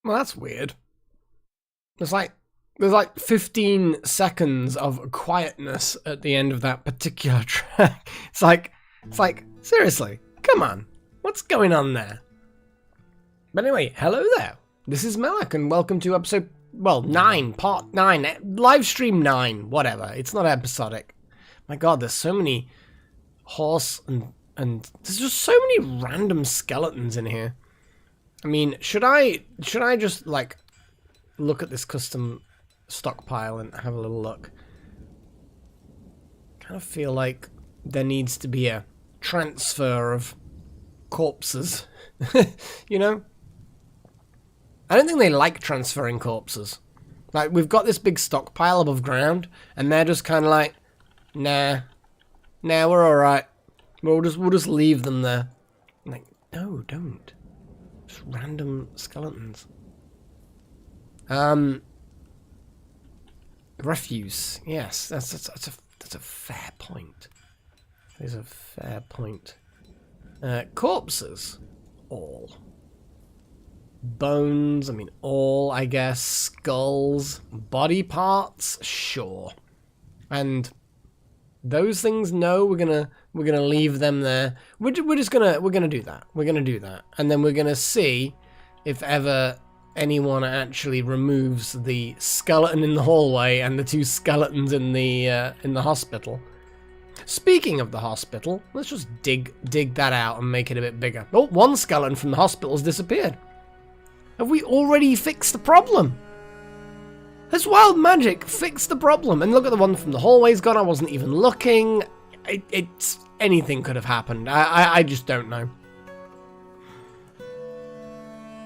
Well, that's weird. There's like 15 seconds of quietness at the end of that particular track. It's like, seriously, come on. What's going on there? But anyway, hello there. This is Malak, and welcome to episode, well, 9, part 9, live stream 9, whatever. It's not episodic. My god, there's so many horse and there's just so many random skeletons in here. I mean, should I just, like, look at this custom stockpile and have a little look? Kind of feel like there needs to be a transfer of corpses. You know? I don't think they like transferring corpses. Like, we've got this big stockpile above ground, and they're just kind of like, nah, we're alright. We'll just leave them there. I'm like, no, don't. Just random skeletons. Refuse. Yes, that's a fair point. That is a fair point. Corpses. All. Bones, I mean all, I guess. Skulls. Body parts, sure. And those things, no, we're gonna leave them there. We're gonna do that. We're gonna do that. And then we're gonna see if ever anyone actually removes the skeleton in the hallway and the 2 skeletons in the hospital. Speaking of the hospital, let's just dig that out and make it a bit bigger. Oh, 1 skeleton from the hospital's disappeared. Have we already fixed the problem? Has wild magic fixed the problem? And look at the one from the hallway's gone. I wasn't even looking. It's anything could have happened. I just don't know.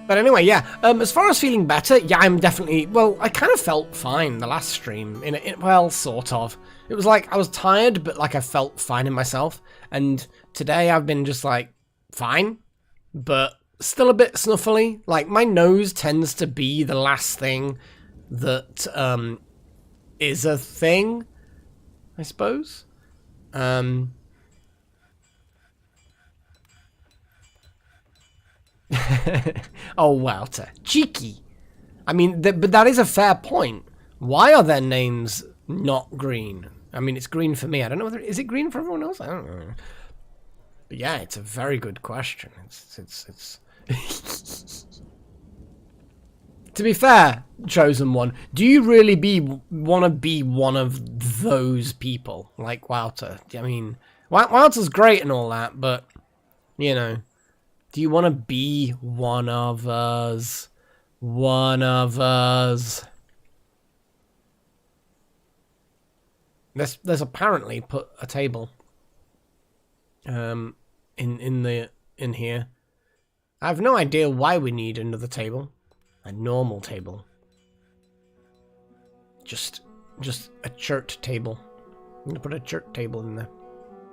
But anyway, yeah, as far as feeling better, yeah, I'm definitely, well, I kind of felt fine the last stream, well, sort of. It was like, I was tired, but like I felt fine in myself, and today I've been just like, fine, but still a bit snuffly. Like, my nose tends to be the last thing that, is a thing, I suppose. Oh, Walter. Cheeky. I mean, but that is a fair point. Why are their names not green? I mean, it's green for me. I don't know whether... Is it green for everyone else? I don't know. But yeah, it's a very good question. It's... To be fair, Chosen One, do you really want to be one of those people? Like Walter. I mean, Walter's great and all that, but, you know... Do you want to be one of us? One of us. There's apparently put a table in here. I have no idea why we need another table. A normal table. Just a chert table. I'm gonna put a chert table in there.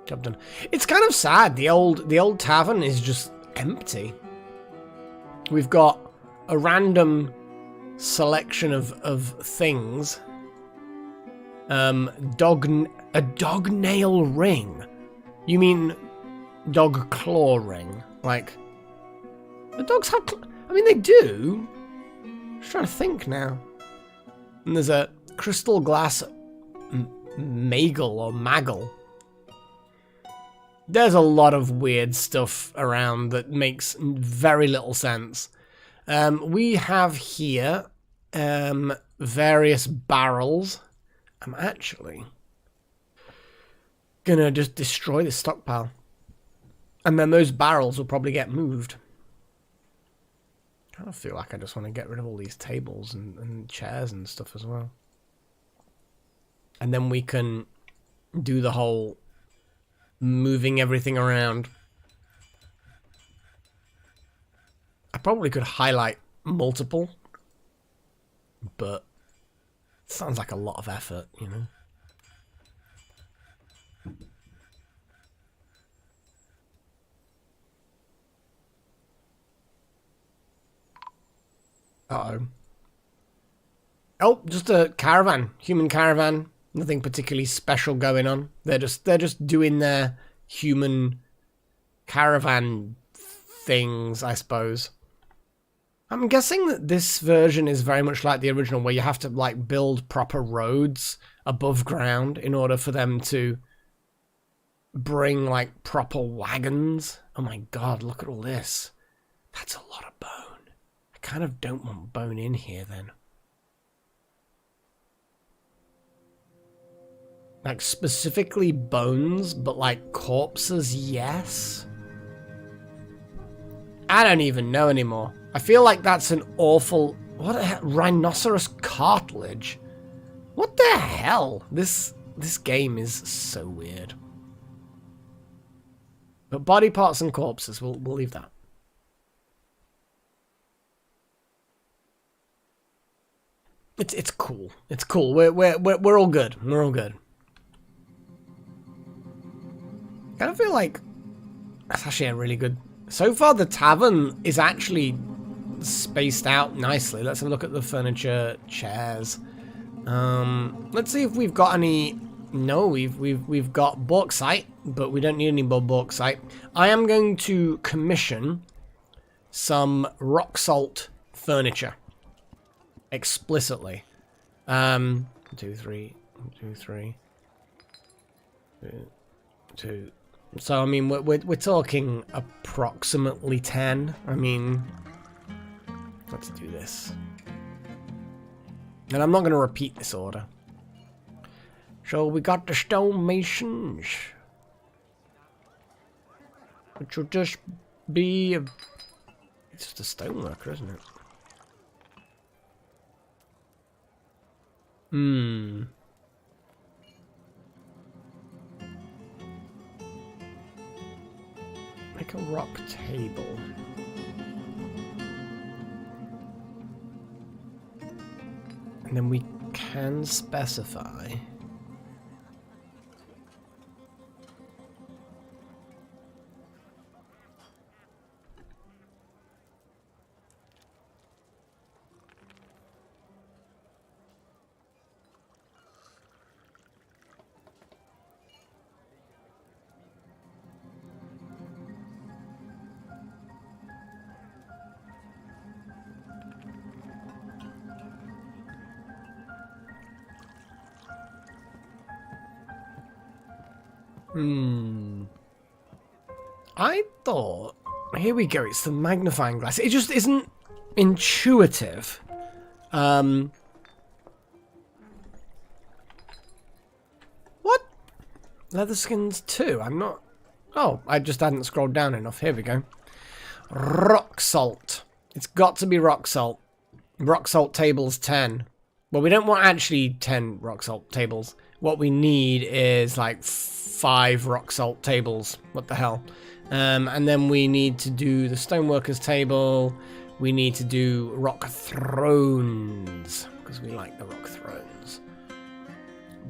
Job done. It's kind of sad. The old tavern is just empty. We've got a random selection of things. A dog nail ring. You mean dog claw ring? Like, the dogs have... I mean, they do. I'm just trying to think now. And there's a crystal glass maggle. There's a lot of weird stuff around that makes very little sense. We have here various barrels. I'm actually gonna just destroy this stockpile. And then those barrels will probably get moved. I kind of feel like I just want to get rid of all these tables and chairs and stuff as well. And then we can do the whole... moving everything around. I probably could highlight multiple, but it sounds like a lot of effort, you know. Uh-oh. Oh, just a caravan. Human caravan. Nothing particularly special going on. They're just doing their human caravan things, I suppose. I'm guessing that this version is very much like the original, where you have to like build proper roads above ground in order for them to bring like proper wagons. Oh my god, look at all this. That's a lot of bone. I kind of don't want bone in here then. Like specifically bones, but like corpses, yes? I don't even know anymore. I feel like that's an awful... What the hell? Rhinoceros cartilage? What the hell? This game is so weird. But body parts and corpses, we'll leave that. It's cool. It's cool. We're all good. We're all good. I kind of feel like that's actually a really good... So far, the tavern is actually spaced out nicely. Let's have a look at the furniture, chairs. Let's see if we've got any... No, we've got bauxite, but we don't need any more bauxite. I am going to commission some rock salt furniture explicitly. 2, 3, 2, 3, 2. So I mean, we're talking approximately 10. I mean, let's do this. And I'm not going to repeat this order. So we got the stonemasons, which will just be it's just a stoneworker, isn't it? Make a rock table. And then we can specify. I thought... Here we go, it's the magnifying glass. It just isn't intuitive. What? Leather skins 2? I'm not... Oh, I just hadn't scrolled down enough. Here we go. Rock salt. It's got to be rock salt. Rock salt tables 10. Well, we don't want actually 10 rock salt tables. What we need is like 5 rock salt tables. What the hell? And then we need to do the stoneworkers table. We need to do rock thrones, because we like the rock thrones.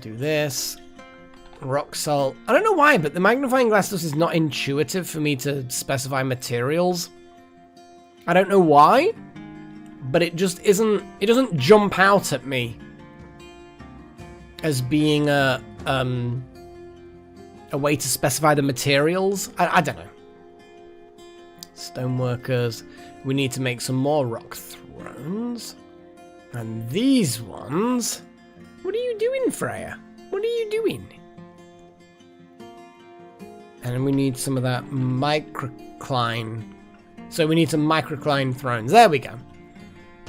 Do this. Rock salt. I don't know why, but the magnifying glass is not intuitive for me to specify materials. I don't know why, but it just isn't. It doesn't jump out at me as being a way to specify the materials. I don't know. Stoneworkers. We need to make some more rock thrones. And these ones... What are you doing, Freya? What are you doing? And we need some of that microcline. So we need some microcline thrones. There we go.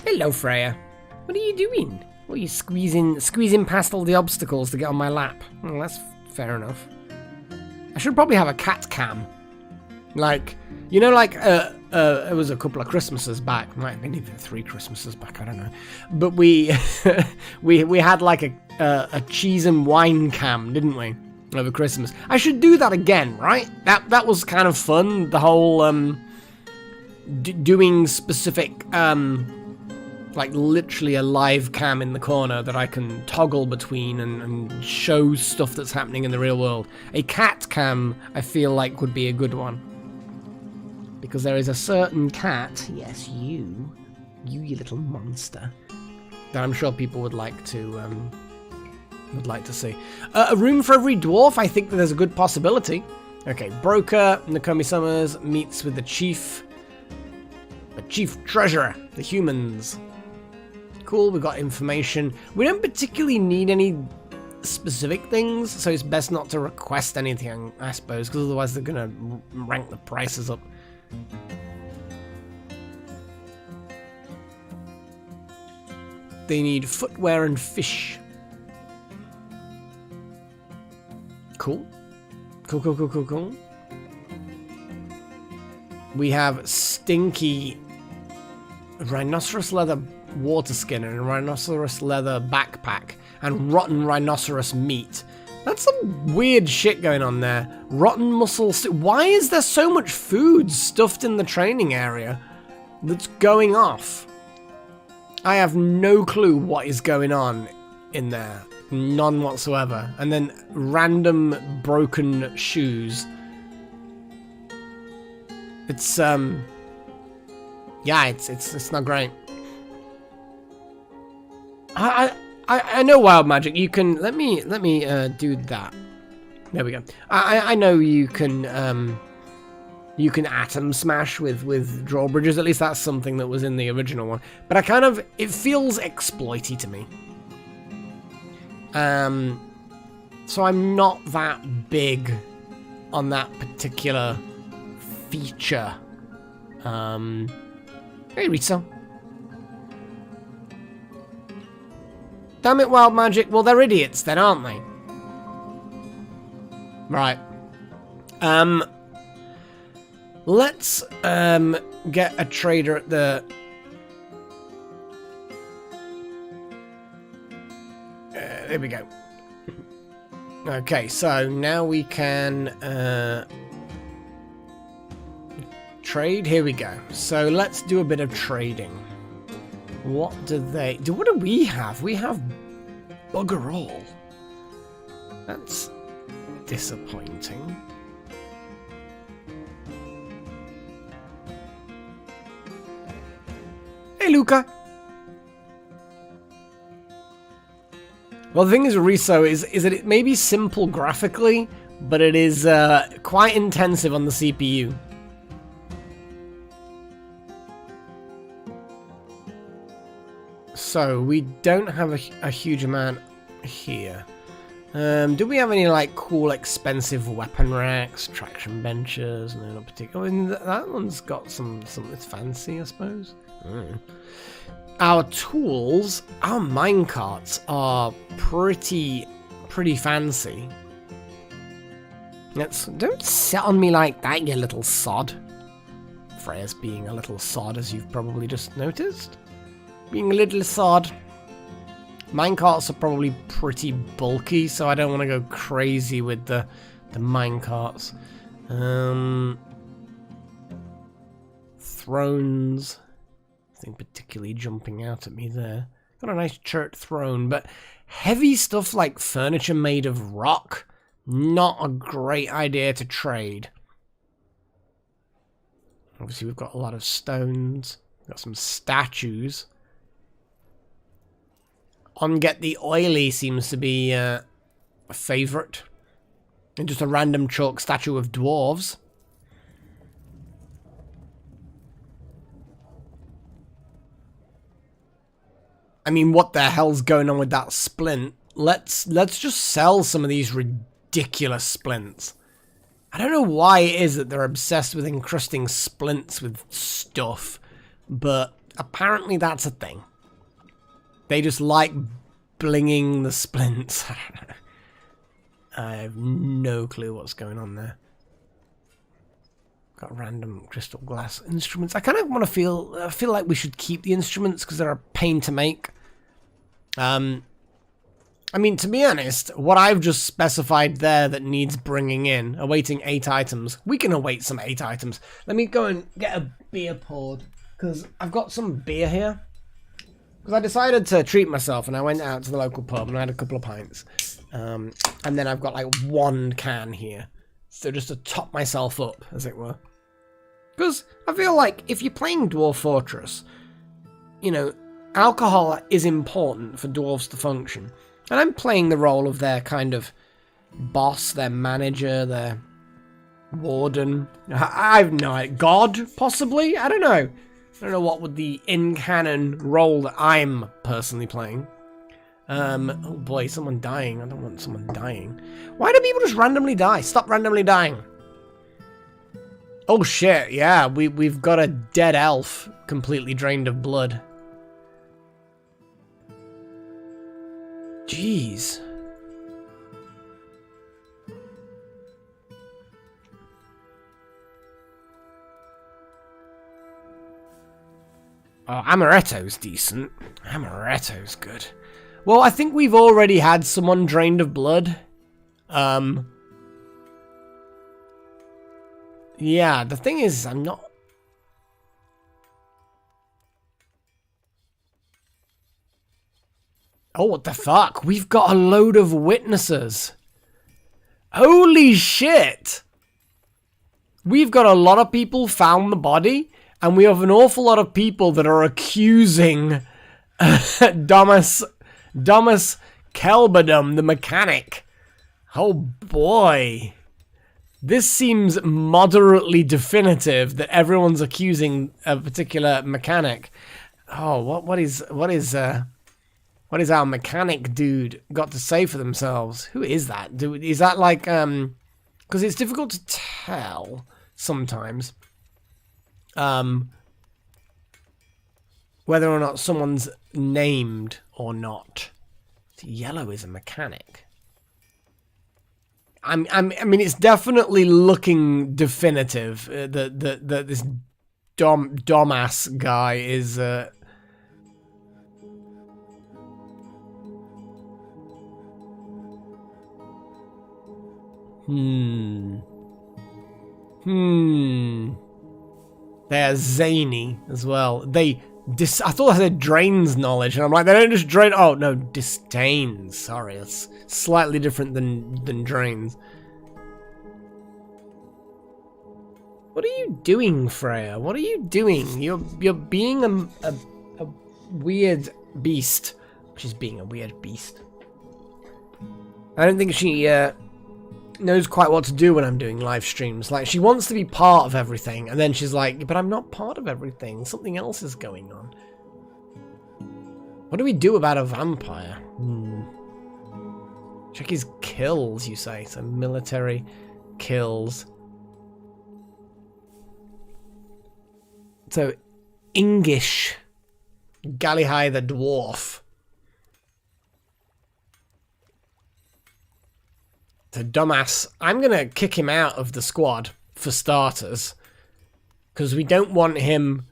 Hello, Freya. What are you doing? What are you squeezing past all the obstacles to get on my lap? Oh, that's fair enough. I should probably have a cat cam. Like, you know, like, it was a couple of Christmases back. Might have been even 3 Christmases back, I don't know. But we we had like a cheese and wine cam, didn't we? Over Christmas. I should do that again, right? That was kind of fun. The whole doing specific like literally a live cam in the corner that I can toggle between and show stuff that's happening in the real world. A cat cam, I feel like, would be a good one. Because there is a certain cat, yes, you little monster, that I'm sure people would like to see. A room for every dwarf, I think that there's a good possibility. Okay, broker, Nakomi Summers meets with the chief. The chief treasurer, the humans. Cool, we've got information. We don't particularly need any specific things, so it's best not to request anything, I suppose, because otherwise they're gonna rank the prices up. They need footwear and fish. Cool. Cool. We have stinky rhinoceros leather water skin and a rhinoceros leather backpack and rotten rhinoceros meat. That's some weird shit going on there. Rotten muscle. Why is there so much food stuffed in the training area that's going off? I have no clue what is going on in there. None whatsoever. And then random broken shoes. It's yeah, it's not great. I know wild magic. You can let me do that. There we go. I know you can atom smash with drawbridges. At least that's something that was in the original one. But it feels exploity to me. So I'm not that big on that particular feature. Hey, Rita. Damn it, wild magic. Well, they're idiots then, aren't they? Right. Let's get a trader at the there we go. Okay, so now we can trade. Here we go. So let's do a bit of trading. What do they do? What do we have? We have bugger all. That's disappointing. Hey, Luca. Well, the thing is, Riso is that it may be simple graphically, but it is quite intensive on the CPU. So we don't have a huge amount here. Do we have any like cool, expensive weapon racks, traction benches? No, not particularly. I mean, that one's got some. It's fancy, I suppose. Our tools, our minecarts are pretty fancy. Don't sit on me like that, you little sod. Freya's being a little sod, as you've probably just noticed. Being a little sod. Minecarts are probably pretty bulky, so I don't want to go crazy with the minecarts. Thrones. Nothing particularly jumping out at me there. Got a nice church throne, but heavy stuff like furniture made of rock, not a great idea to trade. Obviously, we've got a lot of stones. Got some statues. On Get the Oily seems to be a favourite. And just a random chalk statue of dwarves. I mean, what the hell's going on with that splint? Let's just sell some of these ridiculous splints. I don't know why it is that they're obsessed with encrusting splints with stuff, but apparently that's a thing. They just like blinging the splints. I have no clue what's going on there. Got random crystal glass instruments. I kind of want to feel like we should keep the instruments because they're a pain to make. I mean, to be honest, what I've just specified there that needs bringing in, awaiting 8 items. We can await some 8 items. Let me go and get a beer poured because I've got some beer here. Because I decided to treat myself and I went out to the local pub and I had a couple of pints. And then I've got like 1 can here. So just to top myself up, as it were. Because I feel like if you're playing Dwarf Fortress, you know, alcohol is important for dwarves to function. And I'm playing the role of their kind of boss, their manager, their warden. I've no idea. God, possibly? I don't know. I don't know what would the in-canon role that I'm personally playing. Oh boy, someone dying. I don't want someone dying. Why do people just randomly die? Stop randomly dying. Oh shit, yeah, we've got a dead elf completely drained of blood. Jeez. Oh, Amaretto's decent. Amaretto's good. Well, I think we've already had someone drained of blood. Yeah, the thing is, I'm not... Oh, what the fuck? We've got a load of witnesses. Holy shit! We've got a lot of people found the body, and we have an awful lot of people that are accusing Domus Kelbadum, the mechanic. Oh boy. This seems moderately definitive that everyone's accusing a particular mechanic. Oh, what is our mechanic dude got to say for themselves? Who is that? Is that like because it's difficult to tell sometimes whether or not someone's named or not. Yellow is a mechanic. I mean, it's definitely looking definitive that this Domas guy is. They're zany as well. I thought I said drains knowledge, and I'm like, they don't just drain. Oh no, disdains. Sorry, that's slightly different than drains. What are you doing, Freya? What are you doing? You're being a weird beast. She's being a weird beast. I don't think she knows quite what to do when I'm doing live streams. Like, she wants to be part of everything, and then she's like, but I'm not part of everything. Something else is going on. What do we do about a vampire? Check his kills, you say. So military kills. So English Galihai the dwarf. So dumbass, I'm gonna kick him out of the squad for starters, because we don't want him.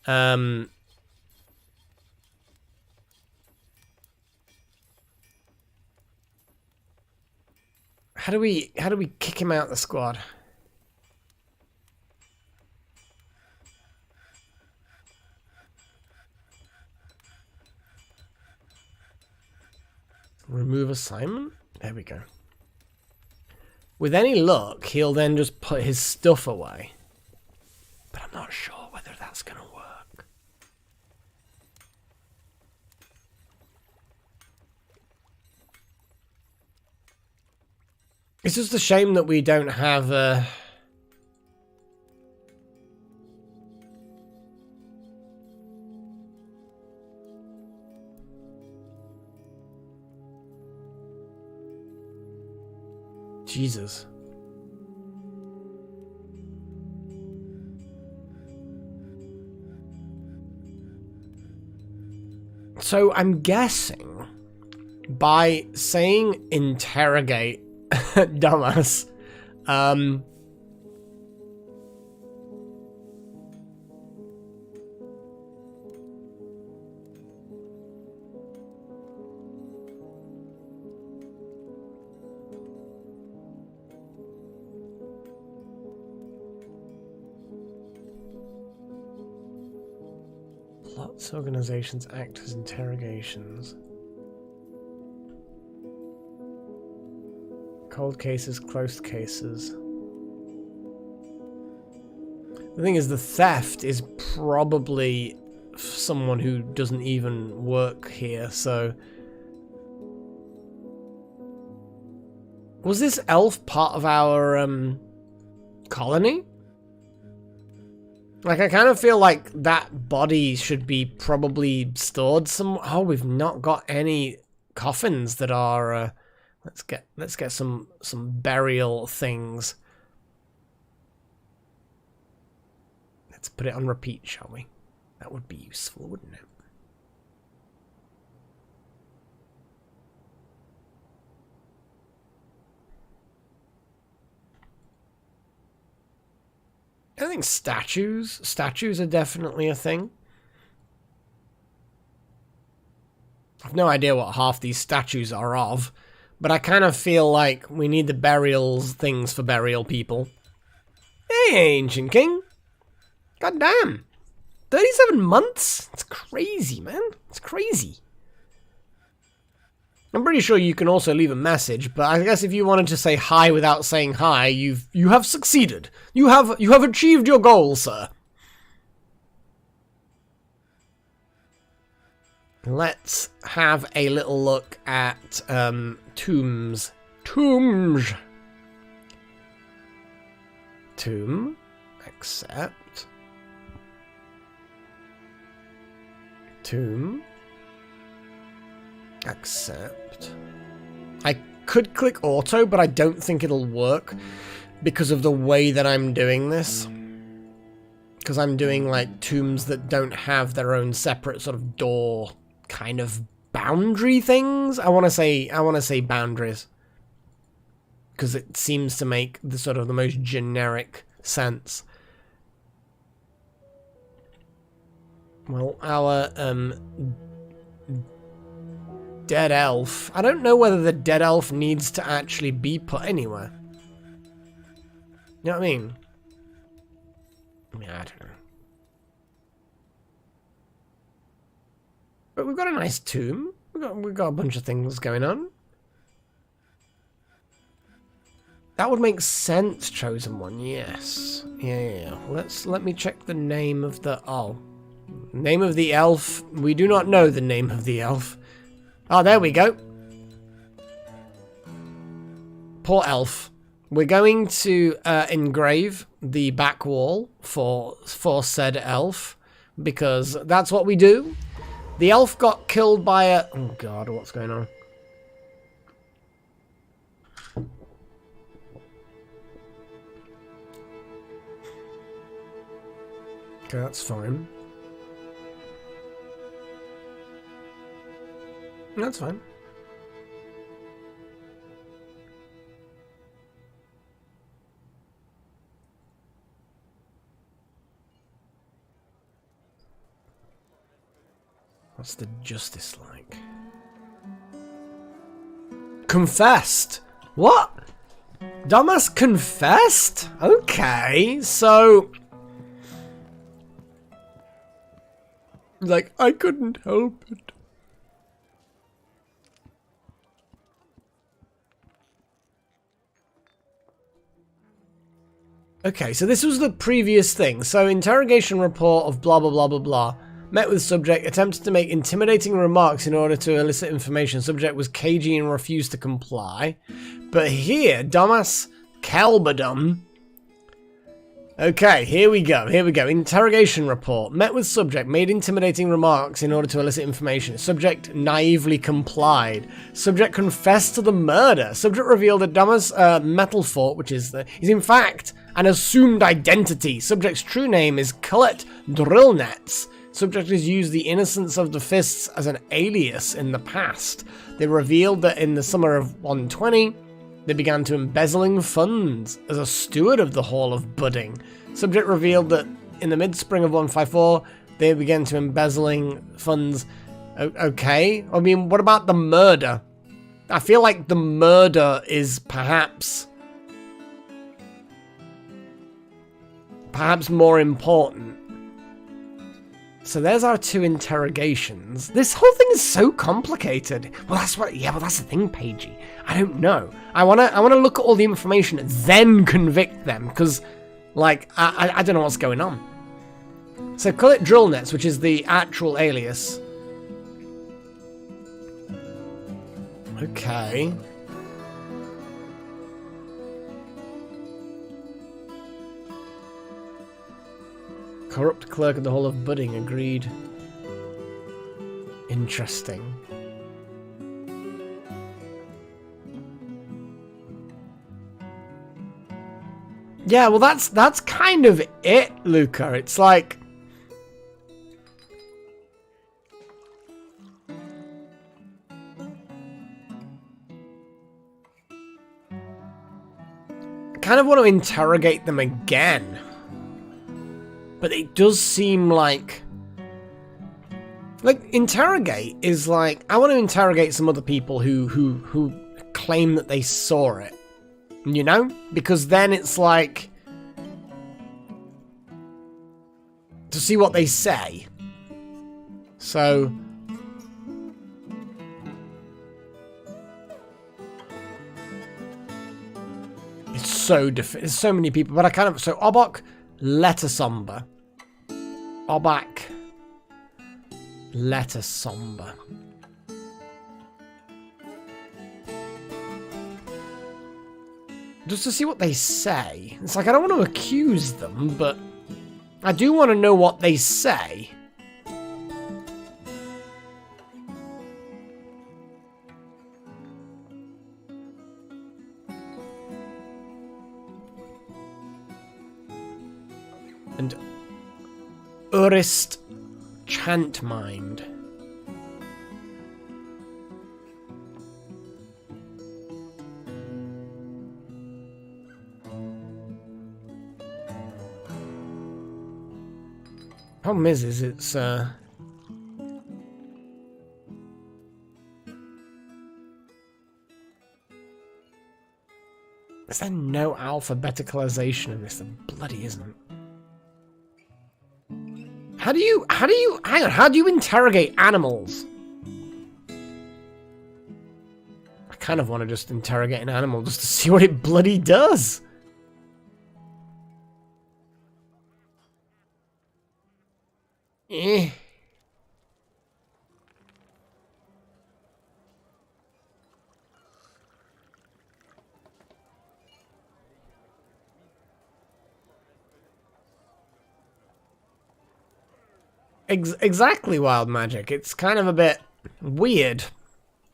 How do we kick him out of the squad? Remove assignment? There we go. With any luck, he'll then just put his stuff away. But I'm not sure whether that's going to work. It's just a shame that we don't have a... Jesus. So I'm guessing by saying interrogate dumbass, plots organizations act as interrogations. Cold cases, closed cases. The thing is, the theft is probably someone who doesn't even work here, so... Was this elf part of our, colony? Like, I kind of feel like that body should be probably stored some... Oh, we've not got any coffins that are... Let's get some burial things. Let's put it on repeat, shall we? That would be useful, wouldn't it? I think statues are definitely a thing. I've no idea what half these statues are of, but I kind of feel like we need the burials things for burial people. Hey, Ancient King. God damn. 37 months? It's crazy, man. It's crazy. I'm pretty sure you can also leave a message, but I guess if you wanted to say hi without saying hi, you have succeeded. You have achieved your goal, sir. Let's have a little look at tombs. Tombs. Tomb. Accept. Tomb. Accept. I could click auto, but I don't think it'll work because of the way that I'm doing this. Because I'm doing like tombs that don't have their own separate sort of door kind of boundary things. I want to say boundaries. Because it seems to make the sort of the most generic sense. Well, our dead elf. I don't know whether the dead elf needs to actually be put anywhere. You know what I mean? I don't know. But we've got a nice tomb. We've got a bunch of things going on. That would make sense, Chosen One. Yes. Yeah. Let me check the name of the... Oh. Name of the elf. We do not know the name of the elf. Oh, there we go. Poor elf. We're going to engrave the back wall for said elf, because that's what we do. The elf got killed by a... Oh god, what's going on? Okay, that's fine. That's fine. What's the justice like? Confessed! What? Damas confessed? Okay, so... Like, I couldn't help it. Okay, so this was the previous thing. So, interrogation report of blah blah blah blah blah. Met with subject, attempted to make intimidating remarks in order to elicit information. Subject was cagey and refused to comply. But here, Damas Kelbadum. Okay, here we go. Interrogation report. Met with subject, made intimidating remarks in order to elicit information. Subject naively complied. Subject confessed to the murder. Subject revealed that Damas Metalfort, which is in fact an assumed identity. Subject's true name is Cullet Drillnets. Subject has used the innocence of the fists as an alias in the past. They revealed that in the summer of 120, they began to embezzling funds as a steward of the Hall of Budding. Subject revealed that in the mid-spring of 154, they began to embezzling funds. Okay, I mean, what about the murder? I feel like the murder is perhaps more important. So there's our two interrogations. This whole thing is so complicated. Well, that's the thing, Pagey. I don't know. I wanna look at all the information, then convict them, because, like, I don't know what's going on. So call it Drillnets, which is the actual alias. Okay. Corrupt clerk at the Hall of Budding agreed. Interesting. Yeah, well that's kind of it, Luca. It's like I kind of want to interrogate them again. But it does seem like interrogate is like I want to interrogate some other people who claim that they saw it. You know? Because then it's like to see what they say. So it's so there's so many people, but I kind of so Obok, letter somber. Obak, letter somber. Just to see what they say. It's like I don't want to accuse them, but I do want to know what they say. And Urist Chantmind. Problem is it's is there no alphabeticalization in this? There bloody isn't. How do you hang on, how do you interrogate animals? I kind of want to just interrogate an animal just to see what it bloody does. Eh. Exactly, Wild Magic. It's kind of a bit weird.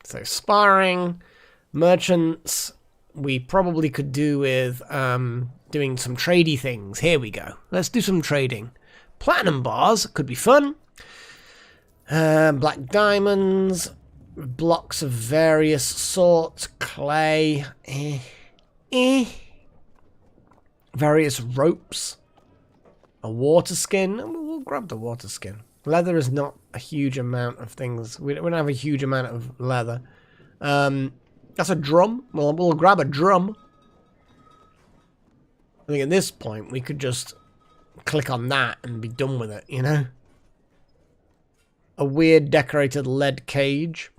So sparring, merchants, we probably could do with doing some tradey things. Here we go. Let's do some trading. Platinum bars could be fun. Black diamonds, blocks of various sorts, clay, various ropes, a water skin. We'll grab the water skin. Leather is not a huge amount of things. We don't have a huge amount of leather. That's a drum. We'll grab a drum. I think at this point we could just click on that and be done with it, you know? A weird decorated lead cage.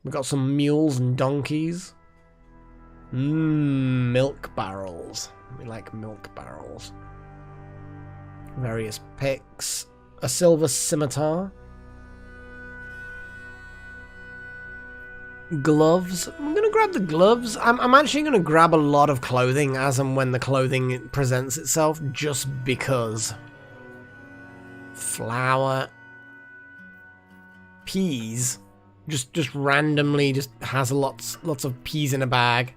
We've got some mules and donkeys. Milk barrels. We like milk barrels. Various picks. A silver scimitar. Gloves. I'm gonna grab the gloves. I'm actually gonna grab a lot of clothing as and when the clothing presents itself, just because. Flour. Peas. Just randomly just has lots of peas in a bag.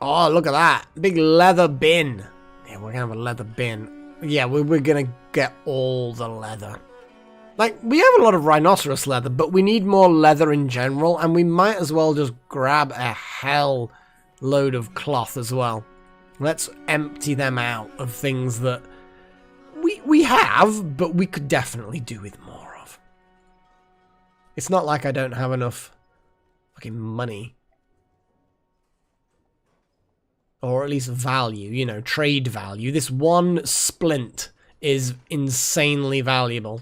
Oh, look at that. Big leather bin. Yeah, we're gonna have a leather bin. Yeah, we're gonna get all the leather. Like, we have a lot of rhinoceros leather, but we need more leather in general, and we might as well just grab a hell load of cloth as well. Let's empty them out of things that we have, but we could definitely do with more of. It's not like I don't have enough fucking money. Or at least value, you know, trade value. This one splint is insanely valuable.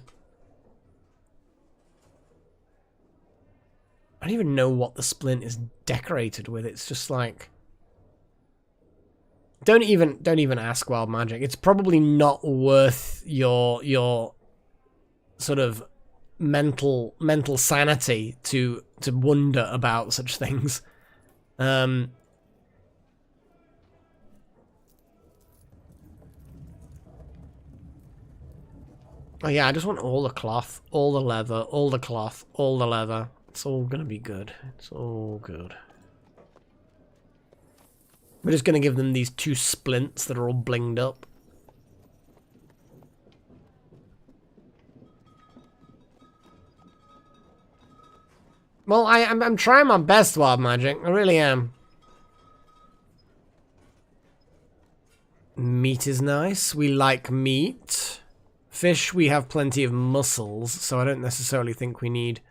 I don't even know what the splint is decorated with. It's just like, don't even ask, Wild Magic. It's probably not worth your sort of mental sanity to wonder about such things. Oh yeah, I just want all the cloth, all the leather, all the cloth, all the leather. It's all gonna be good. It's all good. We're just gonna give them these 2 splints that are all blinged up. Well, I'm trying my best, Wild Magic. I really am. Meat is nice. We like meat. Fish, we have plenty of mussels, so I don't necessarily think we need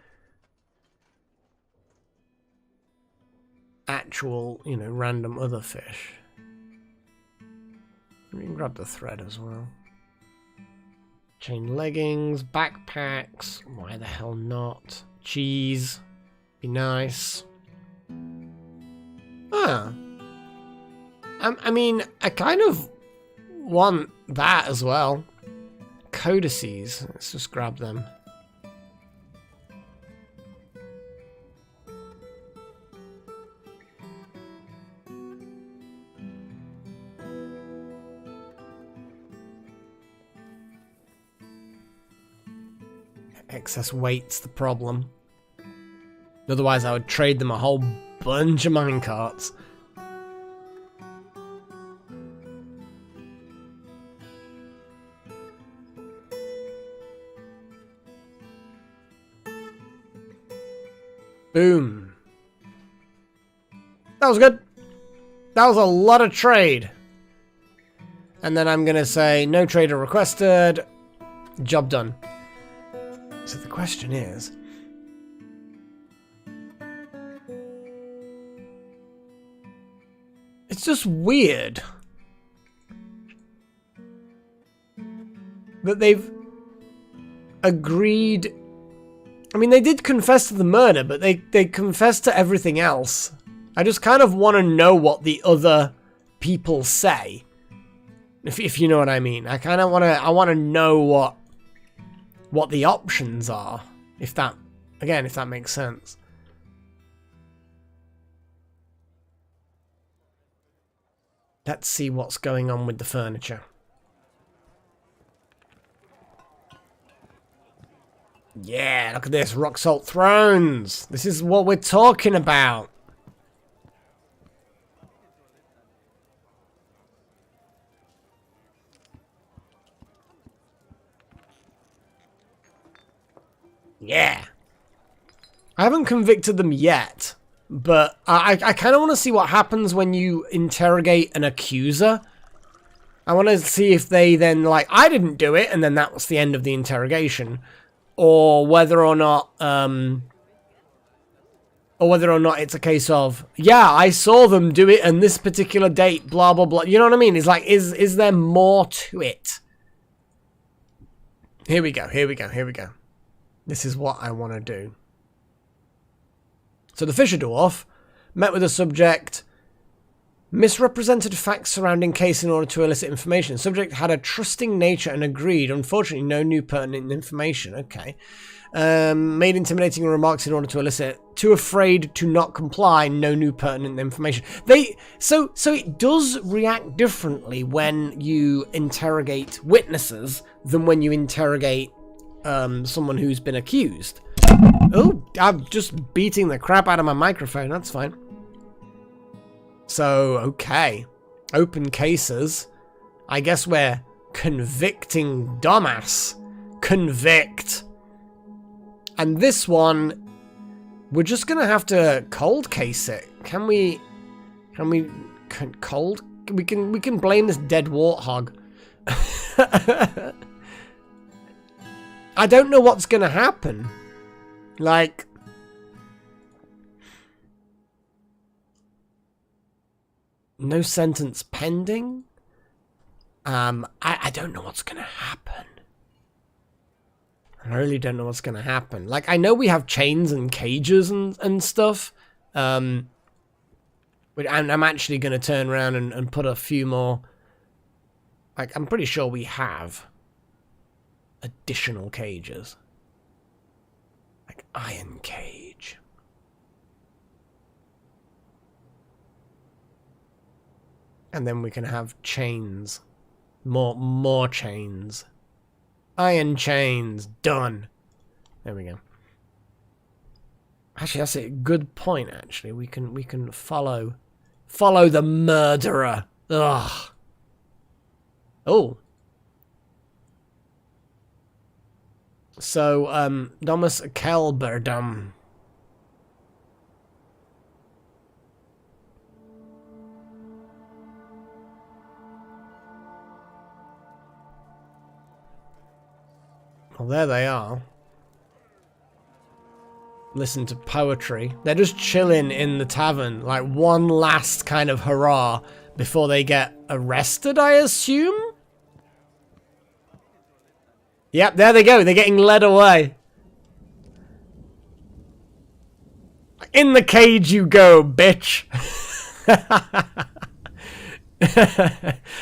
actual, you know, random other fish. We can grab the thread as well. Chain leggings, backpacks. Why the hell not? Cheese. Be nice. Ah. I mean, I kind of want that as well. Codices. Let's just grab them. Excess weight's the problem. Otherwise, I would trade them a whole bunch of minecarts. Boom. That was good. That was a lot of trade. And then I'm going to say, no trader requested. Job done. So the question is... It's just weird that they've agreed... I mean, they did confess to the murder, but they confessed to everything else. I just kind of want to know what the other people say. If you know what I mean. I kind of want to know what the options are. If that makes sense. Let's see what's going on with the furniture. Yeah, look at this. Rock salt thrones. This is what we're talking about. Yeah. I haven't convicted them yet, but I kind of want to see what happens when you interrogate an accuser. I want to see if they then, like, I didn't do it, and then that was the end of the interrogation. Or whether or not it's a case of, yeah, I saw them do it on this particular date, blah, blah, blah. You know what I mean? It's like, is there more to it? Here we go, here we go, here we go. This is what I want to do. So the Fisher Dwarf met with the subject, misrepresented facts surrounding case in order to elicit information. The subject had a trusting nature and agreed. Unfortunately, no new pertinent information. Okay. Made intimidating remarks in order to elicit. Too afraid to not comply. No new pertinent information. So it does react differently when you interrogate witnesses than when you interrogate someone who's been accused. Oh, I'm just beating the crap out of my microphone. That's fine. So, okay. Open cases. I guess we're convicting dumbass. Convict. And this one, we're just gonna have to cold case it. We can blame this dead warthog. I don't know what's gonna happen. Like, no sentence pending? I don't know what's gonna happen. I really don't know what's gonna happen. Like, I know we have chains and cages and stuff. And I'm actually gonna turn around and put a few more. Like, I'm pretty sure we have additional cages. Like, iron cage. And then we can have chains. More chains. Iron chains. Done. There we go. Actually, that's a good point, actually. We can follow the murderer. Ugh. Oh. So, Domus Kelberdam. Well, there they are. Listen to poetry. They're just chilling in the tavern, like one last kind of hurrah before they get arrested, I assume? Yep, there they go. They're getting led away. In the cage you go, bitch.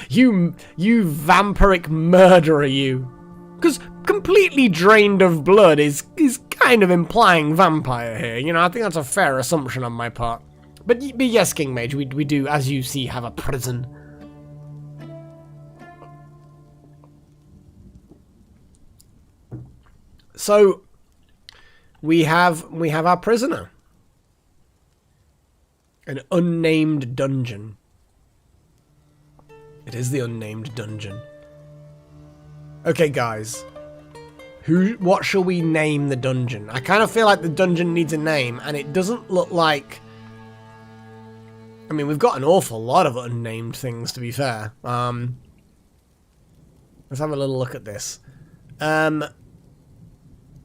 you vampiric murderer, you. Because completely drained of blood is kind of implying vampire here. You know, I think that's a fair assumption on my part. But yes, King Mage, we do, as you see, have a prison. So we have our prisoner. An unnamed dungeon. It is the unnamed dungeon. Okay, guys. What shall we name the dungeon? I kind of feel like the dungeon needs a name, and it doesn't look like... I mean, we've got an awful lot of unnamed things, to be fair. Let's have a little look at this.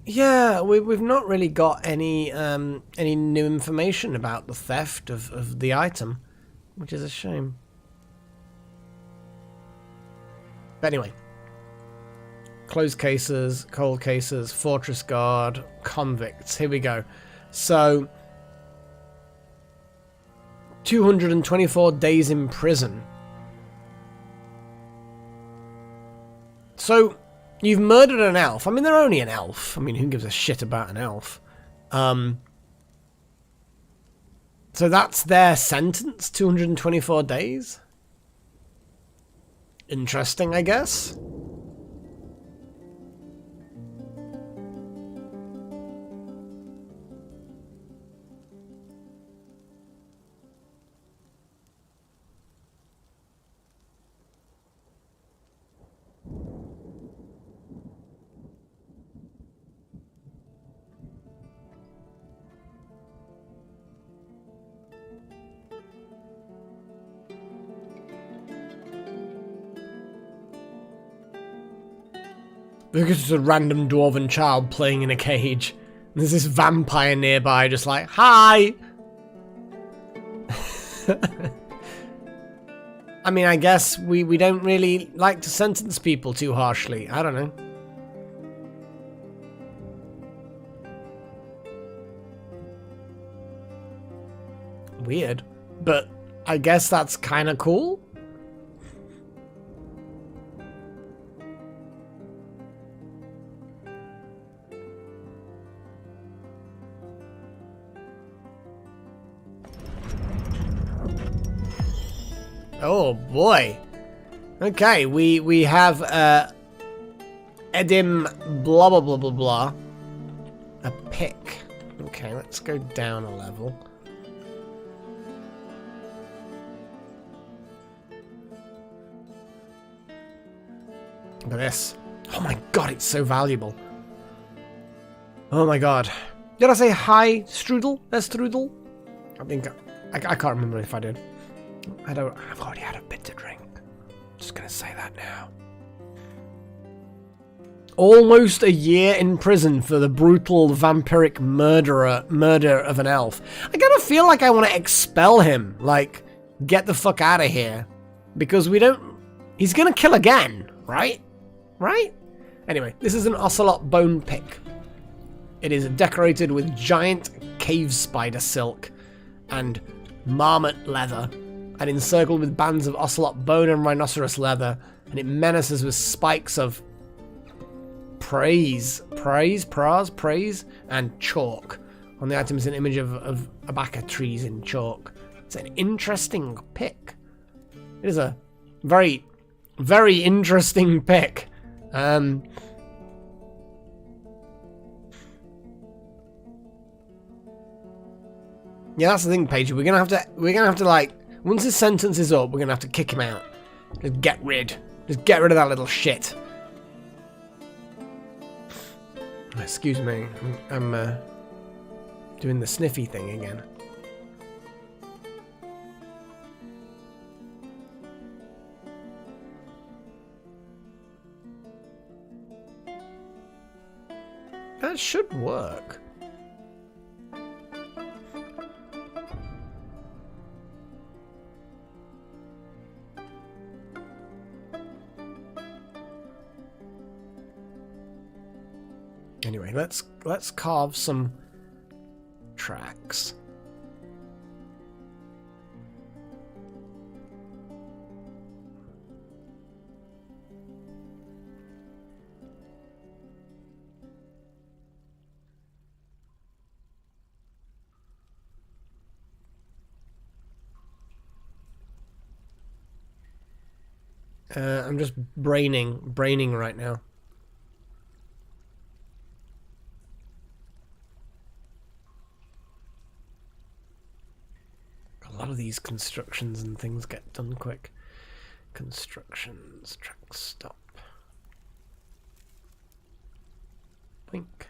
Yeah, we've not really got any new information about the theft of the item, which is a shame. But anyway. Closed cases, cold cases, fortress guard, convicts. Here we go. So, 224 days in prison. So, you've murdered an elf. I mean, they're only an elf. I mean, who gives a shit about an elf? So that's their sentence, 224 days? Interesting, I guess. Look at just a random dwarven child playing in a cage. There's this vampire nearby just like, hi! I mean, I guess we don't really like to sentence people too harshly. I don't know. Weird. But I guess that's kind of cool. Oh boy. Okay, we have Edim blah blah blah blah blah. A pick. Okay, let's go down a level. Look at this. Oh my god, it's so valuable. Oh my god. Did I say hi, Strudel? There's Strudel? I think I can't remember if I did. I've already had a bit to drink. Just gonna say that now. Almost a year in prison for the brutal vampiric murder of an elf. I kind of feel like I want to expel him. Like, get the fuck out of here. Because we don't... He's gonna kill again, right? Right? Anyway, this is an ocelot bone pick. It is decorated with giant cave spider silk and marmot leather, and encircled with bands of ocelot bone and rhinoceros leather, and it menaces with spikes of praise, and chalk. On the item is an image of abaca trees in chalk. It's an interesting pick. It is a very, very interesting pick. Yeah, that's the thing, Paige. We're gonna have to like, once his sentence is up, we're gonna have to kick him out. Just get rid of that little shit. Excuse me, I'm doing the sniffy thing again. That should work. Anyway, let's carve some tracks. I'm just braining right now. A lot of these constructions and things get done quick. Constructions, track stop. Blink.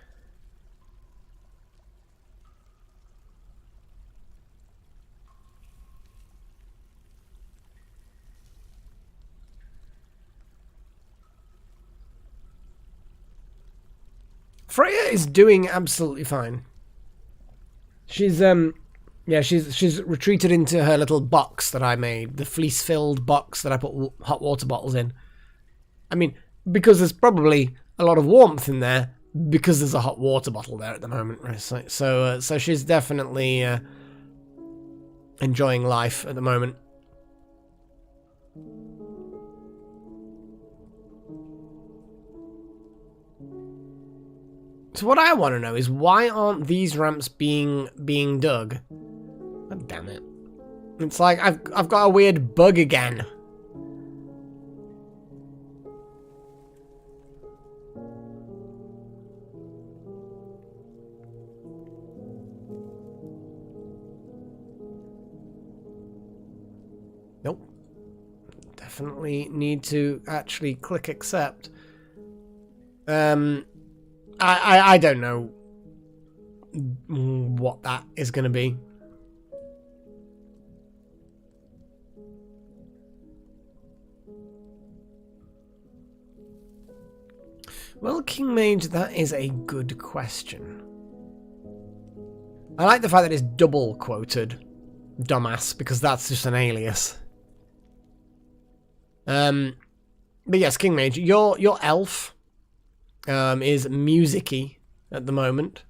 Freya is doing absolutely fine. She's yeah, she's retreated into her little box that I made, the fleece-filled box that I put hot water bottles in. I mean, because there's probably a lot of warmth in there, because there's a hot water bottle there at the moment. Right? So she's definitely enjoying life at the moment. So what I want to know is, why aren't these ramps being dug? God damn it. It's like I've got a weird bug again. Nope. Definitely need to actually click accept. I don't know what that is going to be. Well, King Mage, that is a good question. I like the fact that it's double quoted, dumbass, because that's just an alias. But yes, King Mage, your elf is musicy at the moment.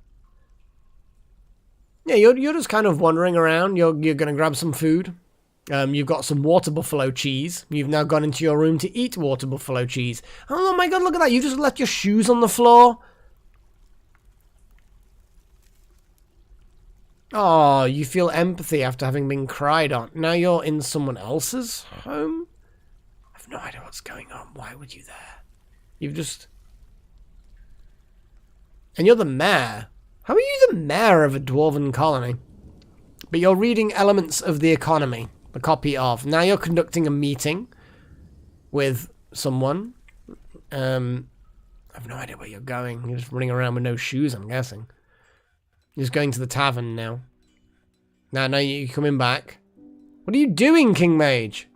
Yeah, you're just kind of wandering around. You're gonna grab some food. You've got some water buffalo cheese. You've now gone into your room to eat water buffalo cheese. Oh my god, look at that! You just left your shoes on the floor. Oh, you feel empathy after having been cried on. Now you're in someone else's home? I have no idea what's going on. Why would you there? You've just... And you're the mayor. How are you the mayor of a dwarven colony? But you're reading Elements of the Economy, the copy of. Now you're conducting a meeting with someone. I have no idea where you're going. You're just running around with no shoes, I'm guessing. You're just going to the tavern now. Now you're coming back. What are you doing, King Mage?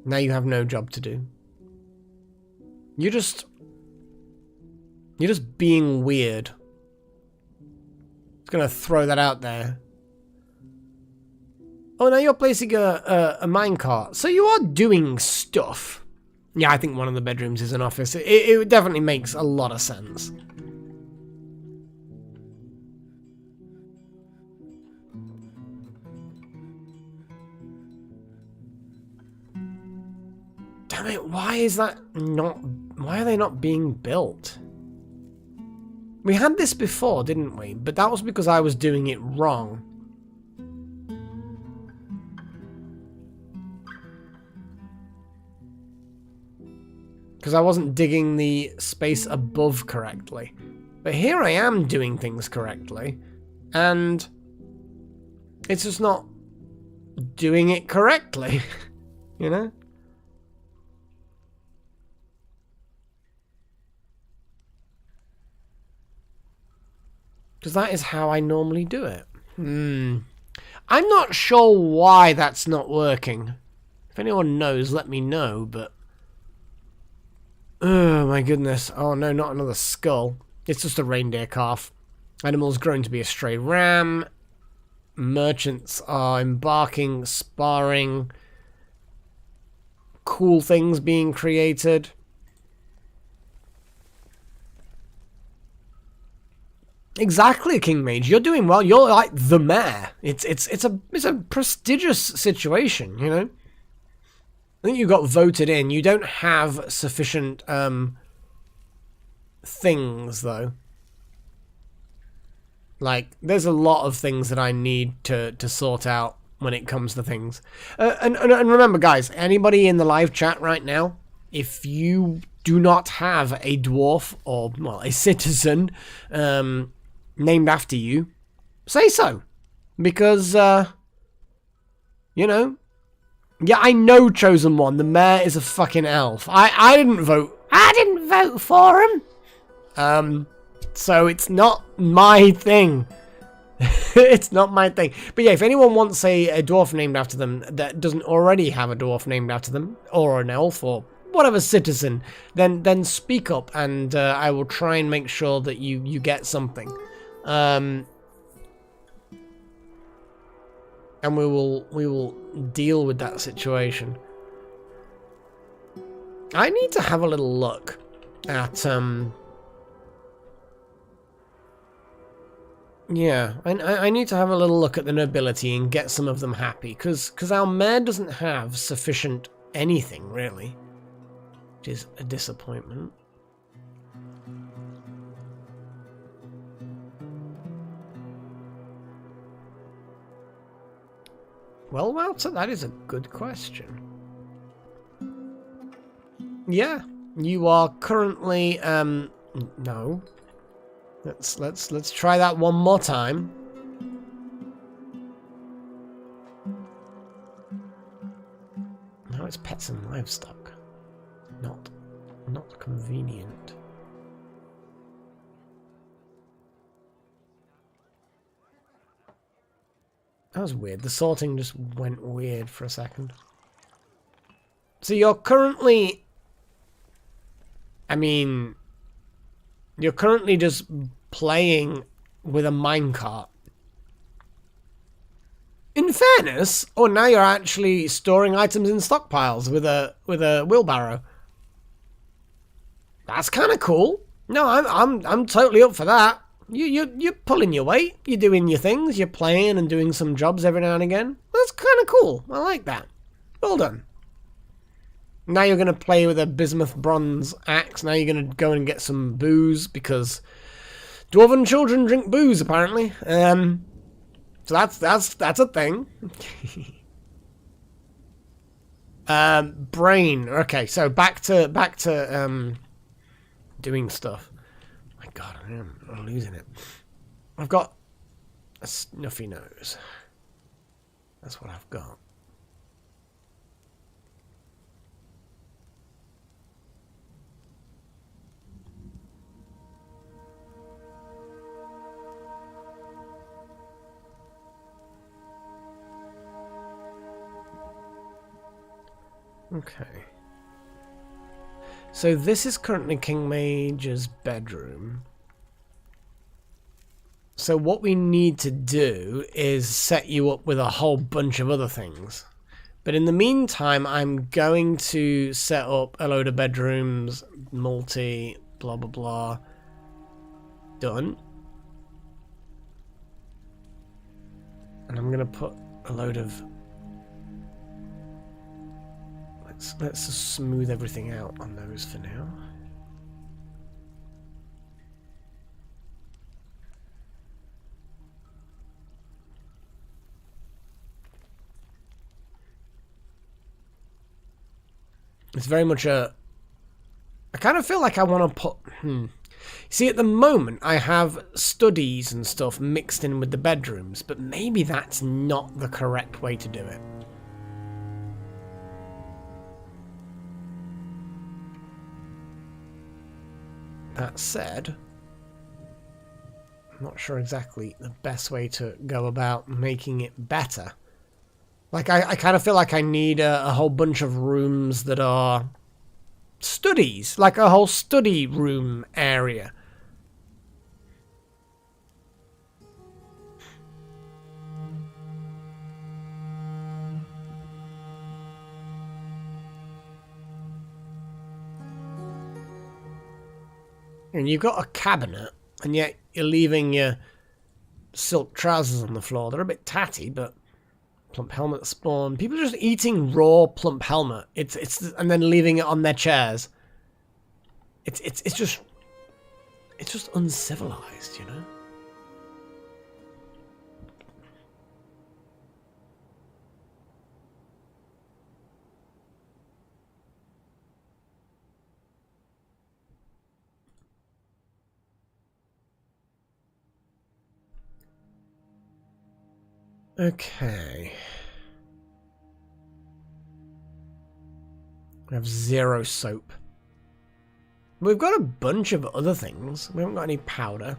Now you have no job to do. You're just being weird. Just gonna throw that out there. Oh, now you're placing a minecart. So you are doing stuff. Yeah, I think one of the bedrooms is an office. It definitely makes a lot of sense. Damn it, why is that not... Why are they not being built? We had this before, didn't we? But that was because I was doing it wrong. Because I wasn't digging the space above correctly. But here I am doing things correctly, and it's just not doing it correctly, you know? Because that is how I normally do it. I'm not sure why that's not working. If anyone knows, let me know, but... Oh my goodness. Oh no, not another skull. It's just a reindeer calf. Animals grown to be a stray ram. Merchants are embarking, sparring. Cool things being created. Exactly, King Mage. You're doing well. You're like the mayor. It's a prestigious situation, you know? I think you got voted in. You don't have sufficient things, though. Like, there's a lot of things that I need to sort out when it comes to things. And remember, guys, anybody in the live chat right now, if you do not have a dwarf or, well, a citizen named after you, say so. Because, you know, yeah, I know, Chosen One, the mayor is a fucking elf. I didn't vote. I didn't vote for him. So it's not my thing. It's not my thing. But yeah, if anyone wants a dwarf named after them that doesn't already have a dwarf named after them, or an elf, or whatever citizen, then speak up, and I will try and make sure that you get something. And we will deal with that situation. I need to have a little look at yeah, I need to have a little look at the nobility and get some of them happy, because our mayor doesn't have sufficient anything, really, which is a disappointment. Well, Wouter, that is a good question. Yeah, you are currently, no. Let's try that one more time. No, it's pets and livestock. Not convenient. That was weird. The sorting just went weird for a second. So you're currently... I mean... You're currently just playing with a minecart. In fairness, now you're actually storing items in stockpiles with a wheelbarrow. That's kind of cool. No, I'm totally up for that. You're pulling your weight. You're doing your things. You're playing and doing some jobs every now and again. That's kind of cool. I like that. Well done. Now you're going to play with a bismuth bronze axe. Now you're going to go and get some booze, because dwarven children drink booze, apparently. So that's a thing. Brain. Okay, so back to doing stuff. My God, I'm losing it. I've got a snuffy nose. That's what I've got. Okay. So this is currently King Mage's bedroom. So what we need to do is set you up with a whole bunch of other things. But in the meantime, I'm going to set up a load of bedrooms, multi, blah, blah, blah. Done. And I'm going to put a load of... Let's just smooth everything out on those for now. It's very much a... I kind of feel like I want to put... See, at the moment, I have studies and stuff mixed in with the bedrooms, but maybe that's not the correct way to do it. That said, I'm not sure exactly the best way to go about making it better. Like, I kind of feel like I need a whole bunch of rooms that are studies, like a whole study room area. And you've got a cabinet, and yet you're leaving your silk trousers on the floor. They're a bit tatty, but plump helmet spawn. People are just eating raw plump helmet. It's and then leaving it on their chairs. It's just uncivilized, you know. Okay. We have 0 soap. We've got a bunch of other things. We haven't got any powder.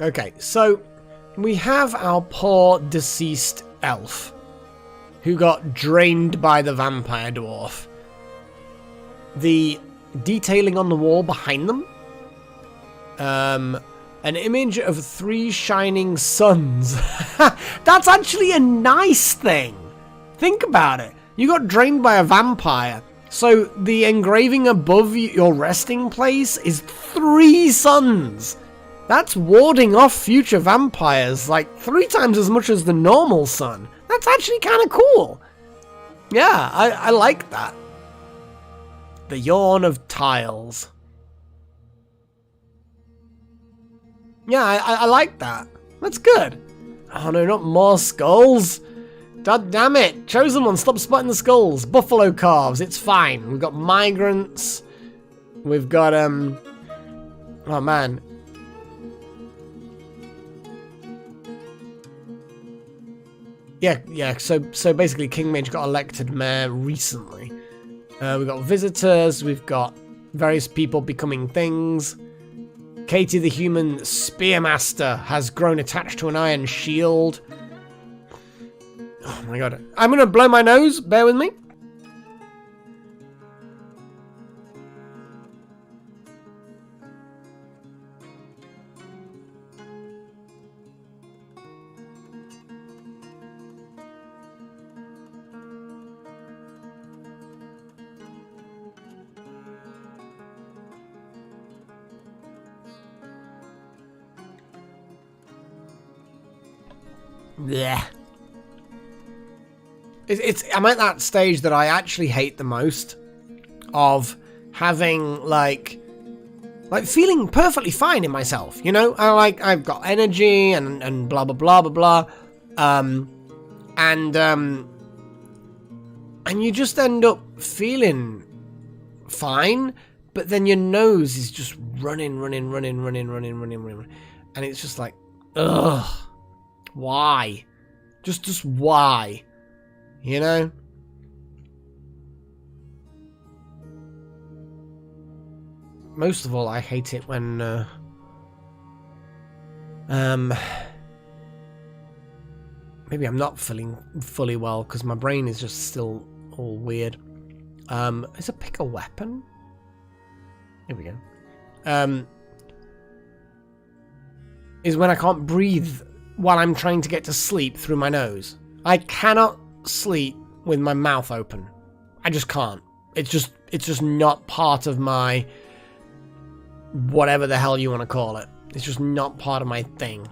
Okay, so we have our poor deceased elf who got drained by the vampire dwarf. The detailing on the wall behind them. An image of 3 shining suns. That's actually a nice thing. Think about it. You got drained by a vampire. So the engraving above your resting place is 3 suns. That's warding off future vampires like 3 times as much as the normal sun. That's actually kind of cool. Yeah, I like that. The yawn of tiles. Yeah, I like that. That's good. Oh no, not more skulls. God damn it. Chosen One, stop spotting the skulls. Buffalo calves, it's fine. We've got migrants. We've got, oh man. Yeah, so basically King Mage got elected mayor recently. We've got visitors, we've got various people becoming things. Katie the human spearmaster has grown attached to an iron shield. Oh my god. I'm gonna blow my nose, bear with me. Yeah. I'm at that stage that I actually hate the most of having like feeling perfectly fine in myself, you know? I've got energy and blah blah blah blah blah. And you just end up feeling fine, but then your nose is just running. And it's just like, ugh. Why? Just why? You know? Most of all, I hate it when, maybe I'm not feeling fully well because my brain is just still all weird. Is a pick a weapon? Here we go. Is when I can't breathe while I'm trying to get to sleep through my nose. I cannot sleep with my mouth open. I just can't. It's just not part of my whatever the hell you want to call it. It's just not part of my thing.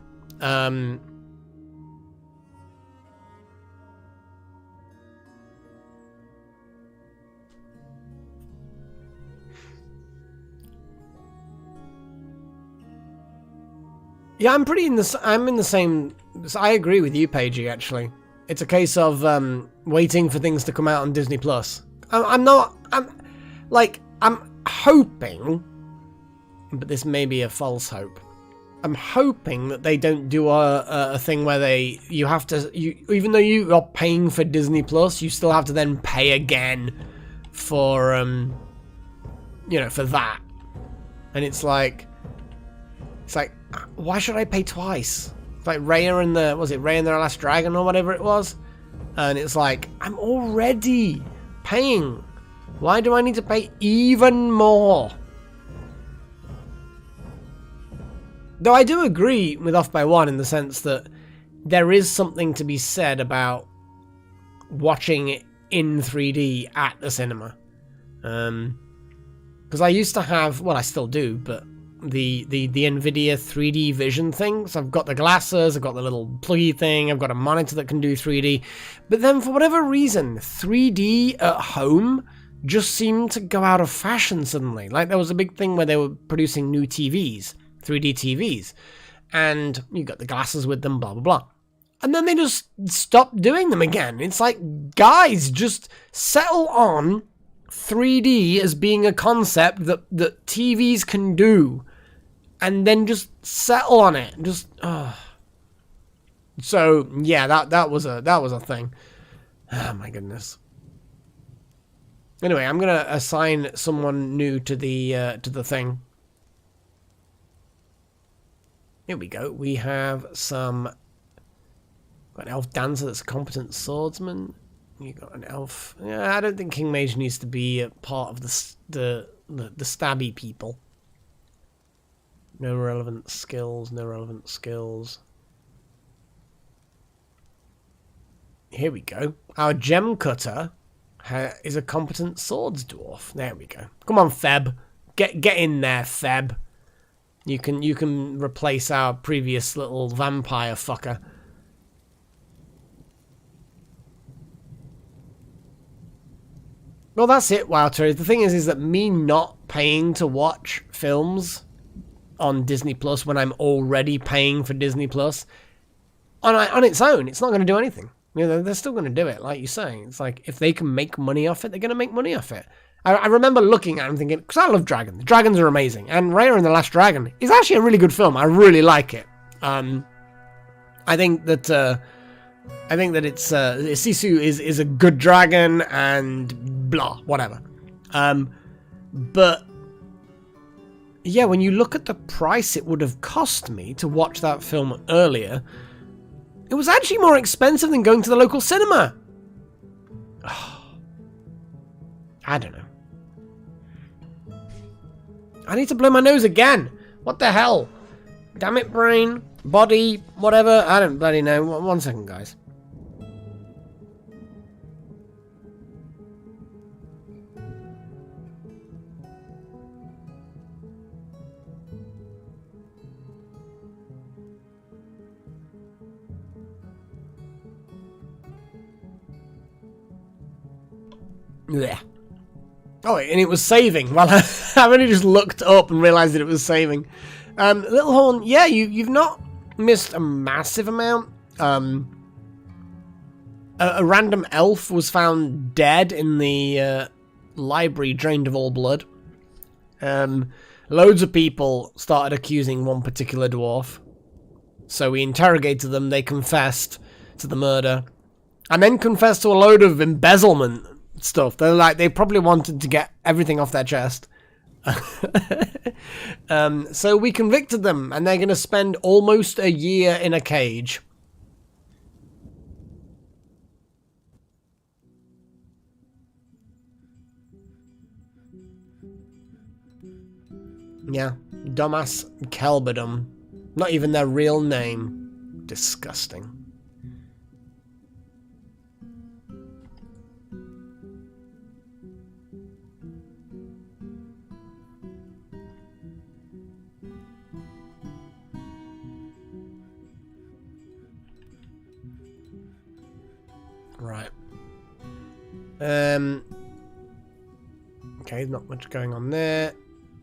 Yeah, I'm in the same So I agree with you, Paigey, actually. It's a case of waiting for things to come out on Disney Plus. I'm hoping, but this may be a false hope. I'm hoping that they don't do a thing where even though you are paying for Disney Plus, you still have to then pay again for for that. And it's like, why should I pay twice? It's like Raya and Raya and the Last Dragon or whatever it was? And it's like, I'm already paying. Why do I need to pay even more? Though I do agree with Off by One in the sense that there is something to be said about watching it in 3D at the cinema. Because I used to have, well, I still do, but the Nvidia 3D vision thing. So I've got the glasses, I've got the little pluggy thing, I've got a monitor that can do 3D. But then for whatever reason, 3D at home just seemed to go out of fashion suddenly. Like there was a big thing where they were producing new TVs, 3D TVs, and you got the glasses with them, blah, blah, blah. And then they just stopped doing them again. It's like, guys, just settle on 3D as being a concept that TVs can do, and then just settle on it. Just, So yeah, that was a thing. Oh my goodness. Anyway, I'm gonna assign someone new to the thing. Here we go. We have got an elf dancer that's a competent swordsman. You got an elf. Yeah, I don't think King Mage needs to be a part of the stabby people. No relevant skills. No relevant skills. Here we go. Our gem cutter is a competent swords dwarf. There we go. Come on, Feb. Get in there, Feb. You can replace our previous little vampire fucker. Well, that's it, Wouter. The thing is that me not paying to watch films on Disney Plus when I'm already paying for Disney Plus, on its own, it's not going to do anything. You know, they're still going to do it, like you're saying. It's like, if they can make money off it, they're going to make money off it. I remember looking at it and thinking, because I love Dragons. The Dragons are amazing. And Raya and the Last Dragon is actually a really good film. I really like it. I think that it's Sisu is a good dragon and blah, whatever. But yeah, when you look at the price it would have cost me to watch that film earlier, it was actually more expensive than going to the local cinema. I don't know. I need to blow my nose again. What the hell? Damn it, brain, body, whatever. I don't bloody know. 1 second, guys. Yeah. Oh, and it was saving. Well, I've only just looked up and realised that it was saving. Little Horn, yeah, you've not missed a massive amount. A random elf was found dead in the library, drained of all blood. Loads of people started accusing one particular dwarf. So we interrogated them, they confessed to the murder. And then confessed to a load of embezzlement stuff. They're like, they probably wanted to get everything off their chest. So we convicted them, and they're going to spend almost a year in a cage. Yeah, dumbass Kelbadum. Not even their real name. Disgusting. Right. Okay, not much going on there.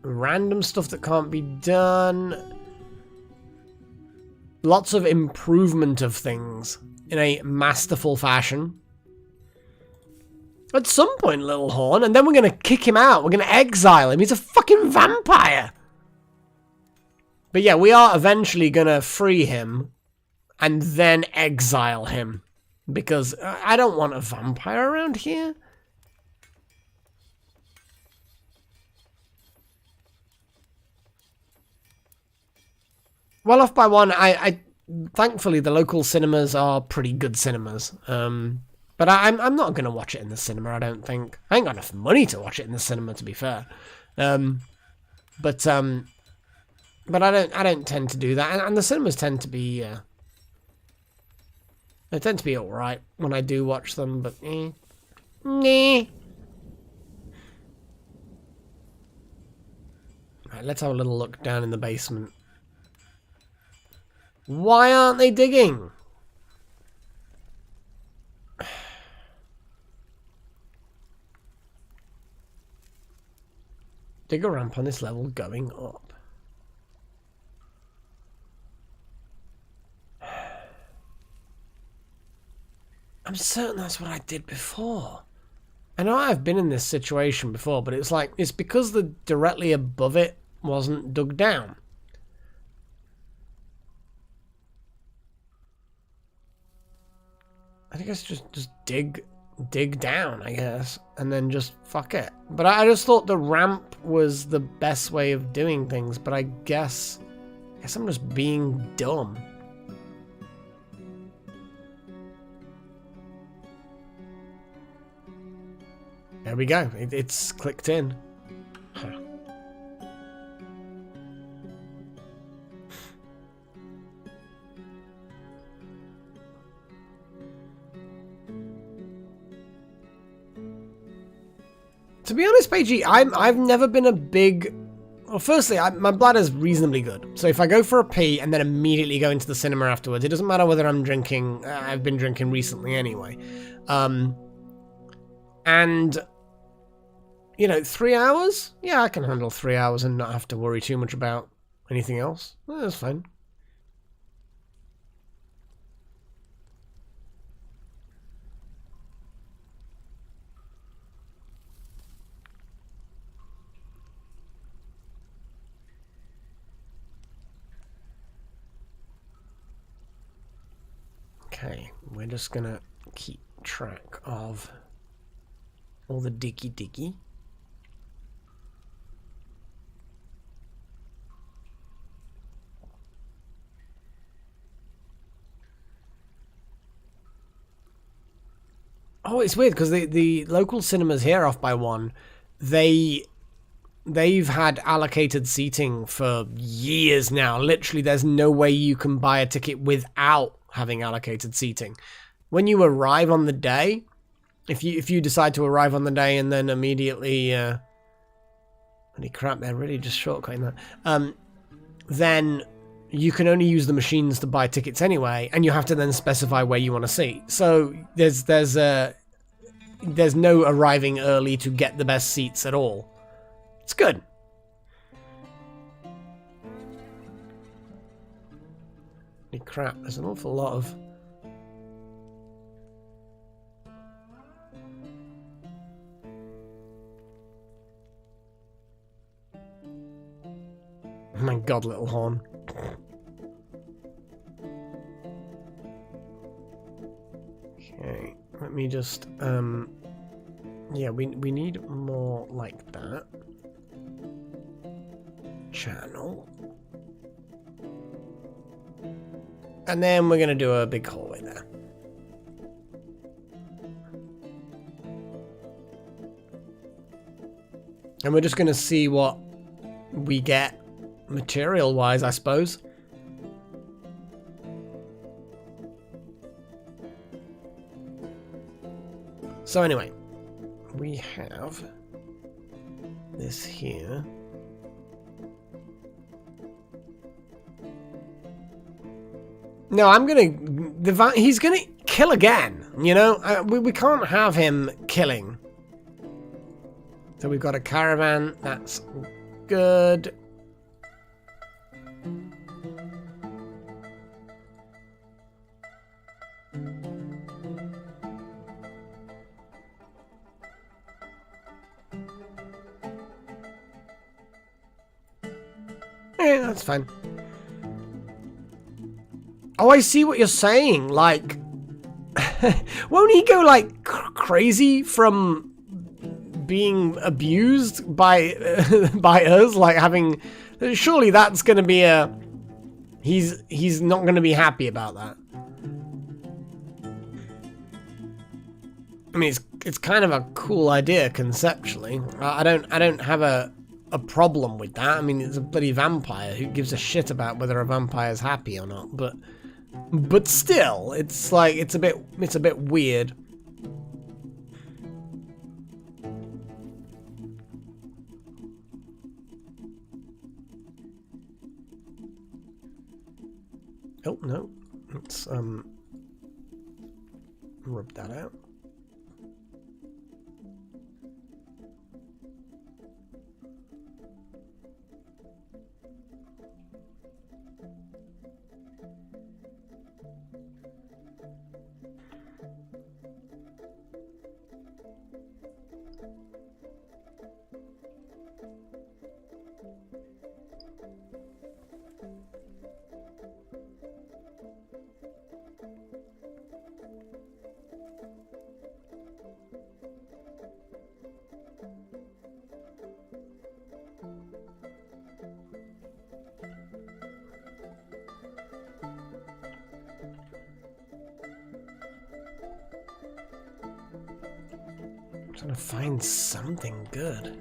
Random stuff that can't be done. lots of improvement of things in a masterful fashion. At some point, Little Horn, and then we're going to kick him out. We're going to exile him. He's a fucking vampire. But yeah, we are eventually going to free him and then exile him. Because I don't want a vampire around here. Well off by one. I thankfully the local cinemas are pretty good cinemas. But I'm not gonna watch it in the cinema. I don't think. I ain't got enough money to watch it in the cinema, to be fair. But I don't tend to do that, and the cinemas tend to be they tend to be all right when I do watch them. But Right, let's have a little look down in the basement. Why aren't they digging? Dig a ramp on this level going up. I'm certain that's what I did before. I know I've been in this situation before, but it's like, it's because the directly above it wasn't dug down. I think it's just dig down, I guess, and then just fuck it. But I just thought the ramp was the best way of doing things, but I guess I'm just being dumb. There we go. It's clicked in. Huh. To be honest, Paigey, I've never been a big... Well, firstly, my bladder's reasonably good. So if I go for a pee and then immediately go into the cinema afterwards, it doesn't matter whether I'm drinking... I've been drinking recently anyway. And, you know, 3 hours? Yeah, I can handle 3 hours and not have to worry too much about anything else. That's fine. Okay, we're just gonna keep track of all the diggy. Oh, it's weird because the local cinemas here off by one, they've had allocated seating for years now. Literally, there's no way you can buy a ticket without having allocated seating. When you arrive on the day, if you decide to arrive on the day and then immediately holy crap, they're really just shortcutting that, then you can only use the machines to buy tickets anyway, and you have to then specify where you want to sit. So there's no arriving early to get the best seats at all. It's good. Holy crap, there's an awful lot of... Oh my god, Little Horn. Okay, let me just, yeah, we need more like that. Channel. And then we're going to do a big hallway there. And we're just going to see what we get material-wise, I suppose. So anyway, we have this here. No, I'm gonna... he's gonna kill again, you know? We can't have him killing. So we've got a caravan. That's good. Okay, that's fine. Oh, I see what you're saying. Like, won't he go like crazy from being abused by by us? Like having, surely that's gonna be a. He's not gonna be happy about that. I mean, it's kind of a cool idea conceptually. I don't have a problem with that. I mean, it's a bloody vampire. Who gives a shit about whether a vampire's happy or not? But still, it's like it's a bit weird. Oh no, let's rub that out. Trying to find something good.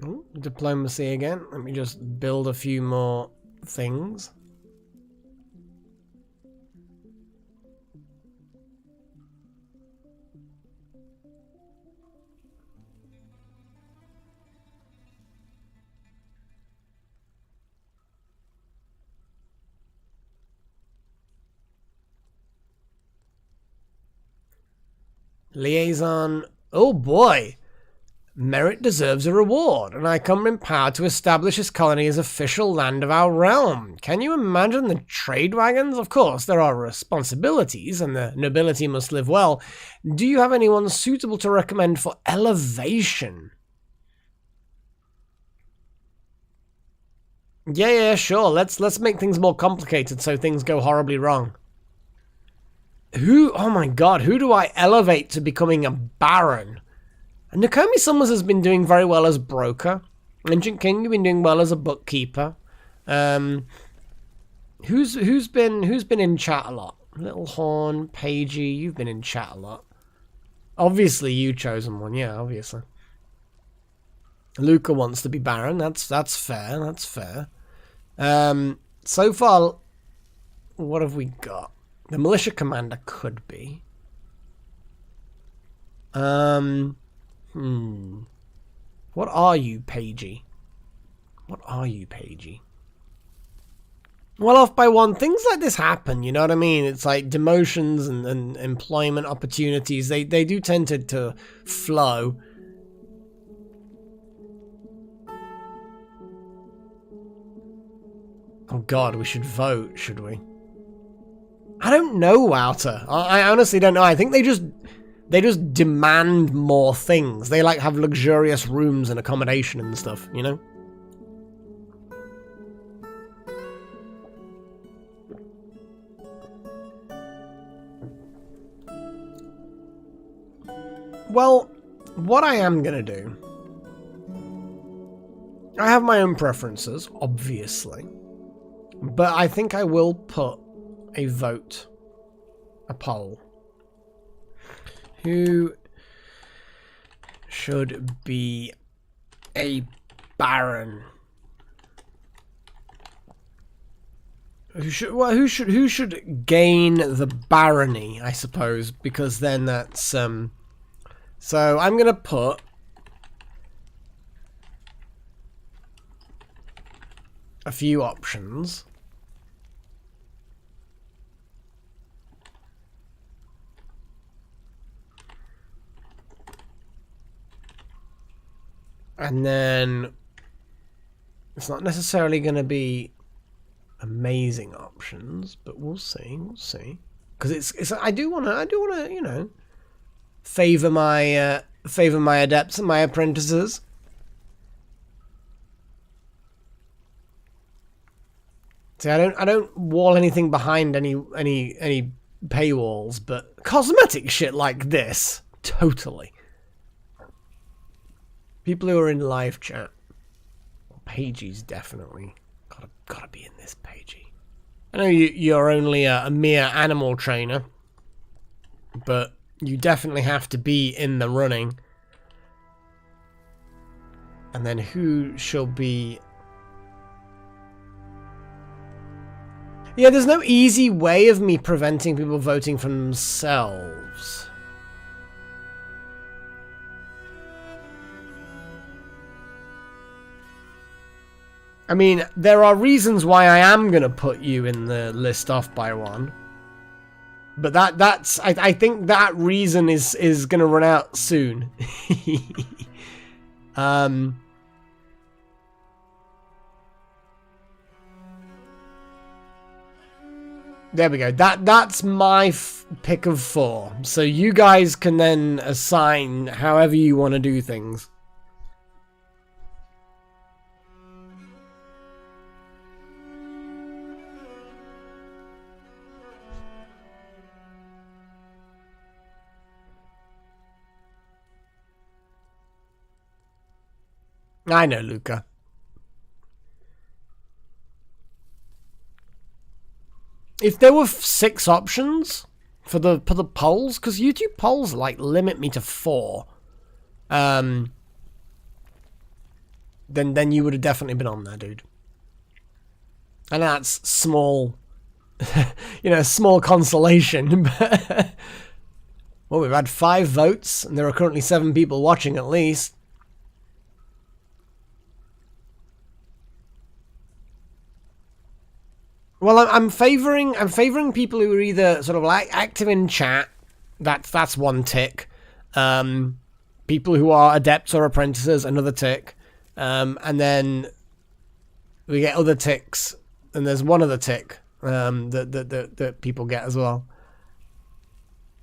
Ooh, diplomacy again. Let me just build a few more things. Liaison. Oh boy. Merit deserves a reward, and I come in power to establish this colony as official land of our realm. Can you imagine the trade wagons? Of course, there are responsibilities, and the nobility must live well. Do you have anyone suitable to recommend for elevation? Yeah, sure. Let's make things more complicated so things go horribly wrong. Who? Oh my god, who do I elevate to becoming a baron? Nakomi Summers has been doing very well as broker. Ancient King, you've been doing well as a bookkeeper. Who's been in chat a lot? Little Horn, Pagey, you've been in chat a lot. Obviously, you chosen one, yeah, obviously. Luca wants to be Baron. That's fair. That's fair. So far, what have we got? The militia commander could be. What are you, Pagey? What are you, Pagey? Well off by one. Things like this happen, you know what I mean? It's like demotions and employment opportunities. They do tend to flow. Oh god, we should vote, should we? I don't know, Wouter. I honestly don't know. I think they just demand more things. They like have luxurious rooms and accommodation and stuff, you know? Well, what I am gonna do, I have my own preferences, obviously, but I think I will put a vote, a poll. Who should be a baron? Who should gain the barony, I suppose, because then that's so I'm gonna put a few options. And then it's not necessarily going to be amazing options, but we'll see. We'll see. Because it's I do want to, you know, favor my adepts and my apprentices. See, I don't wall anything behind any paywalls, but cosmetic shit like this, totally. People who are in live chat. Pagey's definitely gotta be in this, Pagey. I know you're only a mere animal trainer, but you definitely have to be in the running. And then who shall be... Yeah, there's no easy way of me preventing people voting for themselves. I mean, there are reasons why I am going to put you in the list off by one. But I think that reason is going to run out soon. There we go. That's my pick of 4. So you guys can then assign however you want to do things. I know, Luca. If there were 6 options for the polls, because YouTube polls like limit me to 4, then you would have definitely been on there, dude. And that's small, you know, small consolation. Well, we've had 5 votes, and there are currently 7 people watching at least. Well, I'm favoring people who are either sort of like active in chat. That's one tick. People who are adepts or apprentices, another tick. And then we get other ticks, and there's one other tick that people get as well.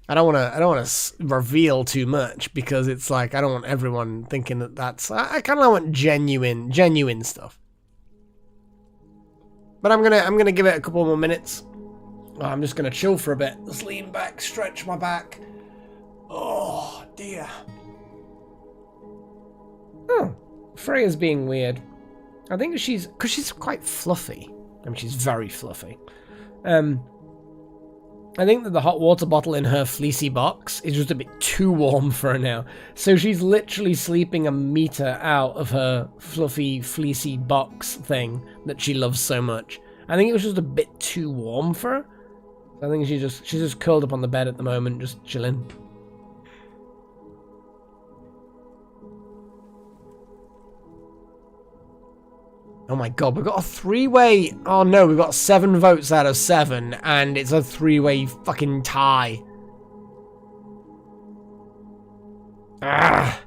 I don't want to reveal too much because it's like I don't want everyone thinking that's. I kind of want genuine stuff. But I'm gonna give it a couple more minutes. I'm just gonna chill for a bit. Just lean back, stretch my back. Oh dear. Oh, Freya's being weird. I think she's quite fluffy. I mean, she's very fluffy. I think that the hot water bottle in her fleecy box is just a bit too warm for her now. So she's literally sleeping a meter out of her fluffy, fleecy box thing that she loves so much. I think it was just a bit too warm for her. I think she's just curled up on the bed at the moment, just chilling. Oh my god, we've got a 3-way... Oh no, we've got 7 votes out of 7, and it's a 3-way fucking tie. Ah.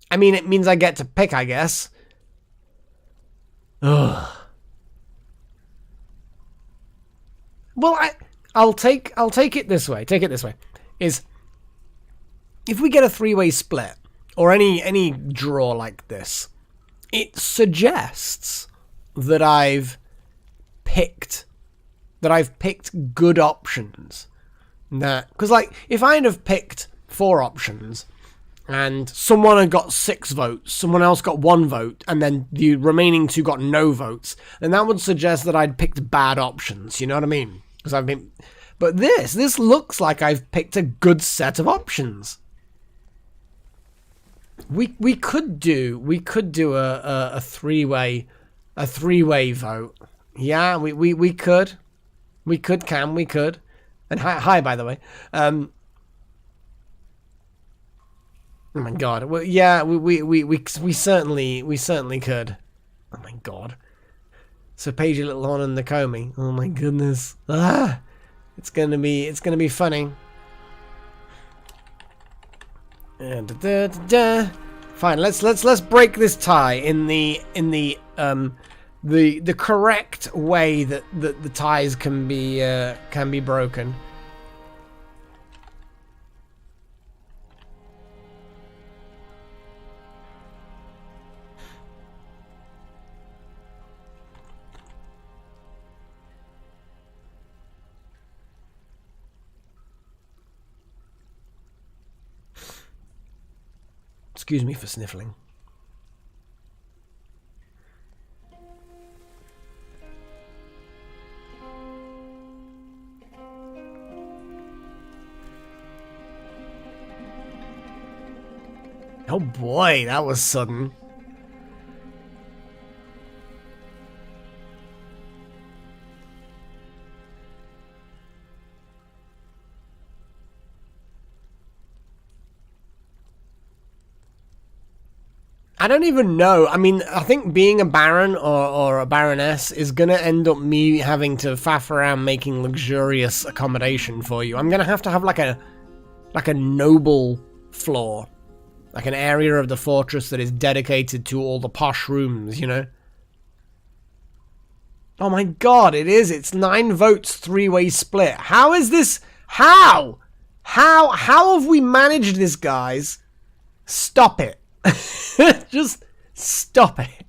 I mean, it means I get to pick, I guess. Ugh. Well, I'll take it this way. Take it this way. Is... If we get a 3-way split, or any draw like this, it suggests that I've picked good options. Because like, if I'd have picked 4 options, and someone had got 6 votes, someone else got 1 vote, and then the remaining 2 got no votes, then that would suggest that I'd picked bad options, you know what I mean? But this looks like I've picked a good set of options. We could do a three-way vote. Yeah, we could. We could. And hi by the way. Oh my god. Well, yeah, we certainly could. Oh my god. So Paige, your little horn and the Comey. Oh my goodness. Ah, it's gonna be funny. Fine. Let's break this tie in the correct way that the ties can be broken. Excuse me for sniffling. Oh boy, that was sudden. I don't even know. I mean, I think being a baron or a baroness is going to end up me having to faff around making luxurious accommodation for you. I'm going to have like a noble floor. Like an area of the fortress that is dedicated to all the posh rooms, you know? Oh my god, it is. It's 9 votes, 3-way split. How is this? How? How have we managed this, guys? Stop it. Just stop it.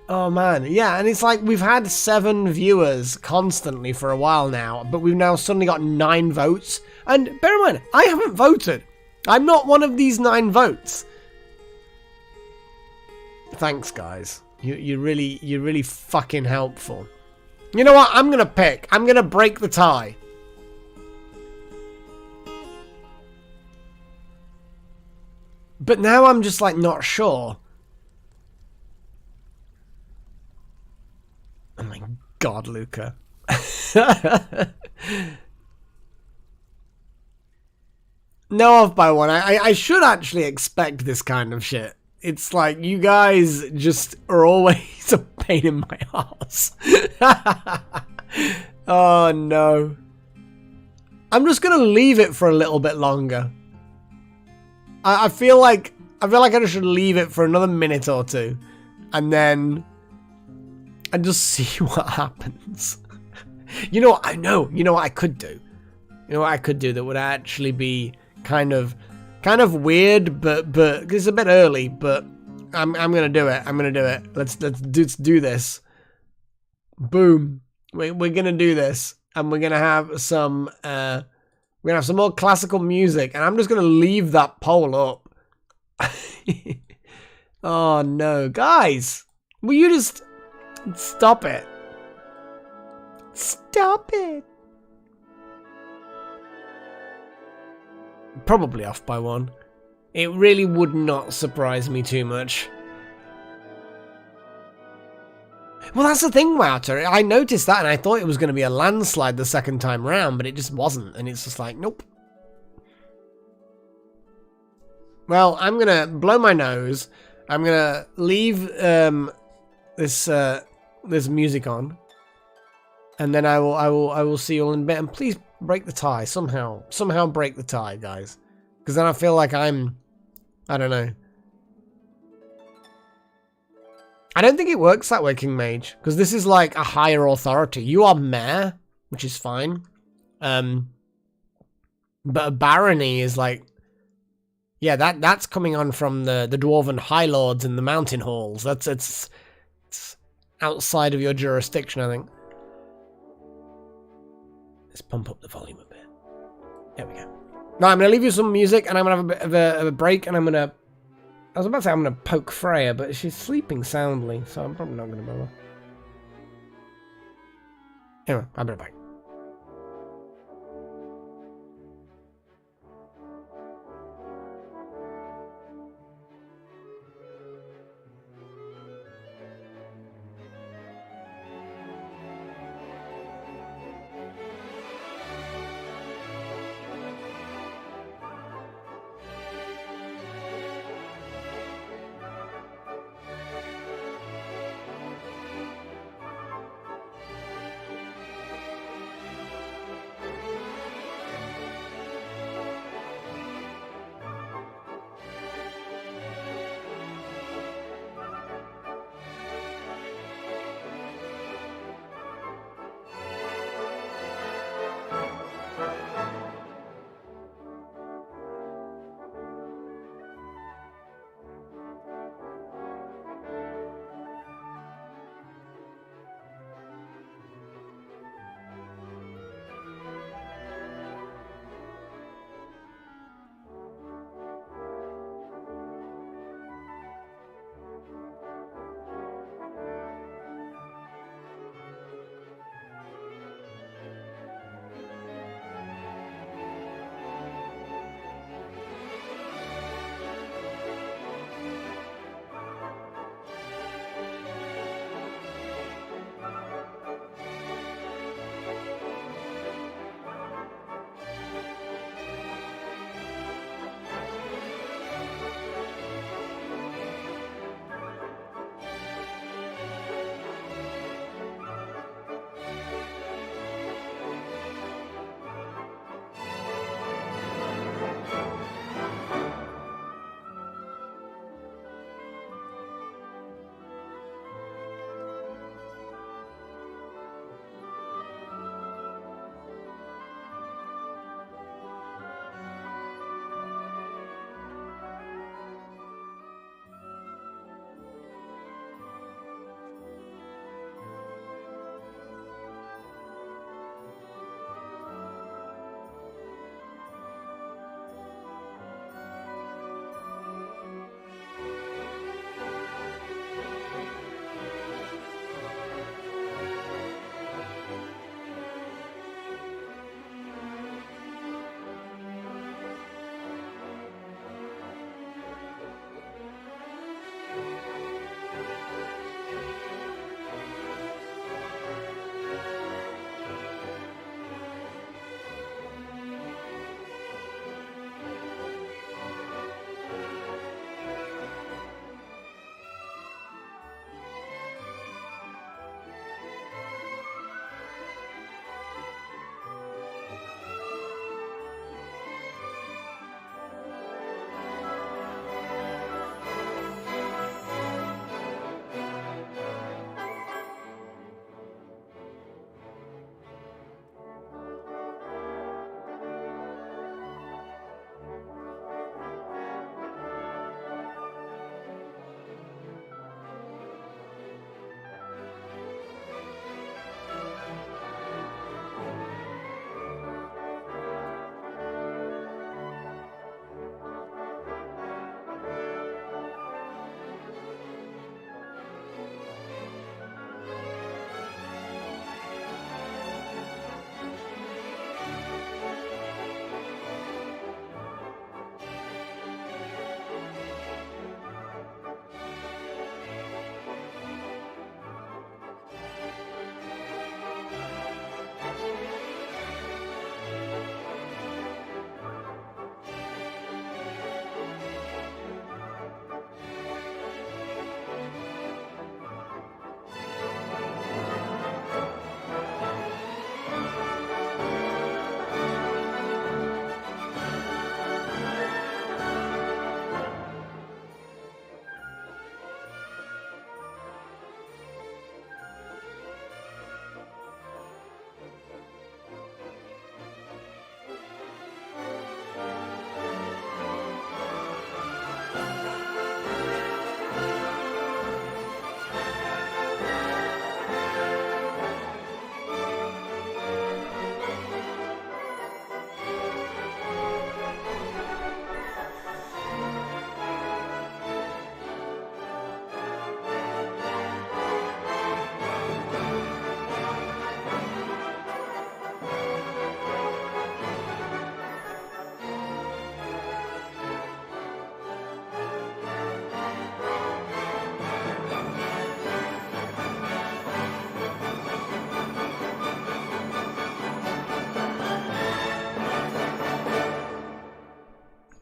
Oh man, yeah, and it's like we've had 7 viewers constantly for a while now, but we've now suddenly got 9 votes. And bear in mind, I haven't voted. I'm not one of these 9 votes. Thanks, guys. You're really fucking helpful. You know what? I'm gonna break the tie. But now I'm just like not sure. Oh my god, Luca. No off by 1. I should actually expect this kind of shit. It's like you guys just are always a pain in my ass. Oh no. I'm just gonna leave it for a little bit longer. I feel like I just should leave it for another minute or 2, and then just see what happens. You know what I know? You know what I could do? You know what I could do that would actually be kind of weird, but it's a bit early, but I'm gonna do it. I'm gonna do it. Let's do this. Boom. We're gonna do this, and we're gonna have some more classical music, and I'm just gonna leave that poll up. Oh no, guys, will you just stop it? Stop it. Probably off by 1. It really would not surprise me too much. Well, that's the thing, Wouter. I noticed that and I thought it was going to be a landslide the second time round, but it just wasn't. And it's just like, nope. Well, I'm going to blow my nose. I'm going to leave this music on. And then I will see you all in a bit. And please break the tie somehow. Somehow break the tie, guys. Because then I feel like I don't know. I don't think it works that way, King Mage. Because this is like a higher authority. You are mayor, which is fine. But a barony is like... Yeah, that's coming on from the Dwarven High Lords in the Mountain Halls. It's outside of your jurisdiction, I think. Let's pump up the volume a bit. There we go. Now I'm going to leave you some music, and I'm going to have a bit of a break, and I'm going to... I was about to say I'm going to poke Freya, but she's sleeping soundly, so I'm probably not going to bother. Anyway, I'll be right back.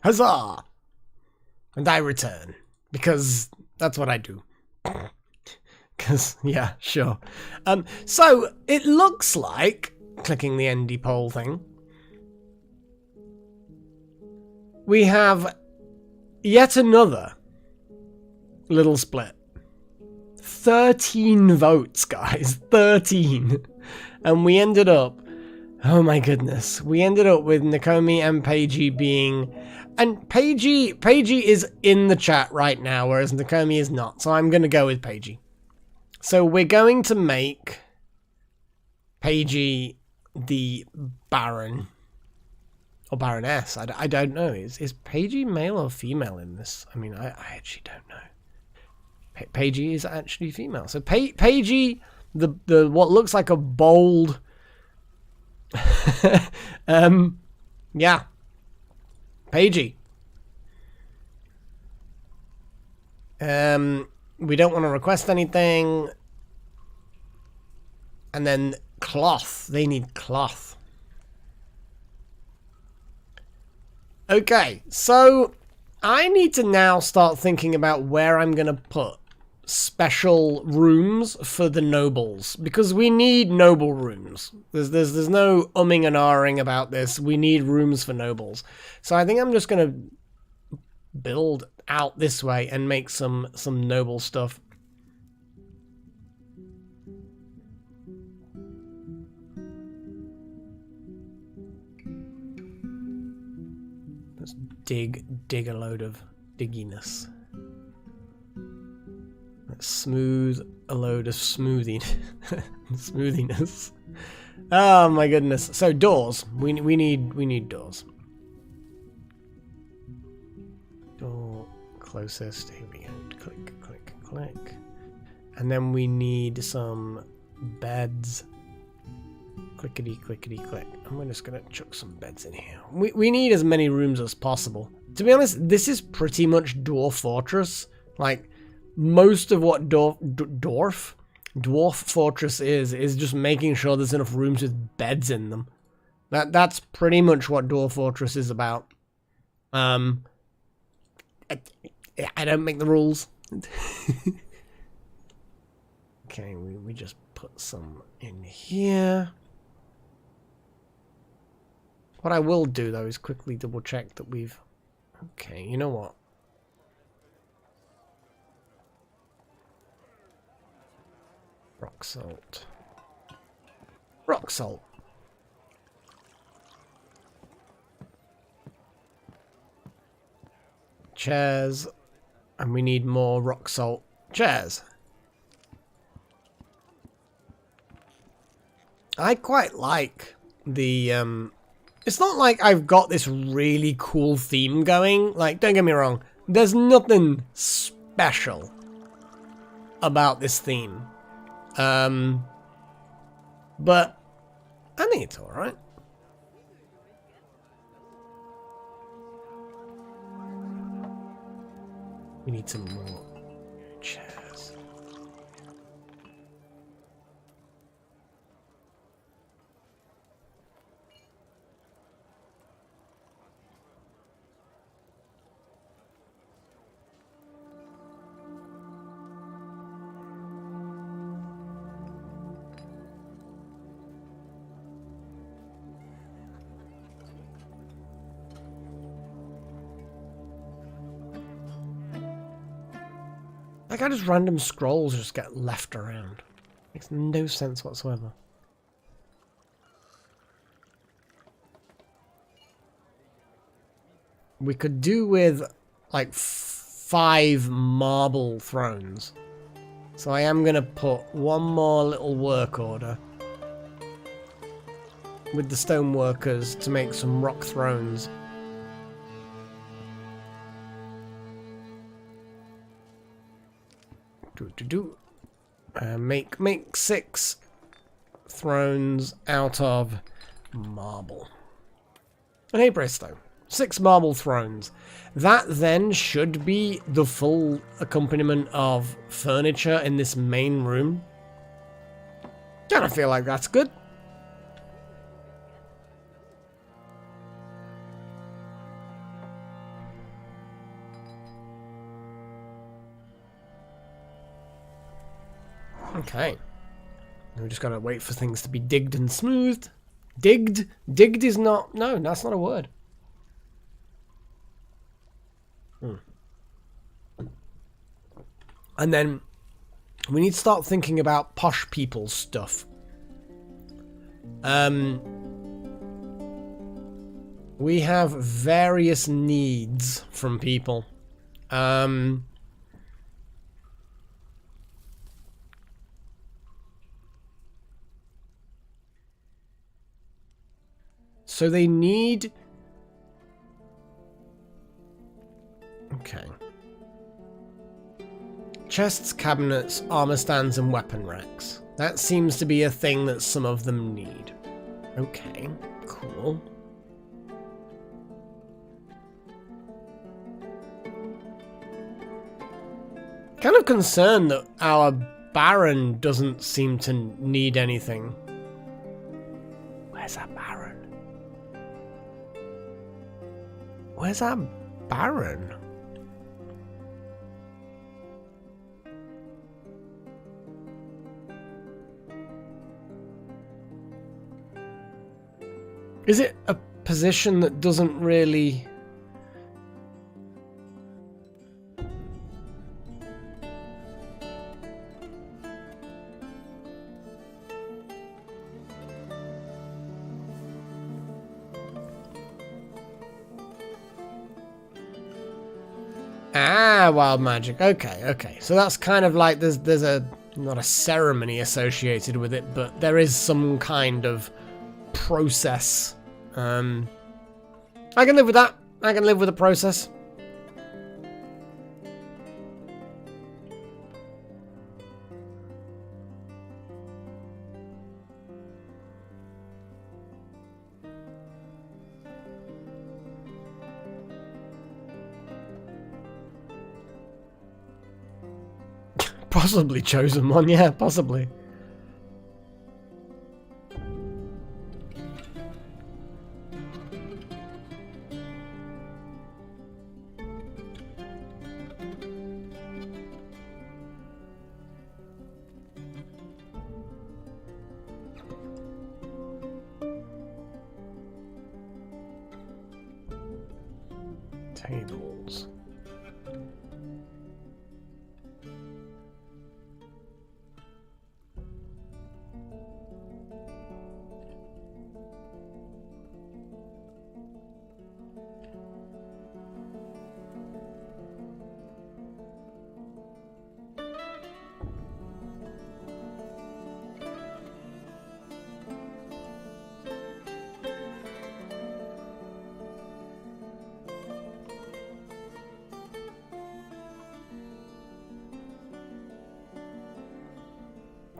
Huzzah! And I return. Because that's what I do. Because, yeah, sure. So, it looks like, clicking the ND poll thing, we have yet another little split. 13 votes, guys. 13. And we ended up, oh my goodness, we ended up with Nakomi and Peiji being, and Peiji is in the chat right now, whereas Nakomi is not, so I'm going to go with Peiji. So we're going to make Peiji the Baron, or Baroness, I don't know. Is Peiji male or female in this? I mean, I actually don't know. Peiji is actually female. So Peiji, the what looks like a bold, yeah, Peiji. We don't want to request anything. And then cloth. They need cloth. Okay, so I need to now start thinking about where I'm going to put special rooms for the nobles, because we need noble rooms. There's no umming and ahhing about this. We need rooms for nobles. So I think I'm just going to build out this way and make some noble stuff. Let's dig a load of digginess. Let's smooth a load of smoothiness. Oh my goodness. So doors. We need doors. Door closest. Here we go. Click, click, click. And then we need some beds. Clickety, clickety, click. And we're just gonna chuck some beds in here. We need as many rooms as possible. To be honest, this is pretty much Dwarf Fortress. Like, most of what Dwarf Fortress is just making sure there's enough rooms with beds in them. That's pretty much what Dwarf Fortress is about. I don't make the rules. Okay, we just put some in here. What I will do, though, is quickly double check that we've... Okay, you know what? Rock salt. Rock salt. Chairs. And we need more rock salt chairs. I quite like the, it's not like I've got this really cool theme going. Like, don't get me wrong. There's nothing special about this theme. But I think it's alright. We need some more chairs. Like, how does random scrolls just get left around? Makes no sense whatsoever. We could do with, like, 5 marble thrones. So I am going to put one more little work order with the stone workers to make some rock thrones. Make 6 thrones out of marble. And hey presto, 6 marble thrones. That then should be the full accompaniment of furniture in this main room. Kinda feel like that's good. Okay. We just gotta wait for things to be digged and smoothed. Digged? Digged is not... No, that's not a word. And then we need to start thinking about posh people's stuff. We have various needs from people. So they need... Okay. Chests, cabinets, armor stands, and weapon racks. That seems to be a thing that some of them need. Okay, cool. Kind of concerned that our Baron doesn't seem to need anything. Where's our Baron? Where's our Baron? Is it a position that doesn't really... Ah, wild magic. Okay, okay. So that's kind of like there's a not a ceremony associated with it, but there is some kind of process. I can live with that. I can live with the process. Possibly chosen one, yeah, possibly. Tables.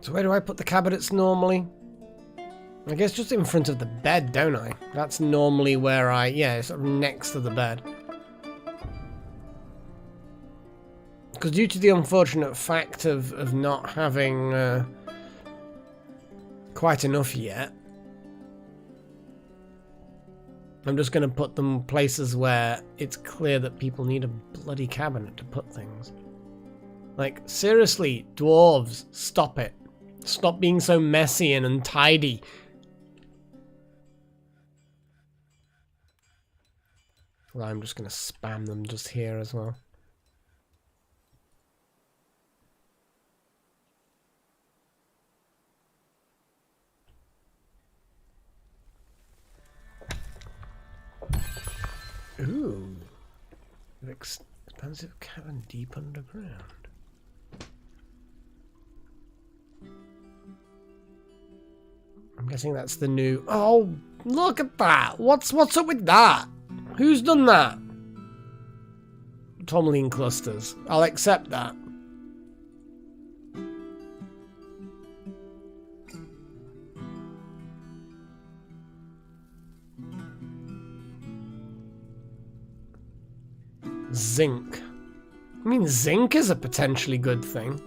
So where do I put the cabinets normally? I guess just in front of the bed, don't I? That's normally where I... Yeah, sort of next to the bed. Because due to the unfortunate fact of not having quite enough yet, I'm just going to put them places where it's clear that people need a bloody cabinet to put things. Like, seriously, dwarves, stop it. Stop being so messy and untidy. Well, I'm just going to spam them just here as well. Ooh. Expansive cavern deep underground. I'm guessing that's the new... Oh, look at that! What's up with that? Who's done that? Tourmaline clusters. I'll accept that. Zinc. I mean, zinc is a potentially good thing.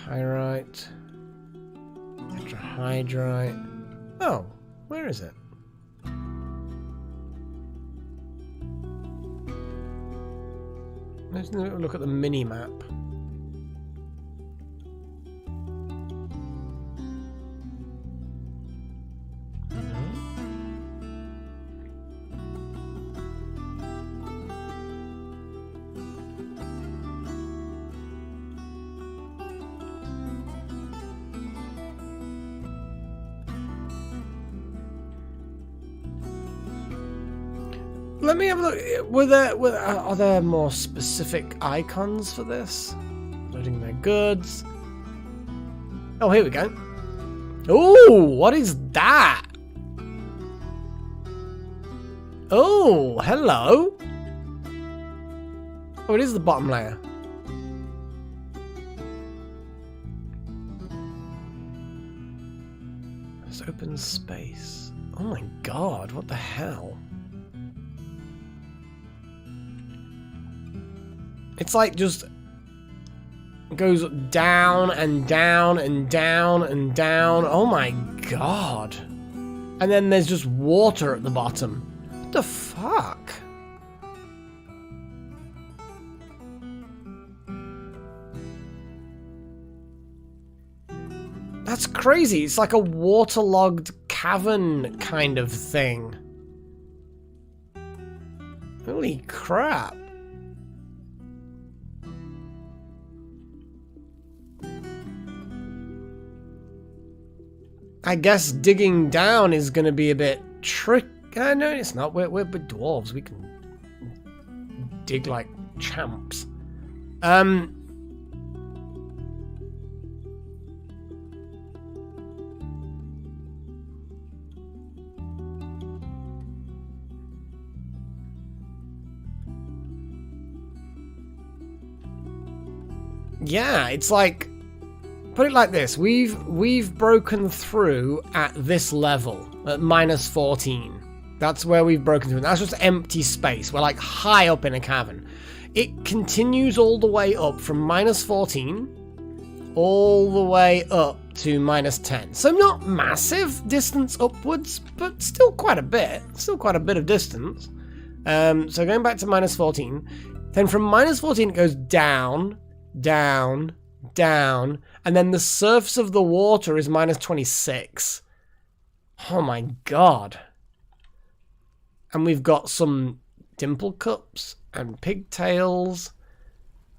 Pyrite. Tetrahydrite. Oh, where is it? Let's look at the mini map. Let me have a look. Are there more specific icons for this? Loading their goods. Oh, here we go. Oh, what is that? Oh, hello. Oh, it is the bottom layer. It's open space. Oh my god, what the hell? It's like just goes down and down and down and down. Oh my god. And then there's just water at the bottom. What the fuck? That's crazy. It's like a waterlogged cavern kind of thing. Holy crap. I guess digging down is going to be a bit tricky. No, it's not. We're dwarves. We can dig like champs. Yeah, it's like, put it like this, we've broken through at this level, at -14. That's where we've broken through. That's just empty space. We're like high up in a cavern. It continues all the way up from -14 all the way up to -10. So not massive distance upwards, but still quite a bit. Still quite a bit of distance. So going back to -14, then from -14 it goes down, down, down, and then the surface of the water is -26. Oh my god. And we've got some dimple cups and pigtails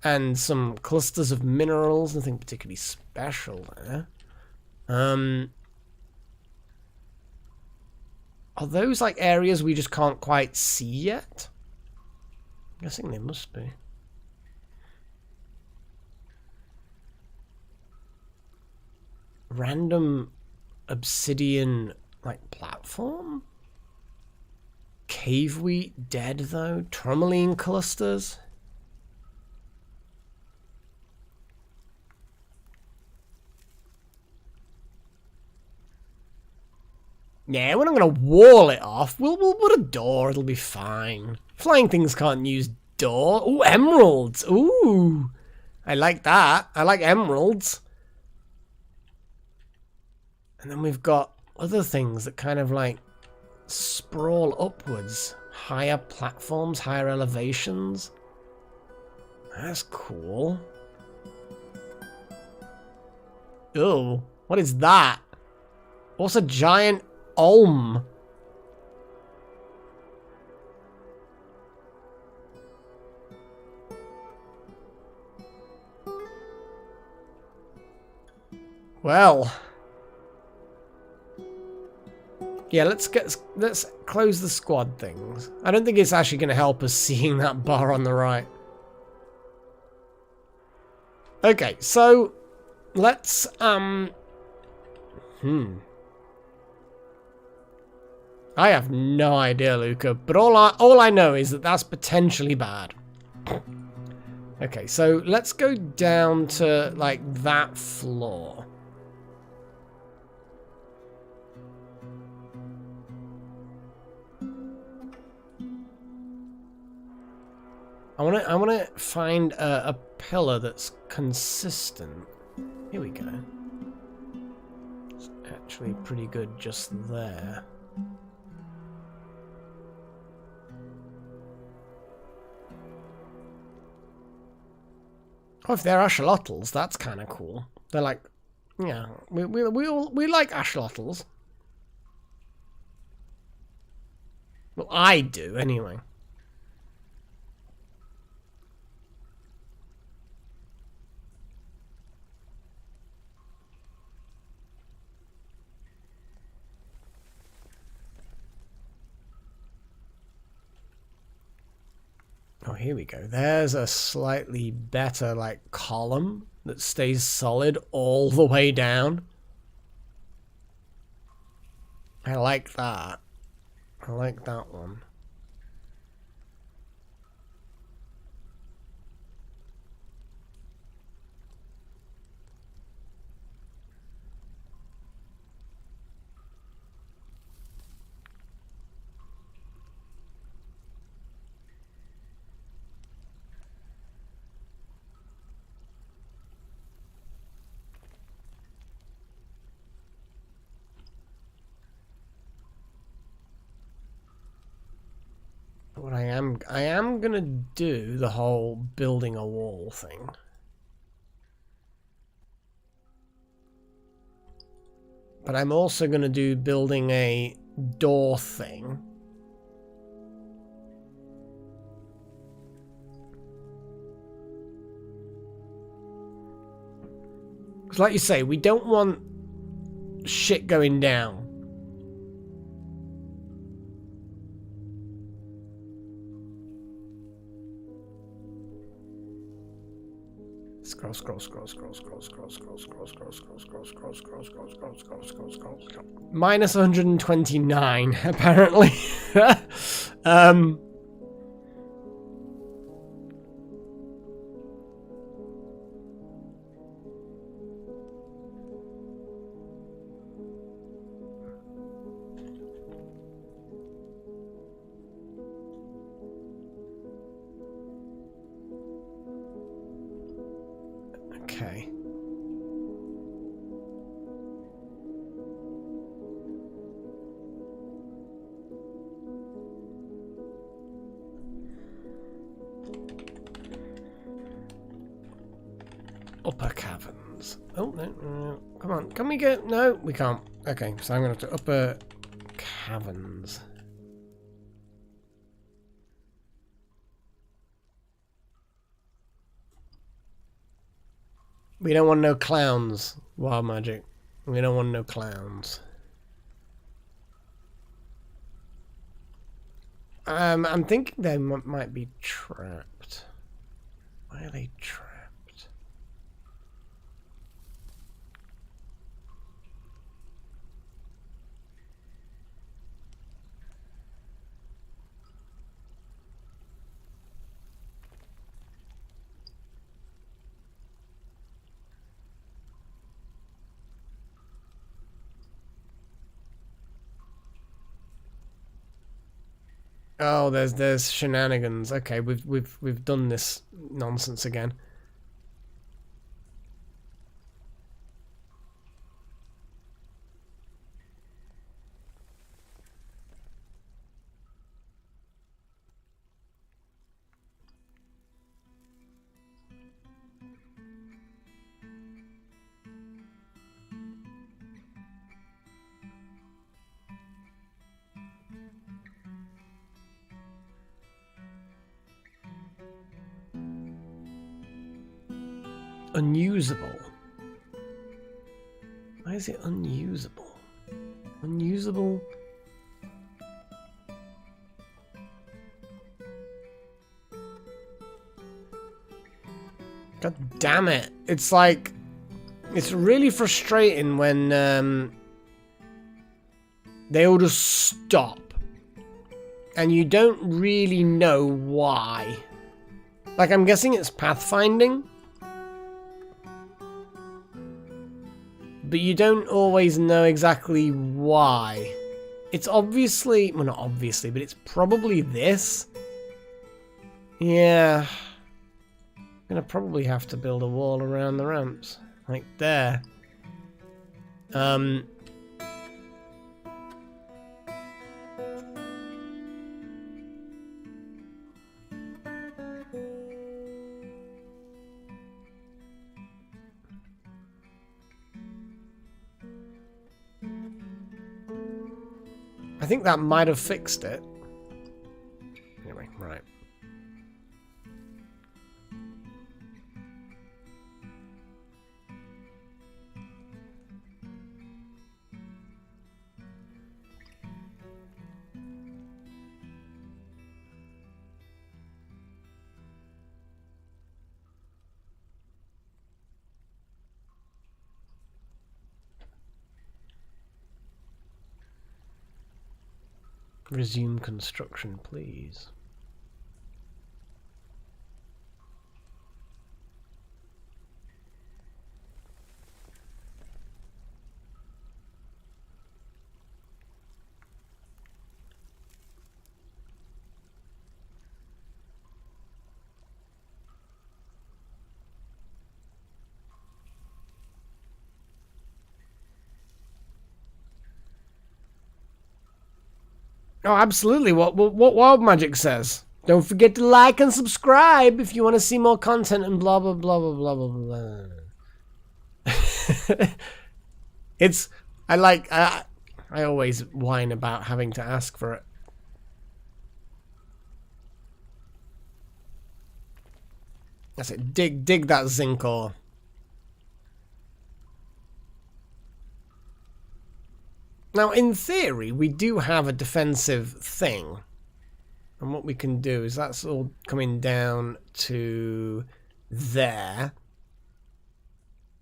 and some clusters of minerals, nothing particularly special there. Are those like areas we just can't quite see yet? I'm guessing they must be. Random obsidian like platform? Cave wheat dead though? Tourmaline clusters? Yeah, we're not gonna wall it off. We'll put a door, it'll be fine. Flying things can't use door. Ooh, emeralds! Ooh! I like that. I like emeralds. And then we've got other things that kind of like sprawl upwards. Higher platforms, higher elevations. That's cool. Ooh, what is that? What's a giant olm? Well. Yeah, let's close the squad things. I don't think it's actually going to help us seeing that bar on the right. Okay, so let's I have no idea, Luca, but all I know is that that's potentially bad. Okay, so let's go down to like that floor. I want to find a pillar that's consistent. Here we go. It's actually pretty good just there. Oh, if they're axolotls, that's kind of cool. They're like, yeah, we like axolotls. Well, I do anyway. Oh, here we go. There's a slightly better, like, column that stays solid all the way down. I like that. I like that one. What I am gonna do the whole building a wall thing. But I'm also gonna do building a door thing. Because like you say, we don't want shit going down. Scroll, scroll, scroll, scroll, scroll, scroll, scroll, scroll, scroll, scroll, scroll, scroll, scroll, scroll, scroll, scroll, scroll, scroll, scroll. Minus 129, apparently. Okay. Upper caverns. Oh, no. Come on. Can we get... No, we can't. Okay, so I'm going to have to upper caverns. We don't want no clowns, wild magic. We don't want no clowns. I'm thinking they might be trapped. Why are they trapped? Oh, there's shenanigans. Okay, we've done this nonsense again. Unusable. Why is it unusable? Unusable. God damn it. It's like... It's really frustrating when they all just stop. And you don't really know why. Like, I'm guessing it's pathfinding. But you don't always know exactly why. It's obviously... Well, not obviously, but it's probably this. Yeah. I'm gonna probably have to build a wall around the ramps. Like there. I think that might have fixed it. Anyway, right. Resume construction, please. Oh, absolutely. What Wild Magic says. Don't forget to like and subscribe if you want to see more content and blah blah blah blah blah blah blah. It's I always whine about having to ask for it. That's it. Dig that zinc ore. Now, in theory, we do have a defensive thing. And what we can do is that's all coming down to there.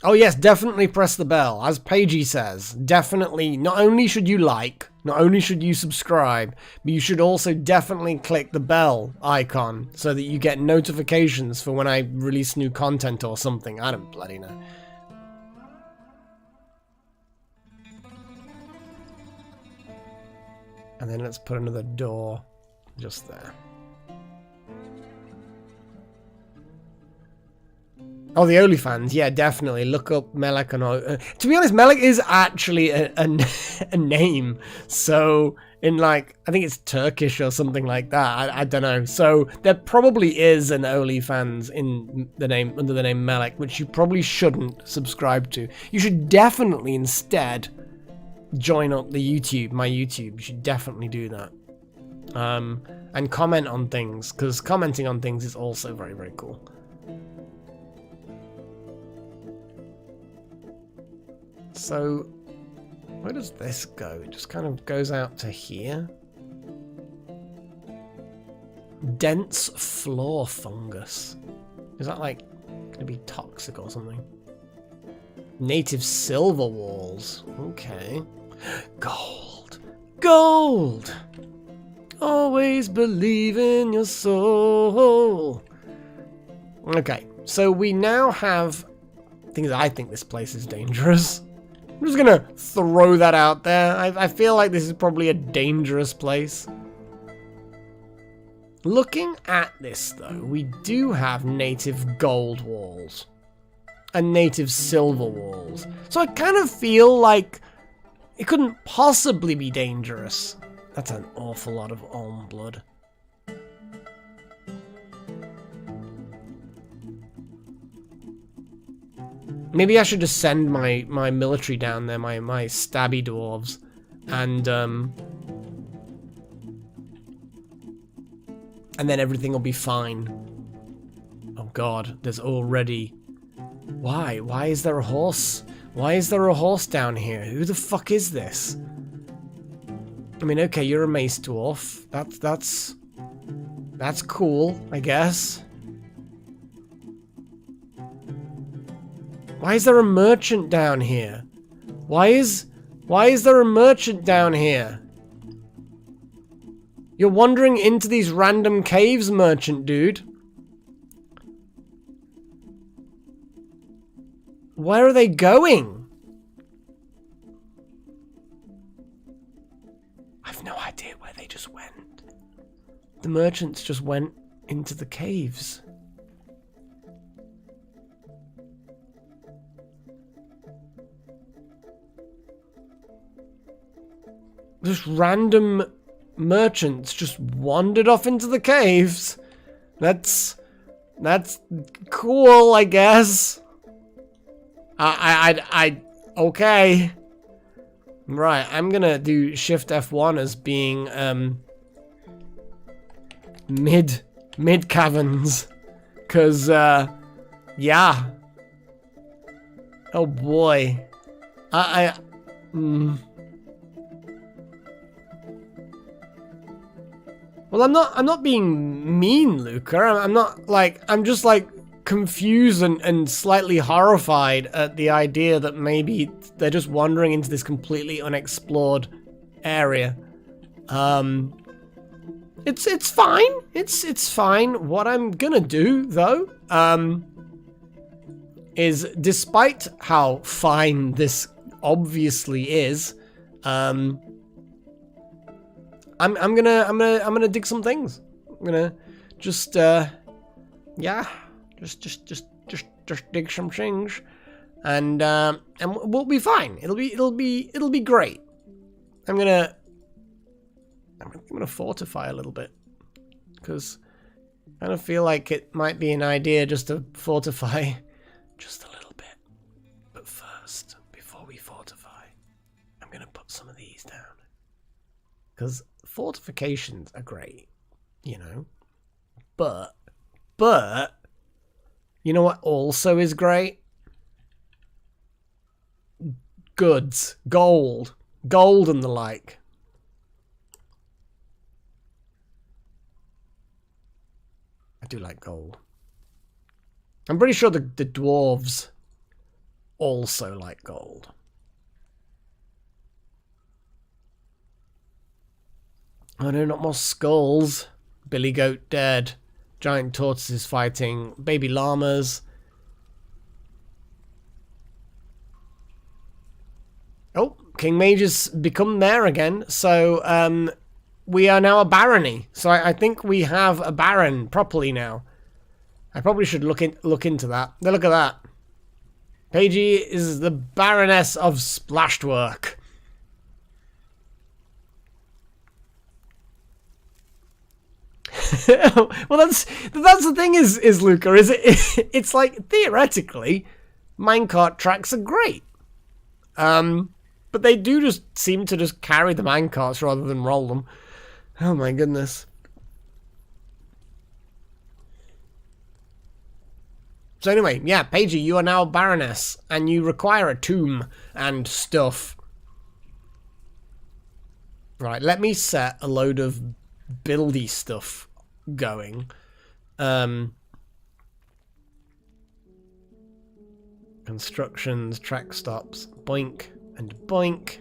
Oh, yes, definitely press the bell. As Paigey says, definitely, not only should you like, not only should you subscribe, but you should also definitely click the bell icon so that you get notifications for when I release new content or something. I don't bloody know. And then let's put another door just there. Oh, the OnlyFans, yeah, definitely. Look up Melek and to be honest, Melek is actually a name. So, in like, I think it's Turkish or something like that. I don't know. So, there probably is an OnlyFans in the name, under the name Melek, which you probably shouldn't subscribe to. You should definitely instead join up the YouTube, my YouTube. You should definitely do that. And comment on things, because commenting on things is also very, very cool. So, where does this go? It just kind of goes out to here. Dense floor fungus. Is that like going to be toxic or something? Native silver walls. Okay. Gold. Gold! Always believe in your soul. Okay, so we now have things. I think this place is dangerous. I'm just gonna throw that out there. I feel like this is probably a dangerous place. Looking at this, though, we do have native gold walls and native silver walls. So I kind of feel like it couldn't possibly be dangerous. That's an awful lot of Olm blood. Maybe I should just send my military down there, my stabby dwarves, and then everything will be fine. Oh god, there's already... Why? Why is there a horse? Why is there a horse down here? Who the fuck is this? I mean, okay, you're a mace dwarf. That's cool, I guess. Why is there a merchant down here? Why is there a merchant down here? You're wandering into these random caves, merchant dude. Where are they going? I've no idea where they just went. The merchants just went into the caves. Just random merchants just wandered off into the caves. That's cool, I guess. Okay. Right, I'm gonna do Shift F1 as being mid caverns, cause yeah. Oh boy, Well, I'm not being mean, Luca. I'm not like, I'm just like confused and slightly horrified at the idea that maybe they're just wandering into this completely unexplored area. It's fine. It's fine. What I'm gonna do though, is despite how fine this obviously is, I'm gonna dig some things. I'm gonna just yeah, just dig some things, and we'll be fine. It'll be great. I'm gonna fortify a little bit, because I kind of feel like it might be an idea just to fortify just a little bit. But first, before we fortify, I'm gonna put some of these down, because fortifications are great, you know. But you know what also is great? Goods, gold and the like. I do like gold. I'm pretty sure the dwarves also like gold. Oh no, not more skulls. Billy goat dead. Giant tortoises fighting. Baby llamas. Oh, King Mage has become mayor again. So, we are now a barony. So I think we have a baron properly now. I probably should look into that. Now look at that. Paigey is the Baroness of Splashedwork. Well, that's the thing is Luca, is it? It's like, theoretically, minecart tracks are great, but they do just seem to just carry the minecarts rather than roll them. Oh my goodness. So anyway, yeah, Paigey, you are now a Baroness, and you require a tomb and stuff. Right, let me set a load of buildy stuff going. Constructions, track stops, boink and boink.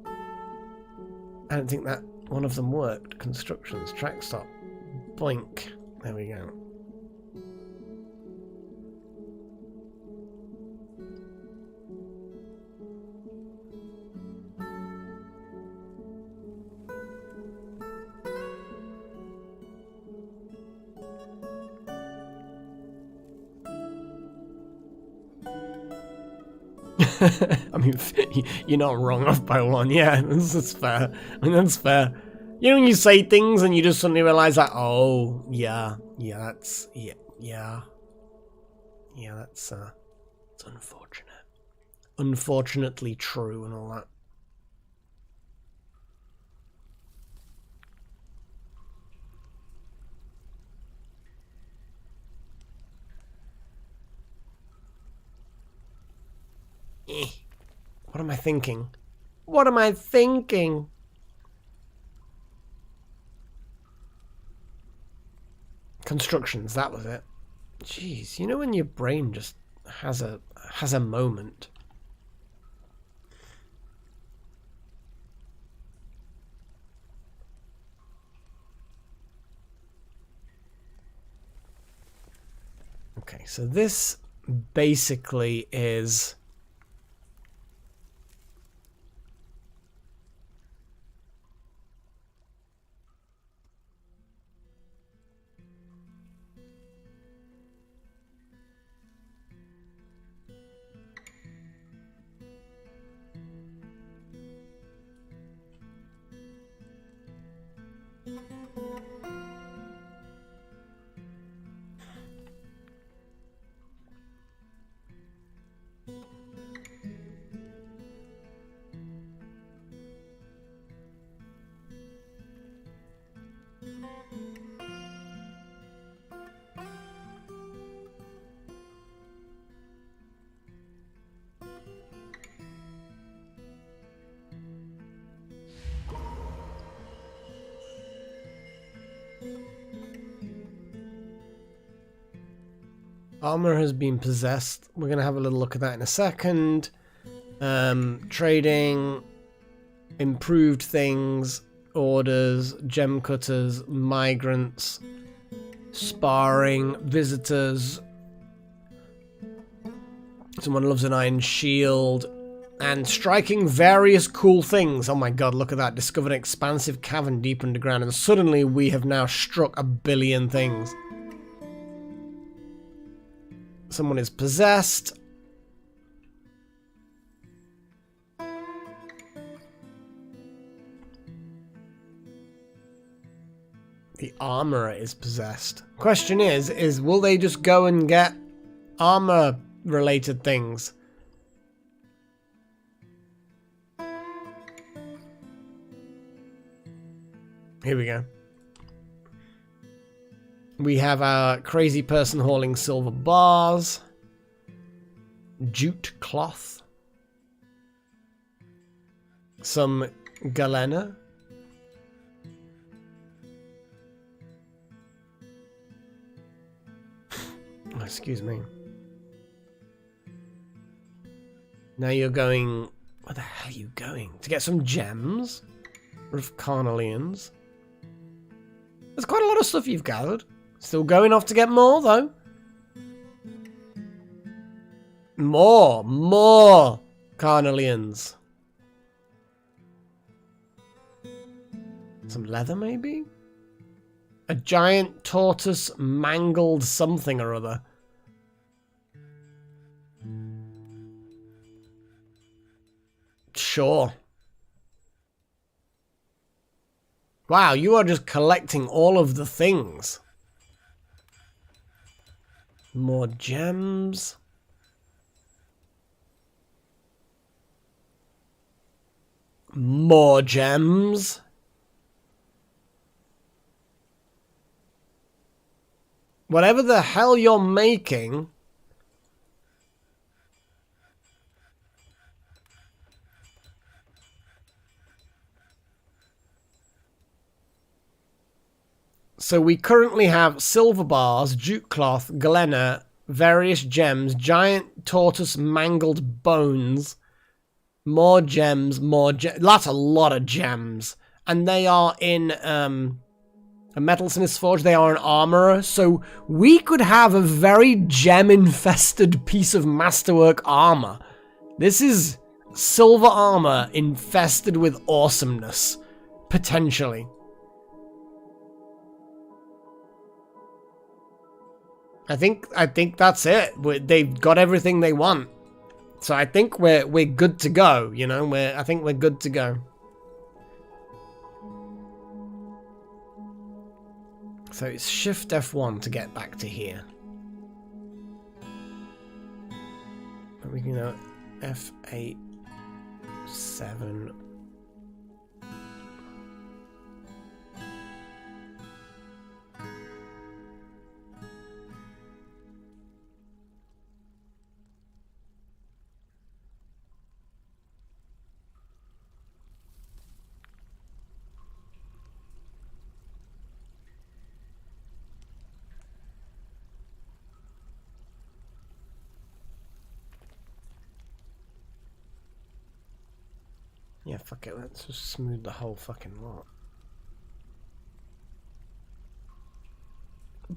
I don't think that one of them worked. Constructions, track stop, boink. There we go. I mean, you're not wrong off by one. Yeah, that's fair. I mean, that's fair. You know when you say things and you just suddenly realise that, oh, yeah, that's, yeah, that's it's unfortunate. Unfortunately true and all that. What am I thinking? What am I thinking? Constructions, that was it. Jeez, you know when your brain just has a moment. Okay, so this basically is Armor has been possessed. We're going to have a little look at that in a second. Trading, improved things, orders, gem cutters, migrants, sparring, visitors. Someone loves an iron shield. And striking various cool things. Oh my god, look at that. Discovered an expansive cavern deep underground. And suddenly we have now struck 1 billion things. Someone is possessed. The armorer is possessed. Question is will they just go and get armor related things? Here we go. We have our crazy person hauling silver bars. Jute cloth. Some galena. Oh, excuse me. Now you're going... Where the hell are you going? To get some gems? Of carnelians? There's quite a lot of stuff you've gathered. Still going off to get more, though. More carnelians. Some leather, maybe? A giant tortoise mangled something or other. Sure. Wow, you are just collecting all of the things. More gems. More gems. Whatever the hell you're making... So we currently have silver bars, jute cloth, galena, various gems, giant tortoise mangled bones, more gems, that's a lot of gems. And they are in a metalsmith's forge, they are an armorer, so we could have a very gem-infested piece of masterwork armor. This is silver armor infested with awesomeness, potentially. I think that's it. They've got everything they want, so I think we're good to go. You know, I think we're good to go. So it's Shift F1 to get back to here. But we can go F8, 7. Yeah, fuck it, let's just smooth the whole fucking lot.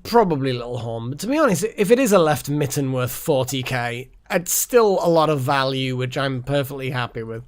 Probably Little Horn, but to be honest, if it is a left mitten worth 40k, it's still a lot of value, which I'm perfectly happy with.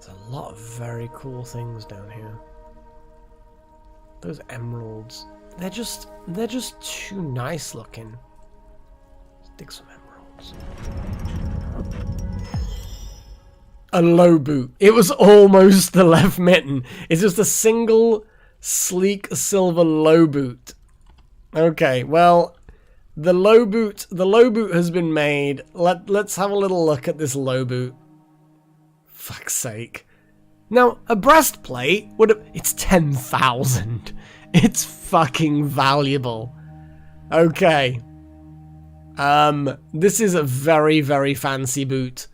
There's a lot of very cool things down here. Those emeralds, they're just too nice looking. Let's dig some emeralds. A low boot. It was almost the left mitten. It's just a single sleek silver low boot. Okay, well, The low boot has been made. Let's have a little look at this low boot. Fuck's sake. Now, a breastplate it's 10,000. It's fucking valuable. Okay. This is a very, very fancy boot.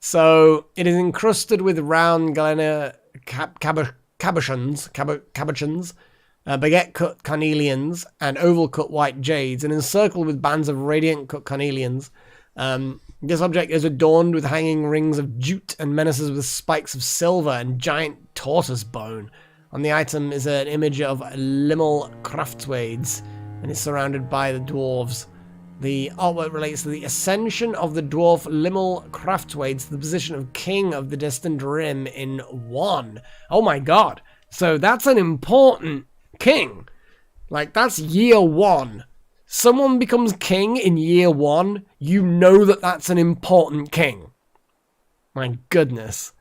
So, it is encrusted with round galena cabochons, baguette-cut carnelians, and oval-cut white jades, and encircled with bands of radiant-cut carnelians. This object is adorned with hanging rings of jute and menaces with spikes of silver and giant tortoise bone. On the item is an image of Limmel Craftswades, and it's surrounded by the dwarves. The artwork relates to the ascension of the dwarf Limmel Craftswades to the position of king of the distant rim in 1. Oh my god. So that's an important king. Like, that's year 1. Someone becomes king in year 1, you know that that's an important king. My goodness.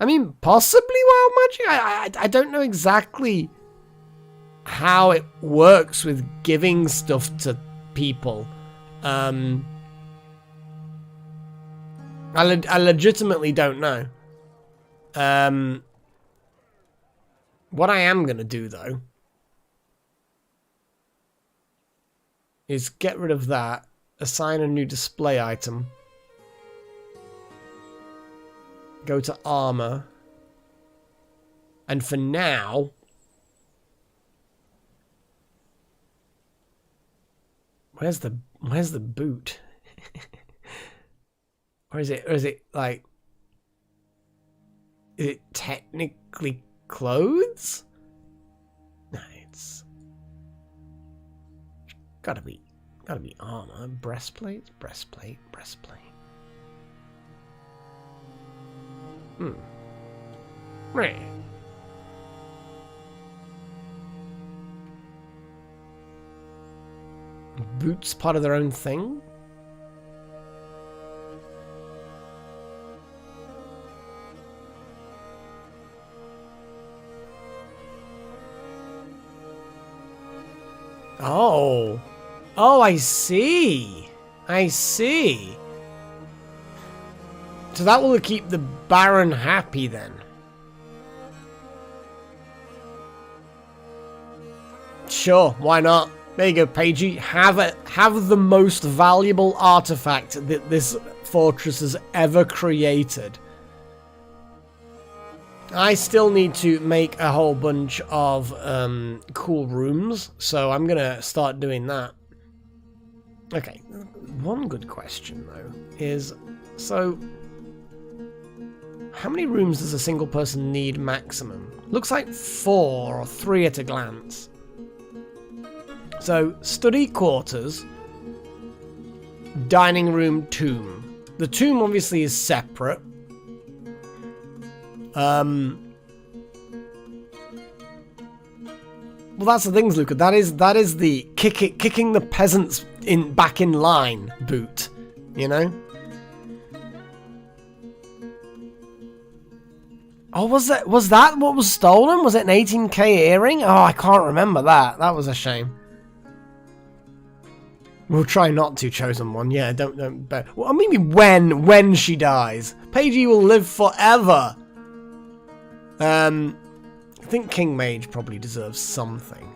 I mean, possibly wild magic? I don't know exactly how it works with giving stuff to people. I legitimately don't know. What I am going to do, though, is get rid of that, assign a new display item, go to armor, and for now, where's the boot? or is it like, is it technically clothes? No, it's gotta be armor. Breastplate. Right. Boots part of their own thing? Oh, I see. So that will keep the Baron happy then. Sure, why not? There you go, Pagey. Have the most valuable artifact that this fortress has ever created. I still need to make a whole bunch of cool rooms, so I'm gonna start doing that. Okay, one good question though is, so how many rooms does a single person need maximum? Looks like 4 or 3 at a glance. So, study quarters, dining room, tomb. The tomb obviously is separate. Well, that's the things, Luca. That is the kicking the peasants back in line boot, you know? Oh, was that what was stolen? Was it an 18k earring? Oh, I can't remember that. That was a shame. We'll try not to, chosen one. Yeah, don't. Well, maybe when she dies, Paigey will live forever. I think King Mage probably deserves something.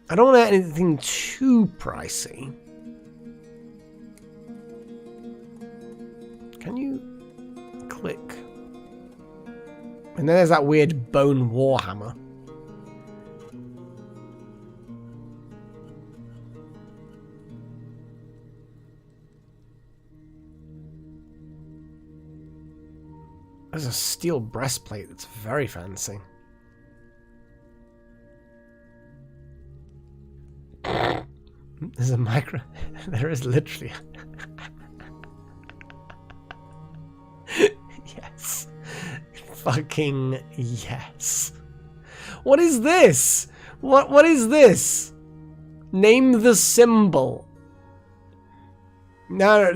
I don't want anything too pricey. Can you click? And then there's that weird bone warhammer. There's a steel breastplate that's very fancy. There's a micro... There is literally... Yes. Fucking yes. What is this? What is this? Name the symbol. No,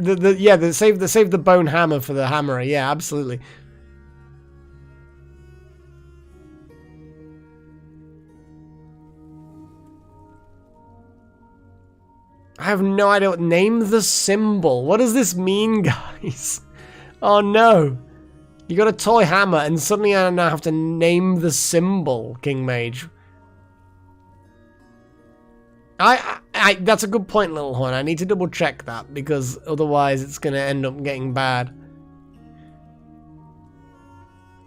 save the bone hammer for the hammerer. Yeah, absolutely. I have no idea what name the symbol. What does this mean, guys? Oh no. You got a toy hammer and suddenly I now have to name the symbol, King Mage. That's a good point, Little Horn. I need to double check that because otherwise it's going to end up getting bad.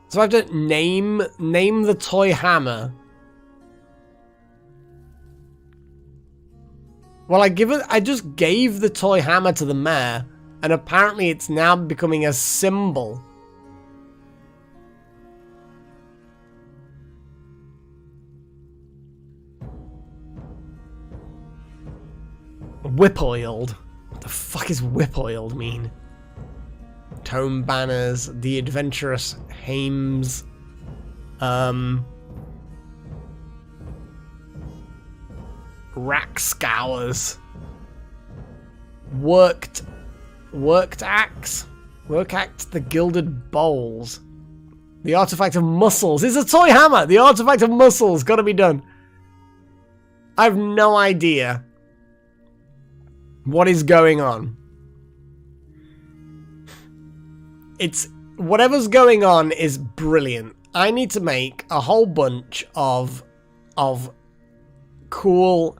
So I have to name the toy hammer. Well, I just gave the toy hammer to the mayor, and apparently it's now becoming a symbol. Whip-oiled? What the fuck is whip-oiled mean? Tome banners, the adventurous Hames, rack scours, worked axe, the gilded bowls, the artifact of muscles. It's a toy hammer. The artifact of muscles got to be done. I have no idea what is going on. It's whatever's going on is brilliant. I need to make a whole bunch of cool.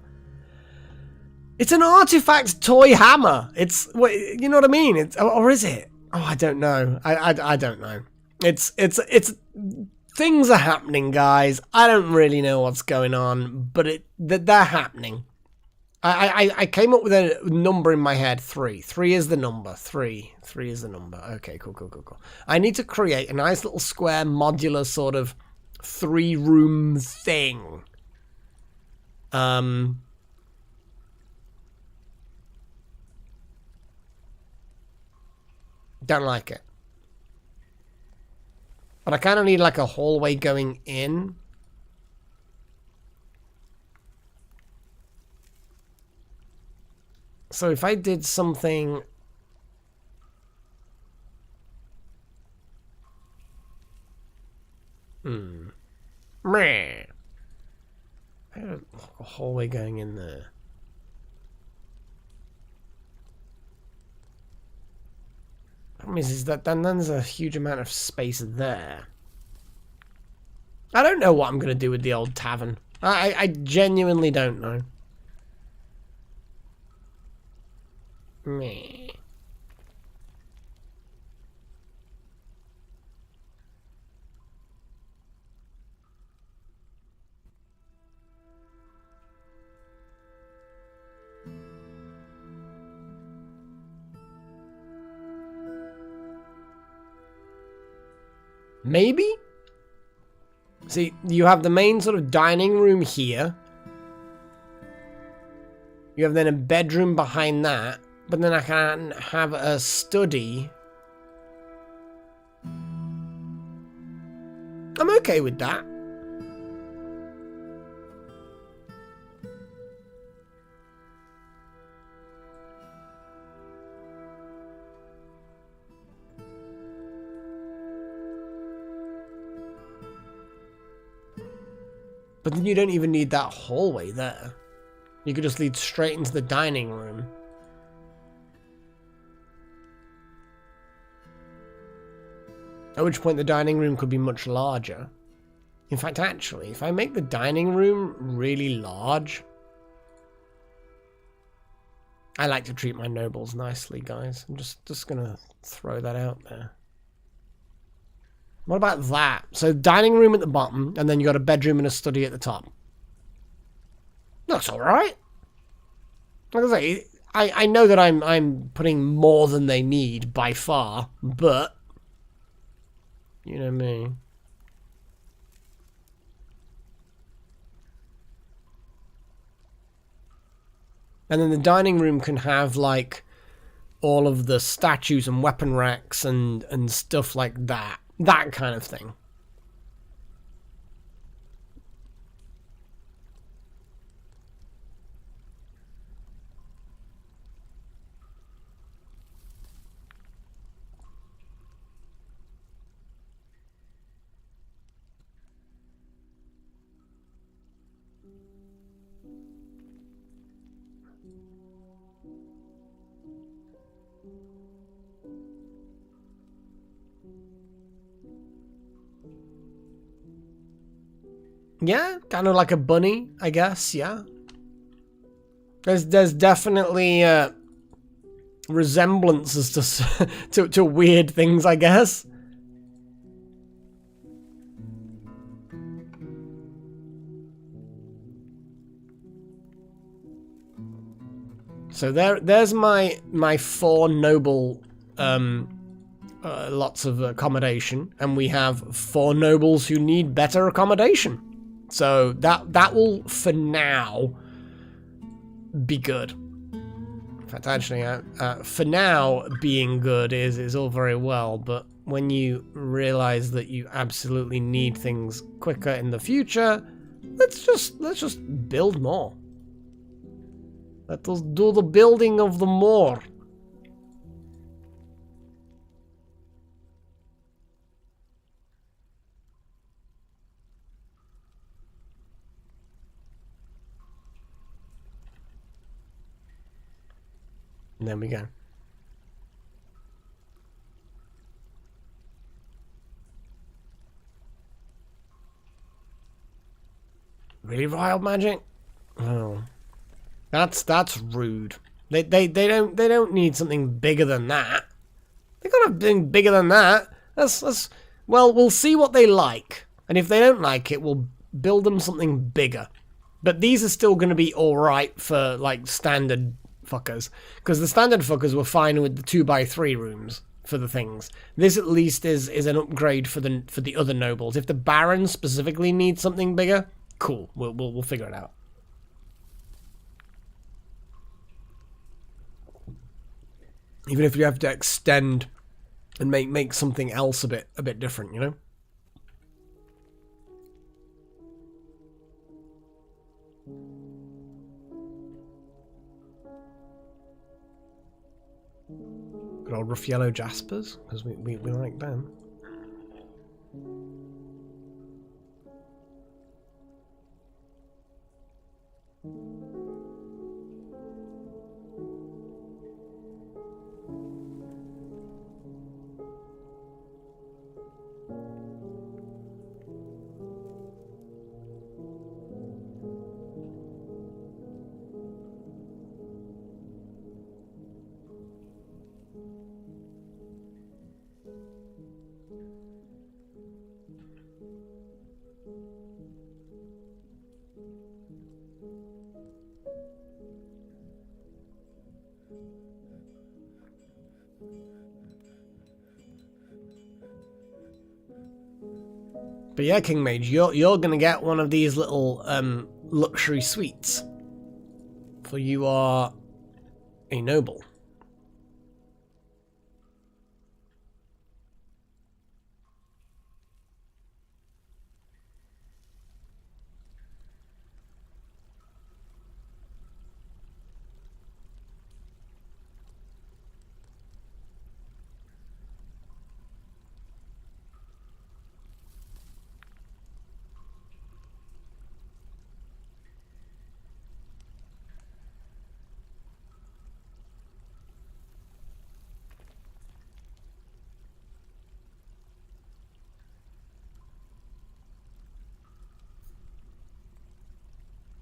It's an artifact toy hammer. It's, you know what I mean? It's, or is it? Oh, I don't know. I don't know. It's things are happening, guys. I don't really know what's going on, but they're happening. I came up with a number in my head. 3 is the number. 3 is the number. Okay, cool. I need to create a nice little square modular sort of 3-room thing. Don't like it. But I kind of need like a hallway going in. So if I did something... Meh. I had a hallway going in there. Problem is that then there's a huge amount of space there. I don't know what I'm going to do with the old tavern. I genuinely don't know. Meh. Maybe? See, you have the main sort of dining room here. You have then a bedroom behind that. But then I can have a study. I'm okay with that. But then you don't even need that hallway there. You could just lead straight into the dining room. At which point the dining room could be much larger. In fact, actually, if I make the dining room really large... I like to treat my nobles nicely, guys. I'm just gonna throw that out there. What about that? So dining room at the bottom, and then you got a bedroom and a study at the top. That's alright. Like I say, I know that I'm putting more than they need by far, but... You know me. And then the dining room can have like all of the statues and weapon racks and stuff like that. That kind of thing. Yeah, kind of like a bunny, I guess, yeah. There's definitely resemblances to weird things, I guess. So there's my 4 noble lots of accommodation, and we have 4 nobles who need better accommodation. So that will, for now, be good. In fact, actually, for now, being good is all very well, but when you realize that you absolutely need things quicker in the future, let's just build more. Let us do the building of the more. And there we go. Really, Wild Magic? Oh, that's rude. They don't need something bigger than that. They got something bigger than that. That's well, we'll see what they like, and if they don't like it, we'll build them something bigger. But these are still going to be all right for like standard fuckers, because the standard fuckers were fine with the 2x3 rooms for the things. This at least is an upgrade for the other nobles. If the Baron specifically needs something bigger, cool. We'll figure it out. Even if you have to extend and make something else a bit different, you know? Good old rough yellow jaspers, because we like them. But yeah, King Mage, you're gonna get one of these little luxury suites, for you are a noble.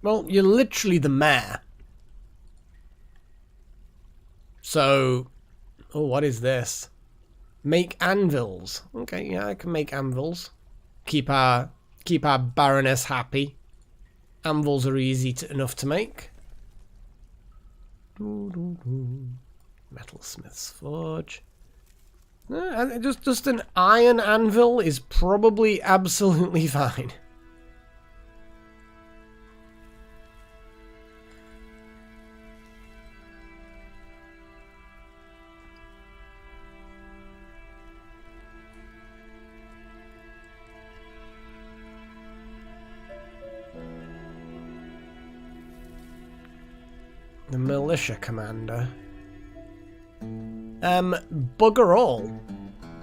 Well, you're literally the mayor. So, oh, what is this? Make anvils. Okay, yeah, I can make anvils. Keep our Baroness happy. Anvils are easy enough to make. Metalsmith's Forge. Just an iron anvil is probably absolutely fine. The militia commander. Bugger all.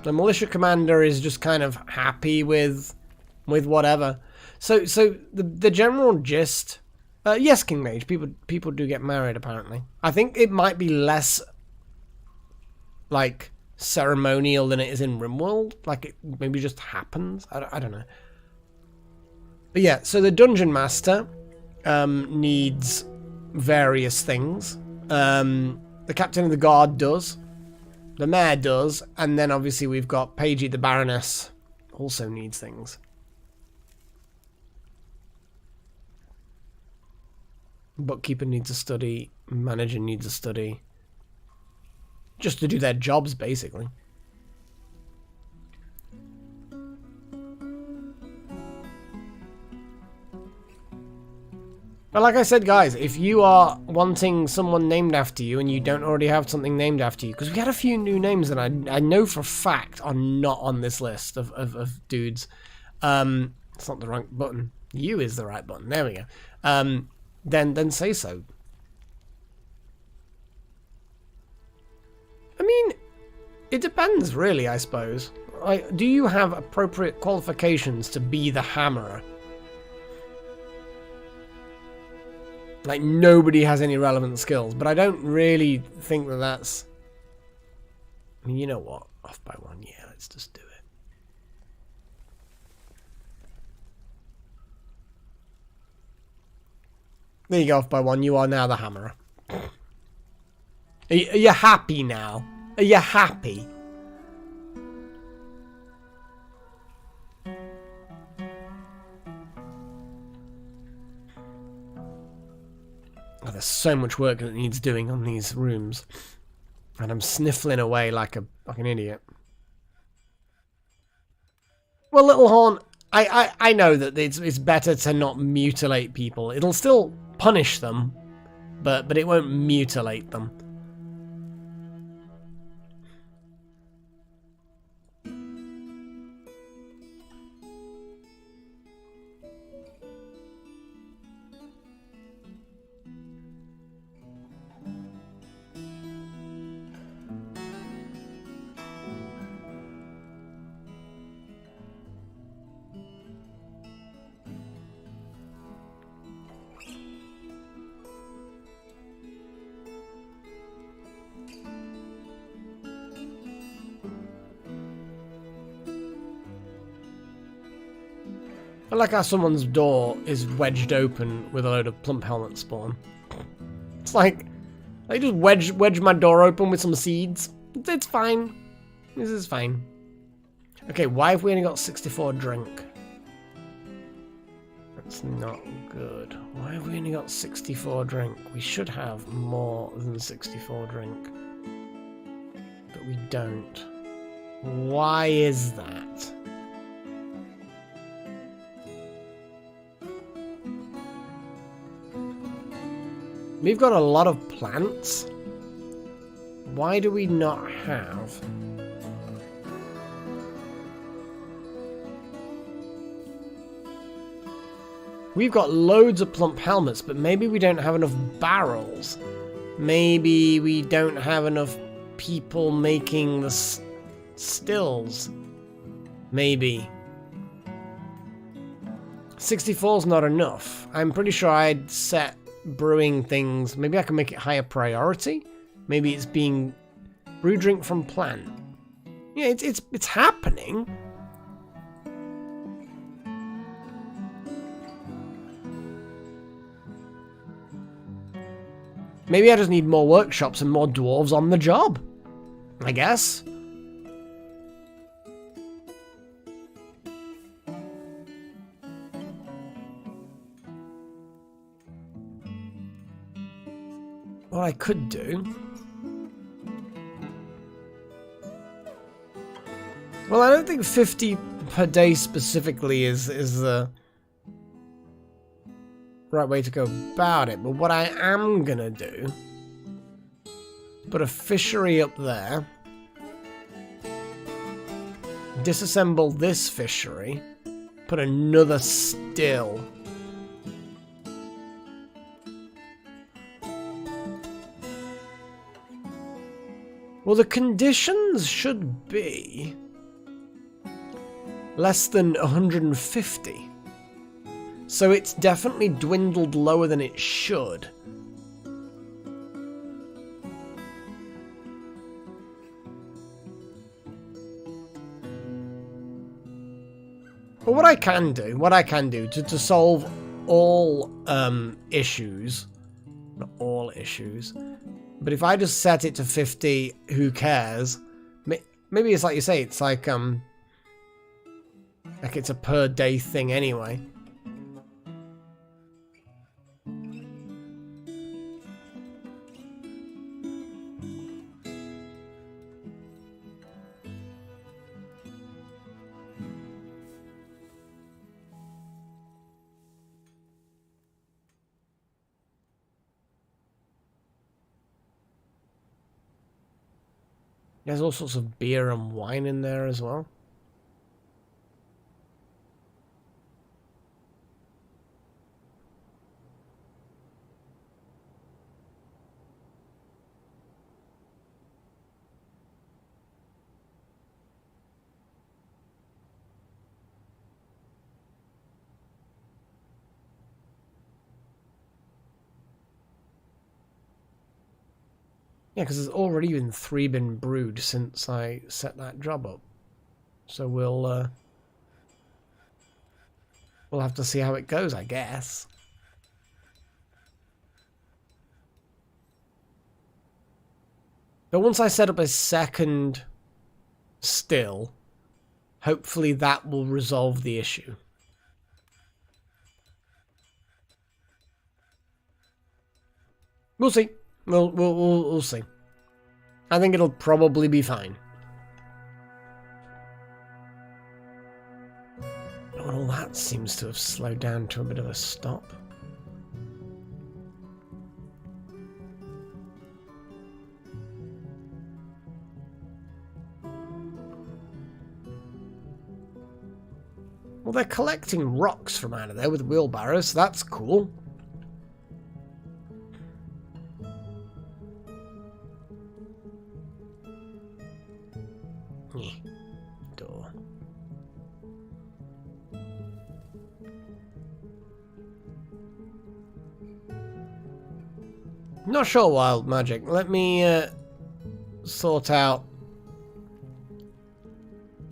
The militia commander is just kind of happy with whatever. So the general gist. Yes, King Mage. People do get married apparently. I think it might be less like ceremonial than it is in RimWorld. Like it maybe just happens. I don't know. But yeah, so the Dungeon Master needs various things. The Captain of the Guard does. The Mayor does. And then obviously we've got Paigey the Baroness also needs things. Bookkeeper needs a study. Manager needs a study. Just to do their jobs, basically. But like I said, guys, if you are wanting someone named after you and you don't already have something named after you, because we had a few new names that I know for a fact are not on this list of dudes. It's not the right button. U is the right button. There we go. Then say so. I mean, it depends, really, I suppose. Like, do you have appropriate qualifications to be the Hammerer? Like, nobody has any relevant skills, but I don't really think that that's... I mean, you know what? Off by one, yeah, let's just do it. There you go, off by one. You are now the Hammerer. Are you happy now? Are you happy? Oh, there's so much work that needs doing on these rooms, and I'm sniffling away like an idiot. Well, Little Horn, I know that it's better to not mutilate people. It'll still punish them, but it won't mutilate them. I like how someone's door is wedged open with a load of plump helmet spawn. It's like, they just wedge my door open with some seeds. It's fine. This is fine. Okay, why have we only got 64 drink? That's not good. Why have we only got 64 drink? We should have more than 64 drink. But we don't. Why is that? We've got a lot of plants. Why do we not have... We've got loads of plump helmets, but maybe we don't have enough barrels. Maybe we don't have enough people making the stills. Maybe. 64's not enough. I'm pretty sure I'd set brewing things. Maybe I can make it higher priority. Maybe it's being brew drink from plant. Yeah, it's happening. Maybe I just need more workshops and more dwarves on the job, I guess. What I could do... Well, I don't think 50 per day specifically is the right way to go about it, but what I am gonna do... Put a fishery up there. Disassemble this fishery. Put another still. Well, the conditions should be less than 150. So it's definitely dwindled lower than it should. But what I can do to solve all issues, not all issues, but if I just set it to 50, who cares? Maybe it's like you say, it's like it's a per day thing anyway. There's all sorts of beer and wine in there as well. Yeah, because there's already been 3 been brewed since I set that job up. So we'll have to see how it goes, I guess. But once I set up a second still, hopefully that will resolve the issue. We'll see. We'll see. I think it'll probably be fine. Oh, and all that seems to have slowed down to a bit of a stop. Well, they're collecting rocks from out of there with wheelbarrows, so that's cool. Door. Not sure, Wild Magic. Let me sort out.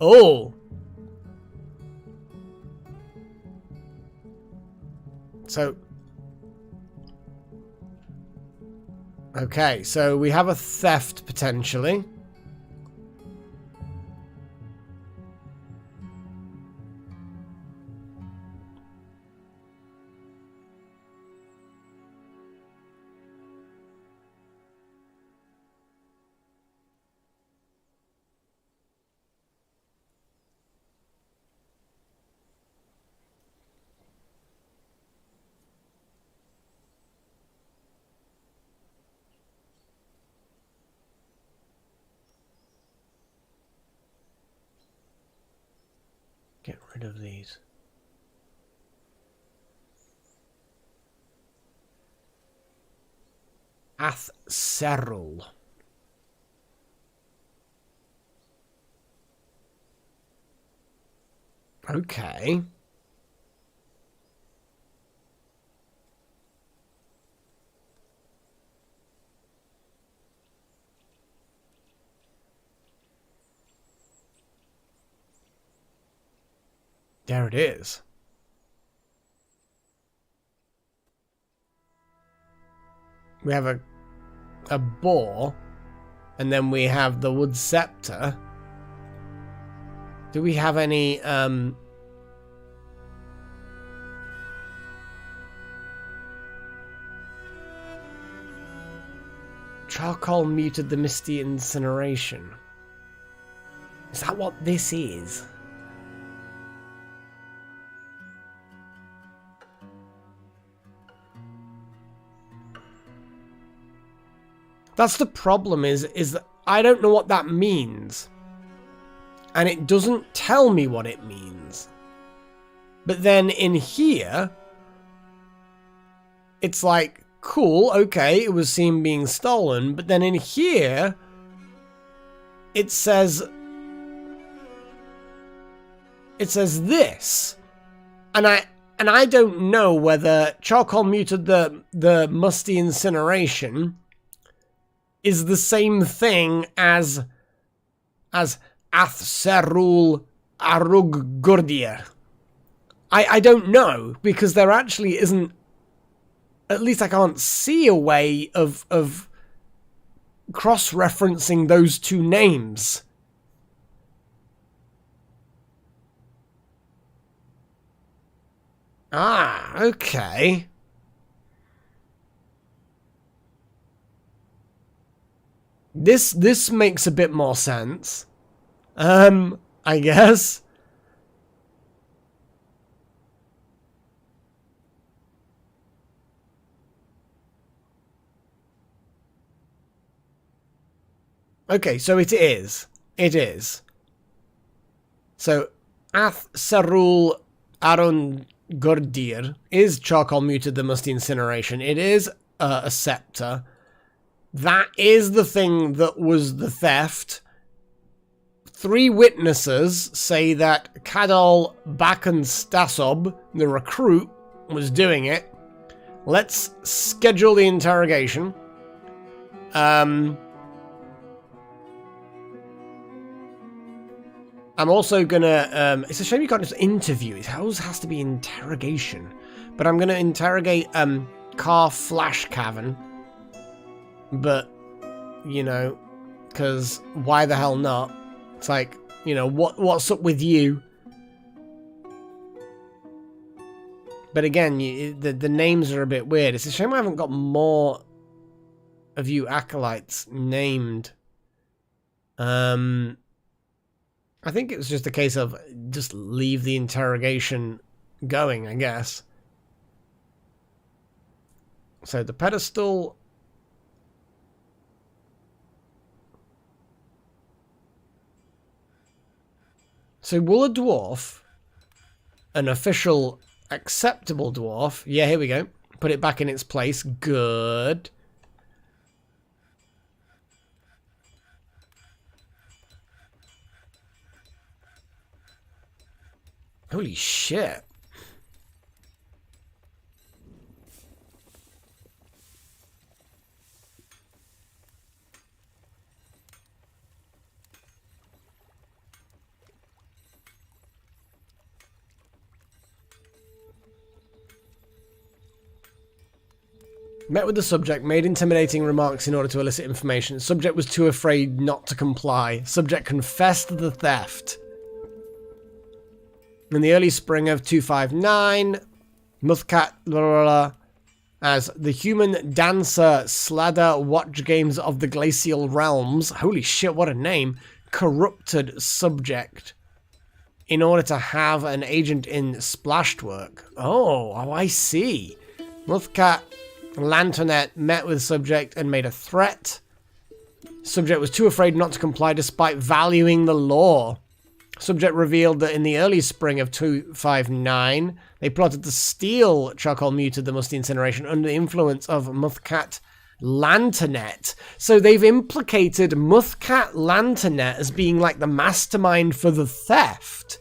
Oh! So. Okay, so we have a theft potentially. Get rid of these. Athserul. Okay. There it is. We have a boar, and then we have the wood scepter. Do we have any charcoal muted the misty incineration? Is that what this is? That's the problem, is that I don't know what that means. And it doesn't tell me what it means. But then in here, it's like, cool, okay, it was seen being stolen. But then in here, it says this. And I don't know whether charcoal muted the musty incineration is the same thing as Athserul Arug Gurdir. I don't know, because there actually isn't, at least I can't see a way of cross-referencing those two names. Ah, okay. This makes a bit more sense. I guess. Okay, so it is. It is. So, Ath Serul Aron Gordir is charcoal muted the musty incineration. It is a scepter. That is the thing that was the theft. 3 witnesses say that Kadol Bakan Stasob, the recruit, was doing it. Let's schedule the interrogation. I'm also gonna, it's a shame you can't just interview, it always has to be interrogation. But I'm gonna interrogate, Car Flash Cavern. But, you know, because why the hell not? It's like, you know, what's up with you? But again, the names are a bit weird. It's a shame I haven't got more of you acolytes named. I think it was just a case of just leave the interrogation going, I guess. So the pedestal. So will a dwarf, an official acceptable dwarf, yeah, here we go. Put it back in its place. Good. Holy shit. Met with the subject, made intimidating remarks in order to elicit information. Subject was too afraid not to comply. Subject confessed the theft. In the early spring of 259, Muthkat as the human dancer Sladder Watch Games of the Glacial Realms, holy shit, what a name, corrupted subject in order to have an agent in Splashedwork. Oh, I see. Muthkat Lanternet met with subject and made a threat. Subject was too afraid not to comply despite valuing the law. Subject revealed that in the early spring of 259, they plotted to steal charcoal muted the musty incineration under the influence of Muthkat Lanternet. So they've implicated Muthkat Lanternet as being like the mastermind for the theft.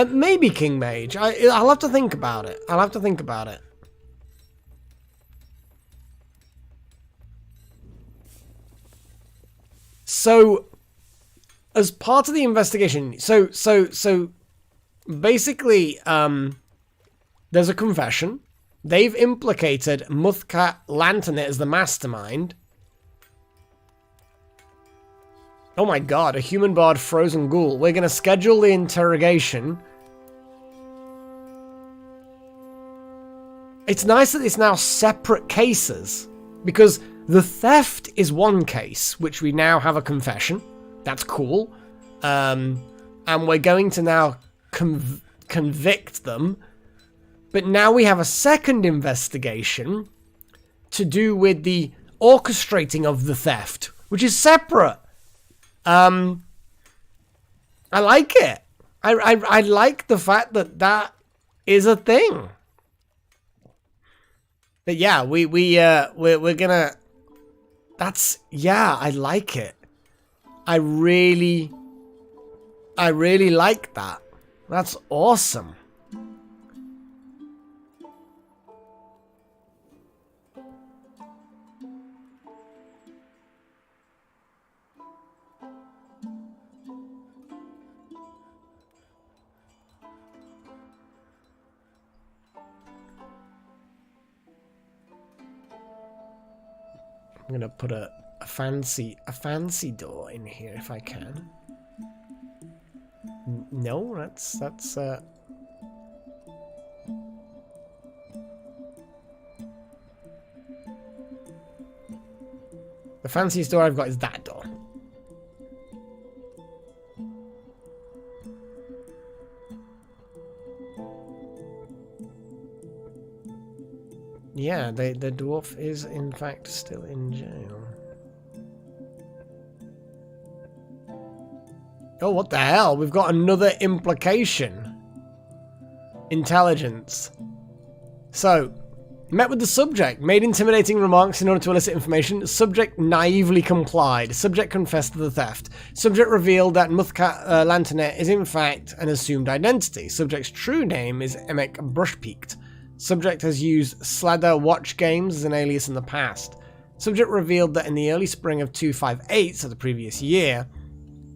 Maybe King Mage. I'll have to think about it. I'll have to think about it. So, as part of the investigation, so basically, there's a confession. They've implicated Muthkat Lanternet as the mastermind. Oh my god, a human bard frozen ghoul. We're going to schedule the interrogation. It's nice that it's now separate cases, because the theft is one case, which we now have a confession. That's cool. And we're going to now convict them. But now we have a second investigation to do with the orchestrating of the theft, which is separate. I like it. I like the fact that that is a thing. But yeah, we're gonna. That's, yeah, I like it. I really like that. That's awesome. I'm gonna put a fancy door in here if I can. No, that's the fanciest door I've got is that door. Yeah, the dwarf is in fact still in jail. Oh, what the hell? We've got another implication. Intelligence. So, met with the subject, made intimidating remarks in order to elicit information. Subject naively complied. Subject confessed to the theft. Subject revealed that Muthkat Lanternet is in fact an assumed identity. Subject's true name is Emek Brushpeaked. Subject has used Sladder Watch Games as an alias in the past. Subject revealed that in the early spring of 258, so the previous year,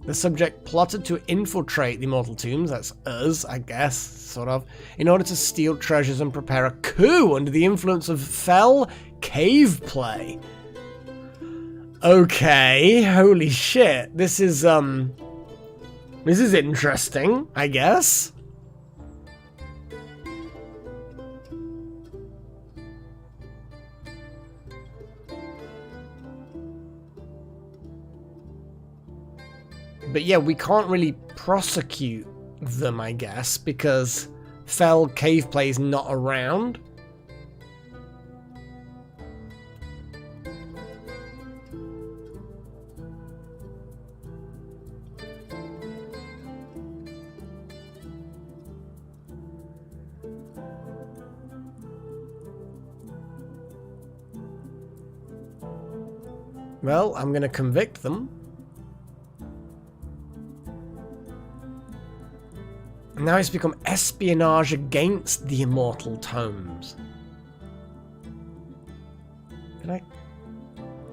the subject plotted to infiltrate the Immortal Tombs, that's us, I guess, sort of, in order to steal treasures and prepare a coup under the influence of fell cave play. Okay, holy shit. This is interesting, I guess. But yeah, we can't really prosecute them, I guess, because Fell Cave Play's not around. Well, I'm going to convict them. Now it's become espionage against the Immortal Tomes. Can I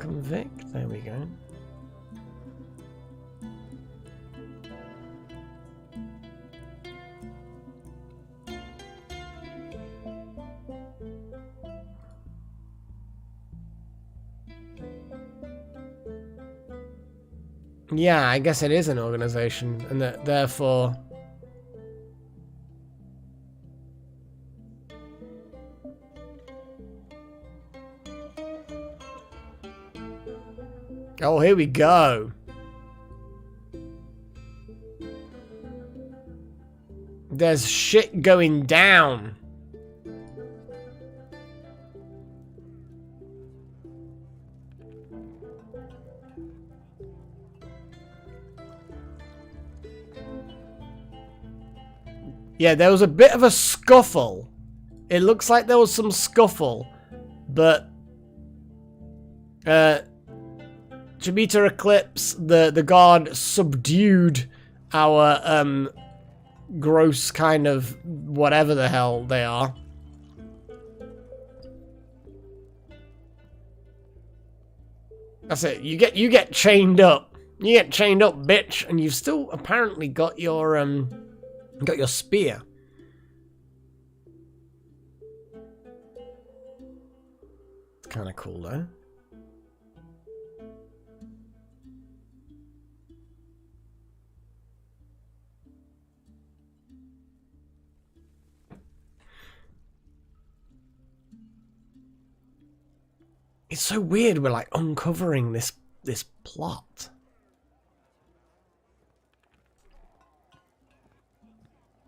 convict? There we go. Yeah, I guess it is an organization, and that therefore... Oh, here we go. There's shit going down. Yeah, there was a bit of a scuffle. It looks like there was some scuffle, but Jupiter Eclipse, the god, subdued our gross kind of whatever the hell they are. That's it. You get chained up. You get chained up, bitch, and you've still apparently got your spear. It's kind of cool though. It's so weird we're like uncovering this plot.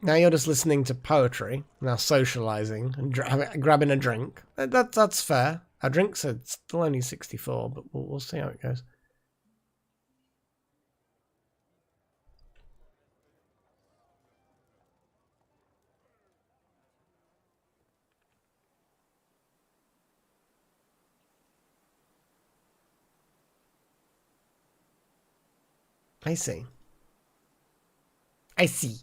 Now you're just listening to poetry, now socializing and grabbing a drink. That's fair. Our drinks are still only 64, but we'll see how it goes. I see. I see.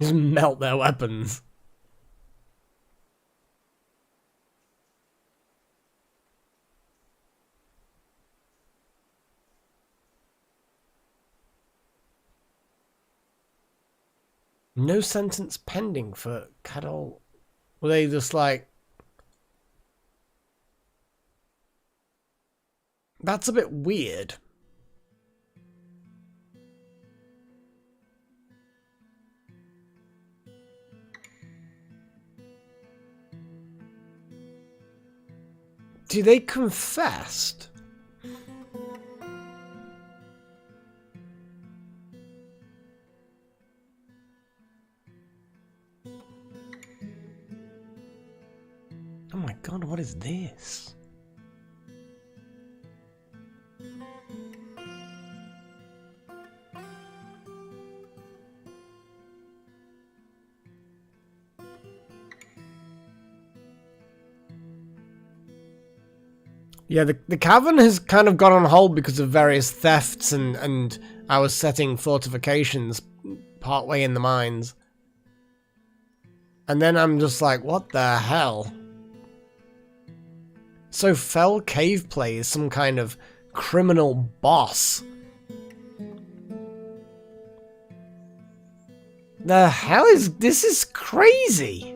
Just melt their weapons. No sentence pending for Cadol. Were they just like... That's a bit weird. Do they confessed? Oh my god, what is this? Yeah, the cavern has kind of gone on hold because of various thefts and I was setting fortifications partway in the mines. And then I'm just like, what the hell? So Fell Cave Play is some kind of criminal boss. The hell is this? Is crazy.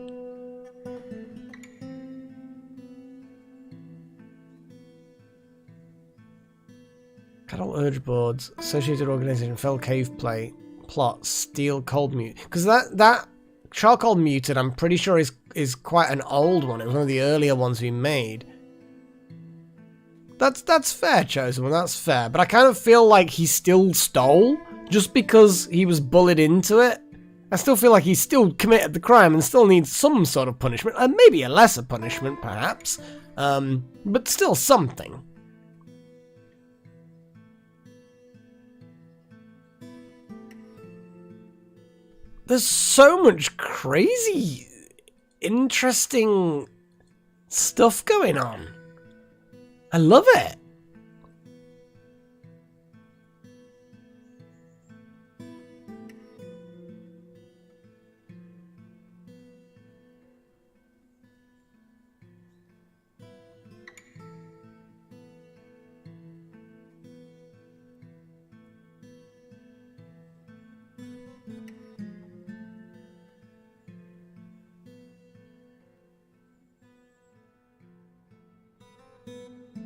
Cattle Urge Boards, Associated Organization, Fell Cave Play, Plot, Steel Cold Mute. Because that Charcoal Muted, I'm pretty sure is quite an old one. It was one of the earlier ones we made. That's fair, Chosen One, that's fair. But I kind of feel like he still stole, just because he was bullied into it. I still feel like he still committed the crime and still needs some sort of punishment. And maybe a lesser punishment, perhaps. But still something. There's so much crazy, interesting stuff going on. I love it.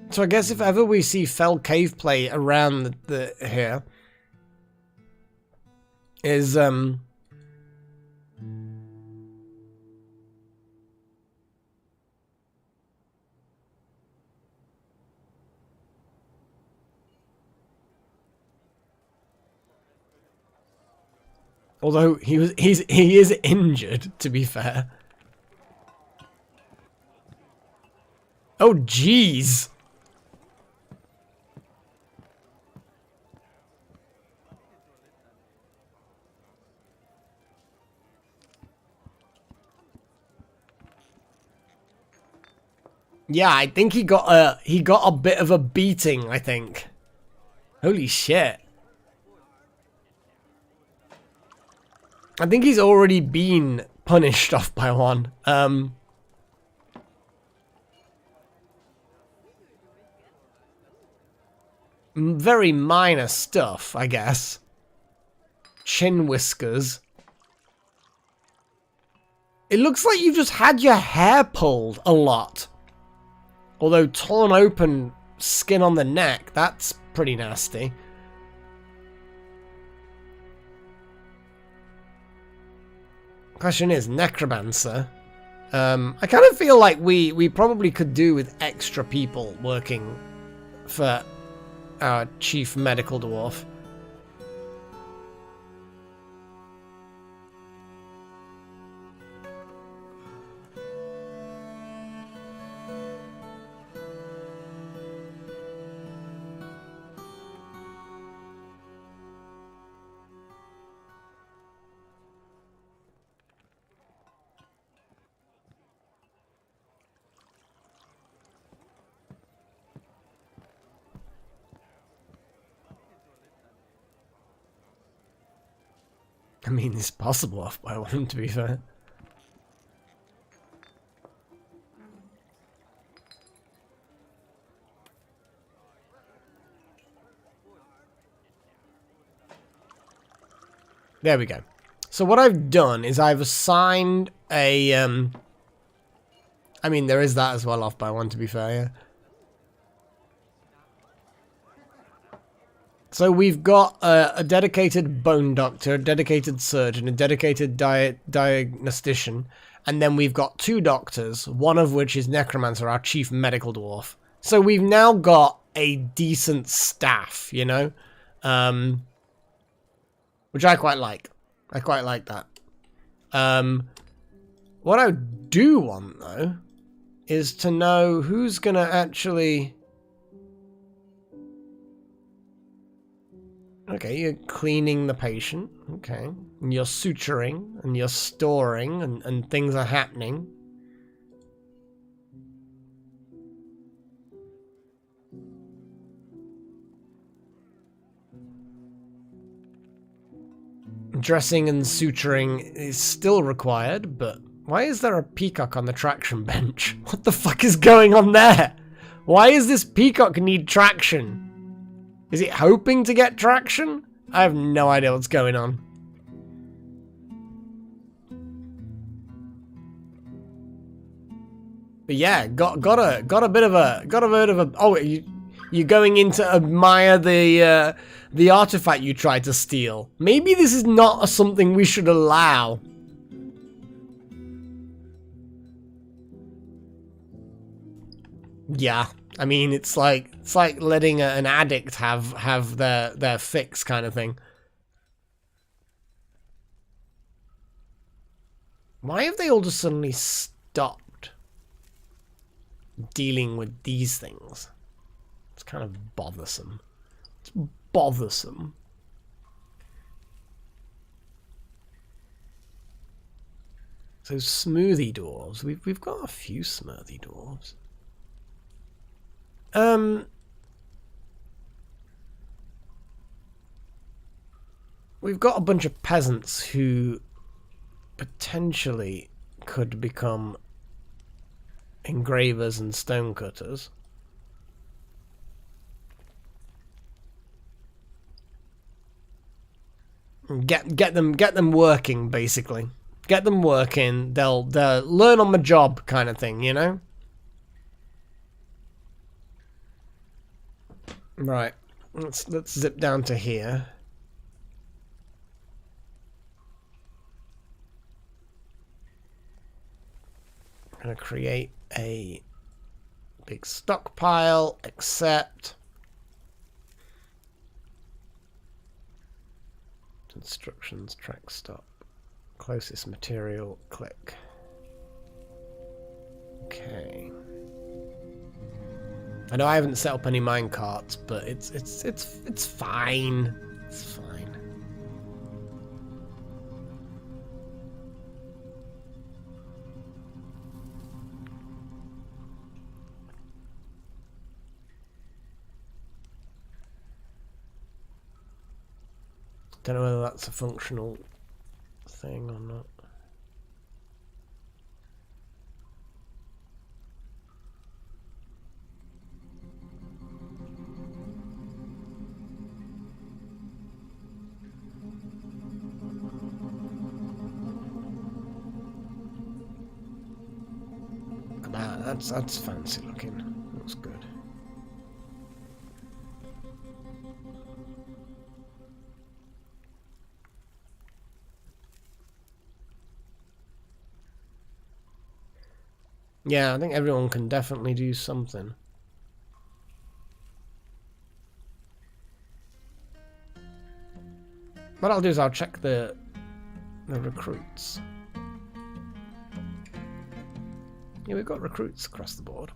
So I guess if ever we see Fell Cave Play around the here, is although he is injured, to be fair. Oh jeez. Yeah, I think he got a bit of a beating, I think. Holy shit. I think he's already been punished off by one. Very minor stuff, I guess. Chin whiskers. It looks like you've just had your hair pulled a lot. Although torn open skin on the neck, that's pretty nasty. Question is, Necromancer. I kind of feel like we probably could do with extra people working for our chief medical dwarf. I mean, it's possible off by one, to be fair. There we go. So what I've done is I've assigned a, I mean, there is that as well off by one, to be fair, yeah. So we've got a dedicated bone doctor, a dedicated surgeon, a dedicated diagnostician, and then we've got 2 doctors, one of which is Necromancer, our chief medical dwarf. So we've now got a decent staff, you know? Which I quite like. I quite like that. What I do want, though, is to know who's going to actually... Okay, you're cleaning the patient. Okay. And you're suturing, and you're storing, and things are happening. Dressing and suturing is still required, but why is there a peacock on the traction bench? What the fuck is going on there? Why does this peacock need traction? Is it hoping to get traction? I have no idea what's going on. But yeah, got a bit of a oh, you're going in to admire the artifact you tried to steal. Maybe this is not something we should allow. Yeah. I mean, it's like letting an addict have their fix kind of thing. Why have they all just suddenly stopped dealing with these things? It's kind of bothersome. It's bothersome. So smoothie dwarves. We've got a few smoothie dwarves. We've got a bunch of peasants who potentially could become engravers and stonecutters. Get them working, basically. Get them working. They'll learn on the job kind of thing, you know? Right. Let's zip down to here. I'm gonna create a big stockpile, accept. Instructions, track stop. Closest material, click. Okay. I know I haven't set up any minecarts, but it's fine. It's fine. Don't know whether that's a functional thing or not. That's fancy looking. Looks good. Yeah, I think everyone can definitely do something. What I'll do is I'll check the recruits. Yeah, we've got recruits across the board.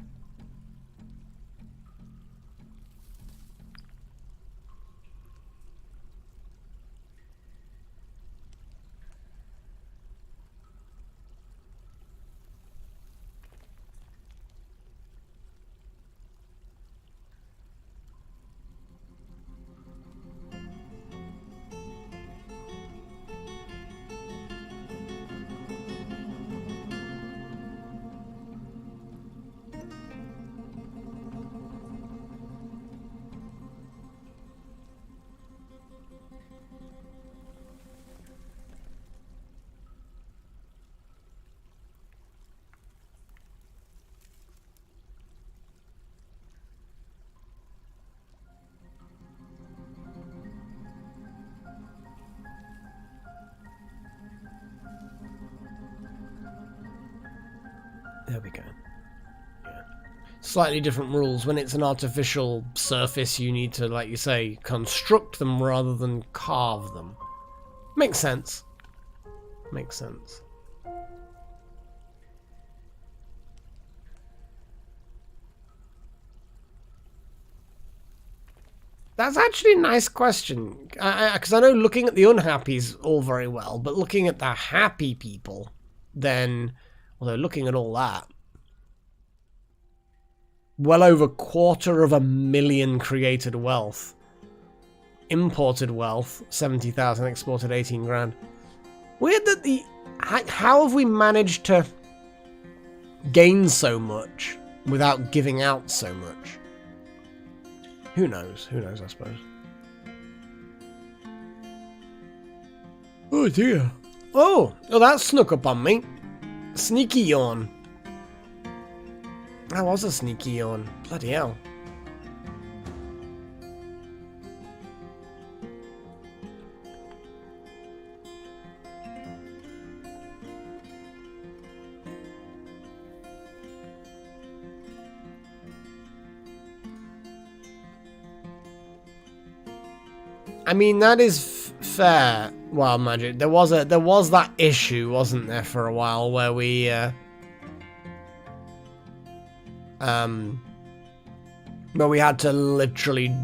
There we go. Yeah. Slightly different rules. When it's an artificial surface, you need to, like you say, construct them rather than carve them. Makes sense. Makes sense. That's actually a nice question. Because I know looking at the unhappy is all very well, but looking at the happy people, then, although looking at all that, well over 250,000 created wealth. Imported wealth, 70,000, exported 18 grand. Weird that how have we managed to gain so much without giving out so much? Who knows? Who knows, I suppose. Oh dear. Oh, that snuck up on me. Sneaky yawn. That was a sneaky yawn. Bloody hell. I mean, that is fair. Wild Magic. There was that issue, wasn't there, for a while where we had to literally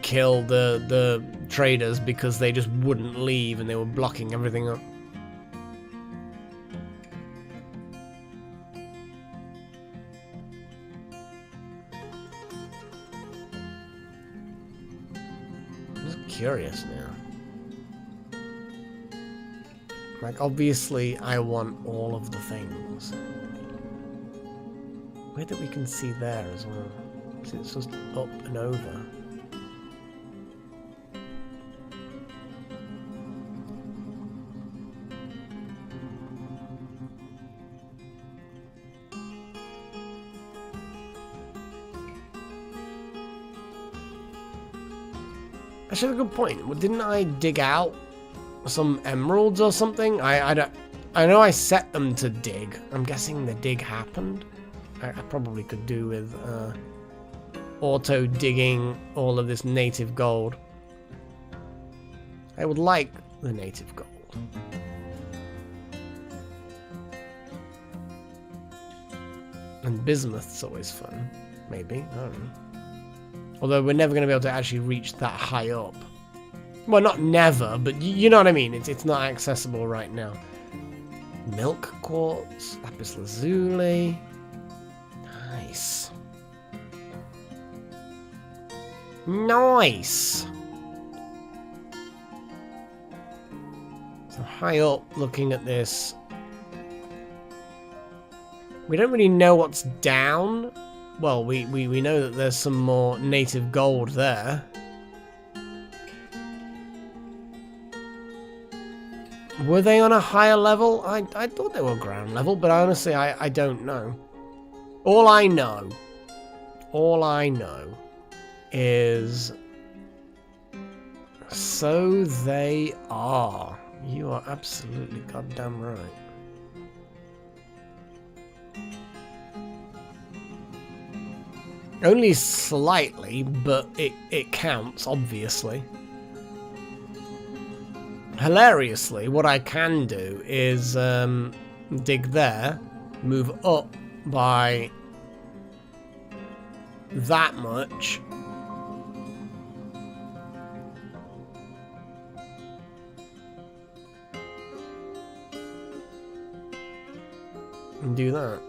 kill the traders because they just wouldn't leave and they were blocking everything up. Curious now. Like, obviously I want all of the things. Weird that we can see there as well. So it's just up and over. Actually, a good point. Didn't I dig out some emeralds or something? I know I set them to dig. I'm guessing the dig happened. I probably could do with auto digging all of this native gold. I would like the native gold. And bismuth's always fun. Maybe. I don't know. Although we're never going to be able to actually reach that high up. Well, not never, but you know what I mean. It's not accessible right now. Milk quartz, lapis lazuli. Nice. Nice. So high up, looking at this. We don't really know what's down. Well, we know that there's some more native gold there. Were they on a higher level? I thought they were ground level, but honestly, I don't know. All I know is... So they are. You are absolutely goddamn right. Only slightly, but it counts, obviously. Hilariously, what I can do is dig there, move up by that much. And do that.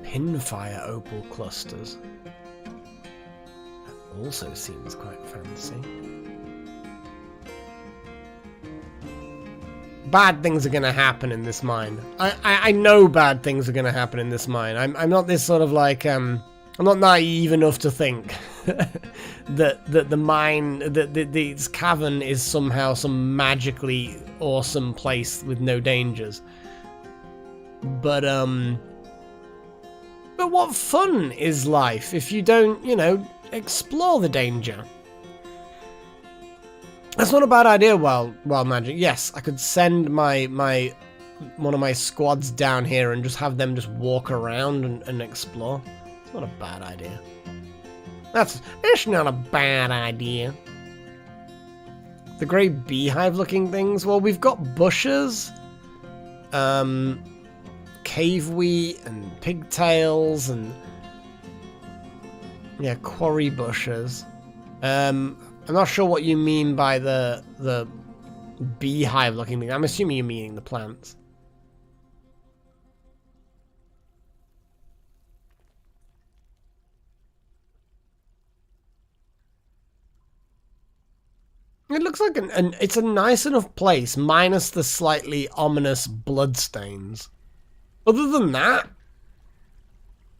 Pinfire opal clusters. That also seems quite fancy. Bad things are going to happen in this mine. I know bad things are going to happen in this mine. I'm not this sort of like I'm not naive enough to think that the mine this cavern is somehow some magically awesome place with no dangers. But But what fun is life if you don't, you know, explore the danger? That's not a bad idea, Wild Magic. Yes, I could send one of my squads down here and just have them just walk around and explore. It's not a bad idea. It's not a bad idea. The grey beehive looking things, well, we've got bushes, cave wheat and pigtails and yeah, quarry bushes. I'm not sure what you mean by the beehive looking thing. I'm assuming you're meaning the plants. It looks like it's a nice enough place, minus the slightly ominous bloodstains. Other than that,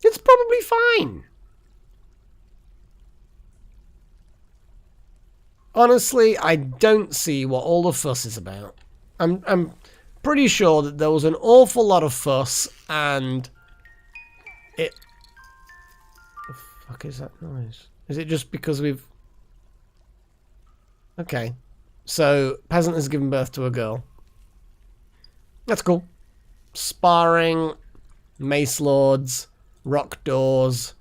it's probably fine. Honestly, I don't see what all the fuss is about. I'm pretty sure that there was an awful lot of fuss, and it... The fuck is that noise? Is it just because we've... Okay. So, peasant has given birth to a girl. That's cool. Sparring, mace lords, rock doors,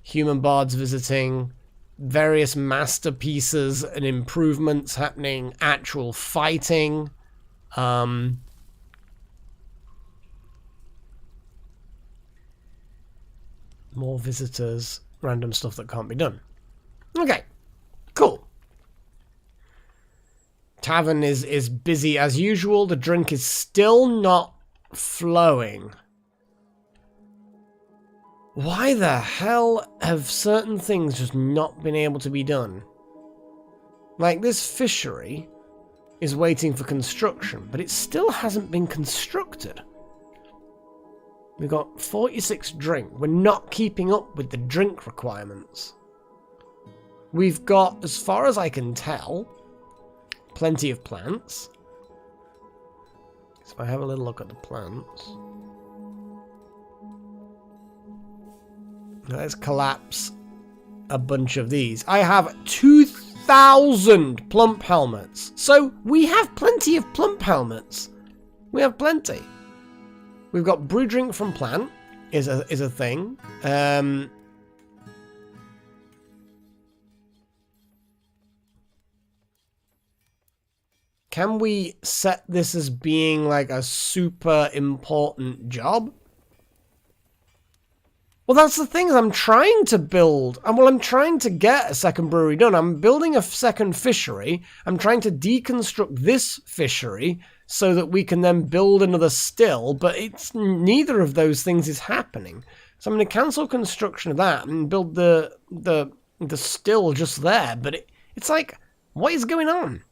human bards visiting, various masterpieces and improvements happening, actual fighting, more visitors, random stuff that can't be done. Okay, cool. Tavern is busy as usual. The drink is still not flowing. Why the hell have certain things just not been able to be done? Like this fishery is waiting for construction, but it still hasn't been constructed. We've got 46 drink. We're not keeping up with the drink requirements. We've got, as far as I can tell, plenty of plants. So if I have a little look at the plants. Let's collapse a bunch of these. I have 2,000 plump helmets. So we have plenty of plump helmets. We have plenty. We've got brew drink from plant is a thing. Can we set this as being like a super important job? Well, that's the thing. I'm trying to build. Well, I'm trying to get a second brewery done. I'm building a second fishery. I'm trying to deconstruct this fishery so that we can then build another still. But it's neither of those things is happening. So I'm going to cancel construction of that and build the still just there. But it's like, what is going on?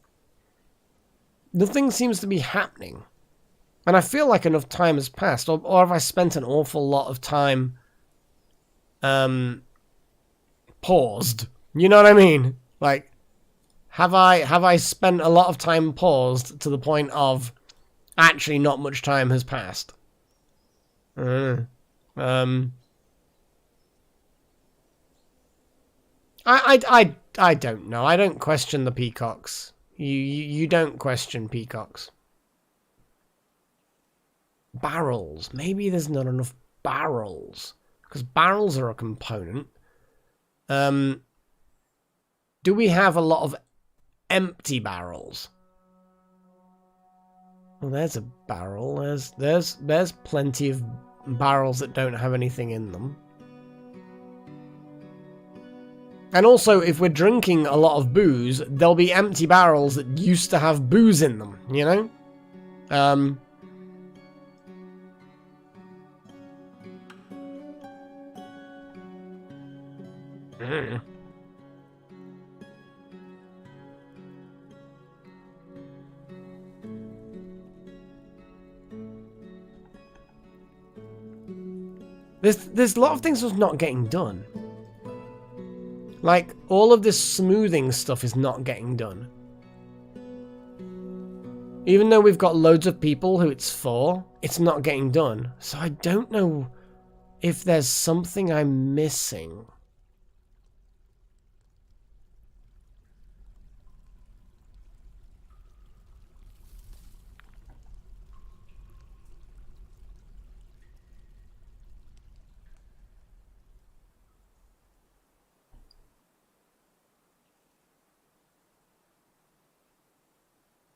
Nothing seems to be happening. And I feel like enough time has passed. Or have I spent an awful lot of time paused? You know what I mean? Like, have I spent a lot of time paused to the point of actually not much time has passed? I don't know. I don't question the peacocks. You don't question peacocks. Barrels. Maybe there's not enough barrels. Because barrels are a component. Do we have a lot of empty barrels? Well, there's a barrel. There's plenty of barrels that don't have anything in them. And also, if we're drinking a lot of booze, there'll be empty barrels that used to have booze in them, you know? There's a lot of things that's not getting done. Like, all of this smoothing stuff is not getting done. Even though we've got loads of people who it's for, it's not getting done. So I don't know if there's something I'm missing.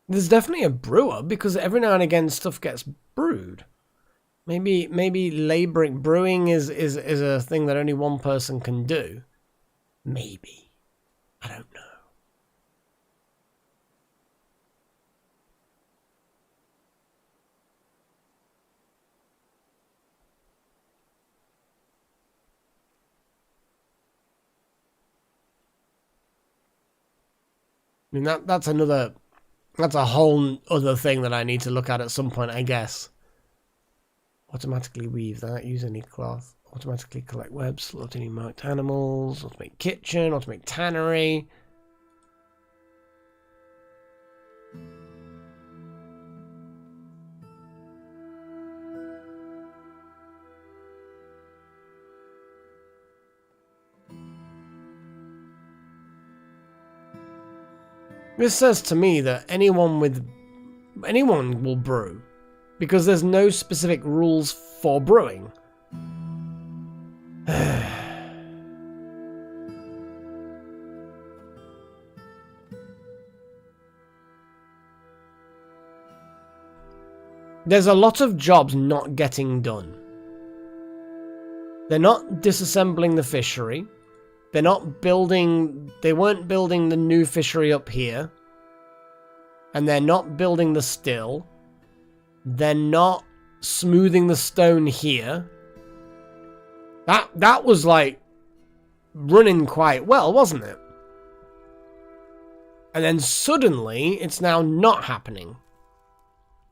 There's definitely a brewer, because every now and again stuff gets brewed. Maybe laboring brewing is a thing that only one person can do. Maybe. I don't know. I mean, that's a whole other thing that I need to look at some point, I guess. Automatically weave that, use any cloth. Automatically collect webs, slaughter any marked animals, automate kitchen, automate tannery. This says to me that anyone will brew, because there's no specific rules for brewing. There's a lot of jobs not getting done. They're not disassembling the fishery. They weren't building the new fishery up here. And they're not building the still. They're not smoothing the stone here. That was like running quite well, wasn't it? And then suddenly it's now not happening.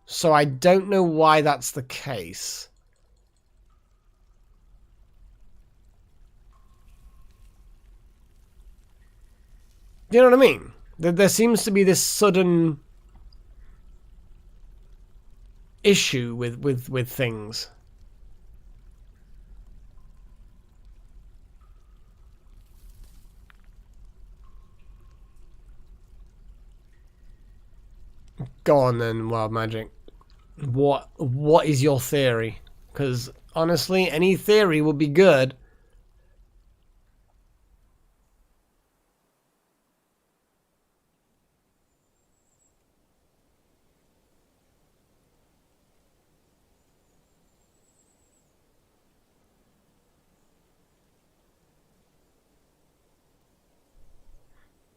So I don't know why that's the case. Do you know what I mean? There seems to be this sudden issue with things. Go on then, Wild Magic. What is your theory? Because honestly, any theory would be good.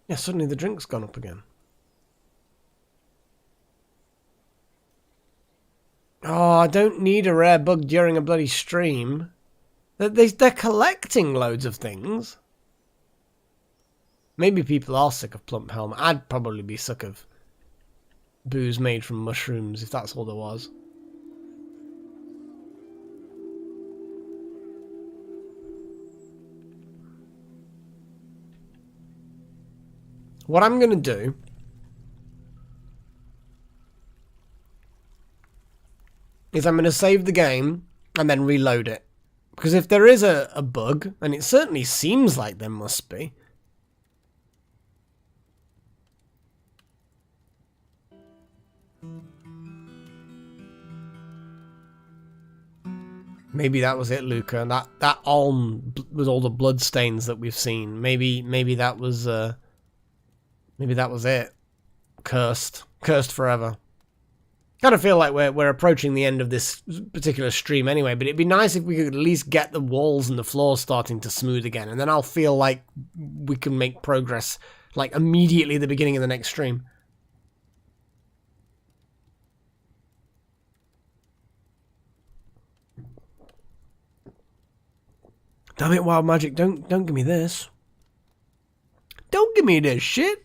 Yeah, suddenly the drink's gone up again. Oh, I don't need a rare bug during a bloody stream. They're collecting loads of things. Maybe people are sick of Plump Helm. I'd probably be sick of booze made from mushrooms if that's all there was. What I'm going to do is I'm going to save the game and then reload it. Because if there is a bug, and it certainly seems like there must be, maybe that was it, Luca. That Alm with all the blood stains that we've seen. Maybe that was it. Cursed forever. Kind of feel like we're approaching the end of this particular stream anyway, but it'd be nice if we could at least get the walls and the floor starting to smooth again, and then I'll feel like we can make progress like immediately at the beginning of the next stream. Damn it, Wild Magic, don't give me this. Don't give me this shit.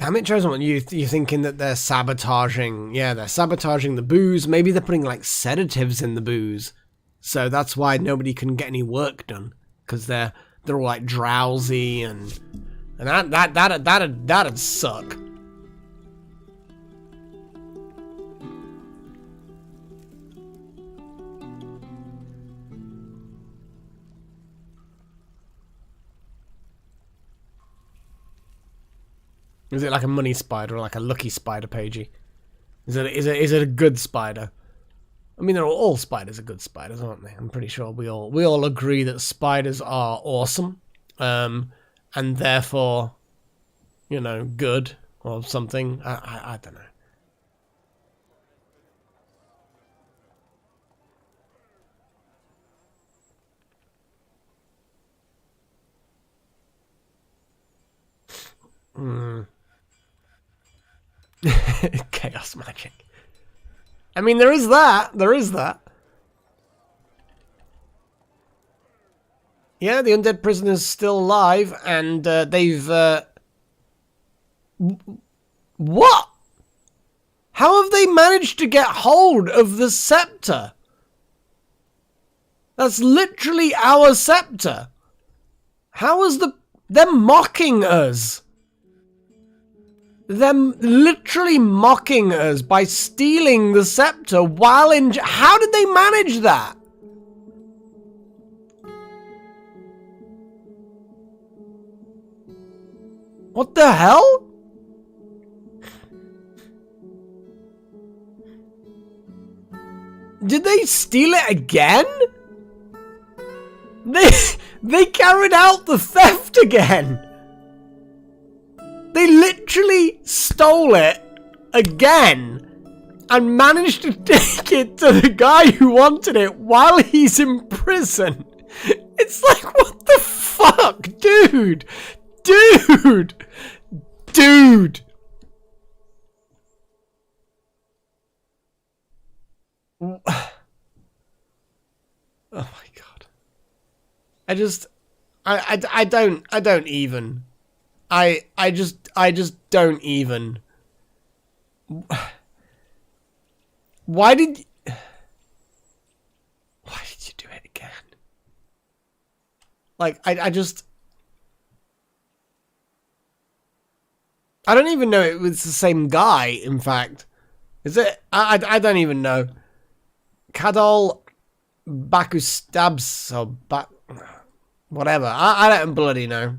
Damn it, Chosen One, you're thinking that they're sabotaging... Yeah, they're sabotaging the booze. Maybe they're putting, like, sedatives in the booze. So that's why nobody can get any work done. Because they're all, like, drowsy and that'd suck. Is it like a money spider or like a lucky spider, Pagey? Is it a good spider? I mean, all spiders are good spiders, aren't they? I'm pretty sure we all agree that spiders are awesome, and therefore, you know, good or something. I don't know. Chaos magic. I mean, there is that. There is that. Yeah, the undead prisoner's still alive, and they've... What? How have they managed to get hold of the scepter? That's literally our scepter. How is the... They're mocking us. Them literally mocking us by stealing the scepter while in... How did they manage that? What the hell? Did they steal it again? They carried out the theft again. They literally stole it again and managed to take it to the guy who wanted it while he's in prison. It's like, what the fuck, dude? Dude! Dude! Oh my god. I just don't even. I just don't even. Why did you do it again? Like, I just... I don't even know it was the same guy, in fact. Is it? I don't even know. Kadol Bakustabs or whatever. I don't bloody know.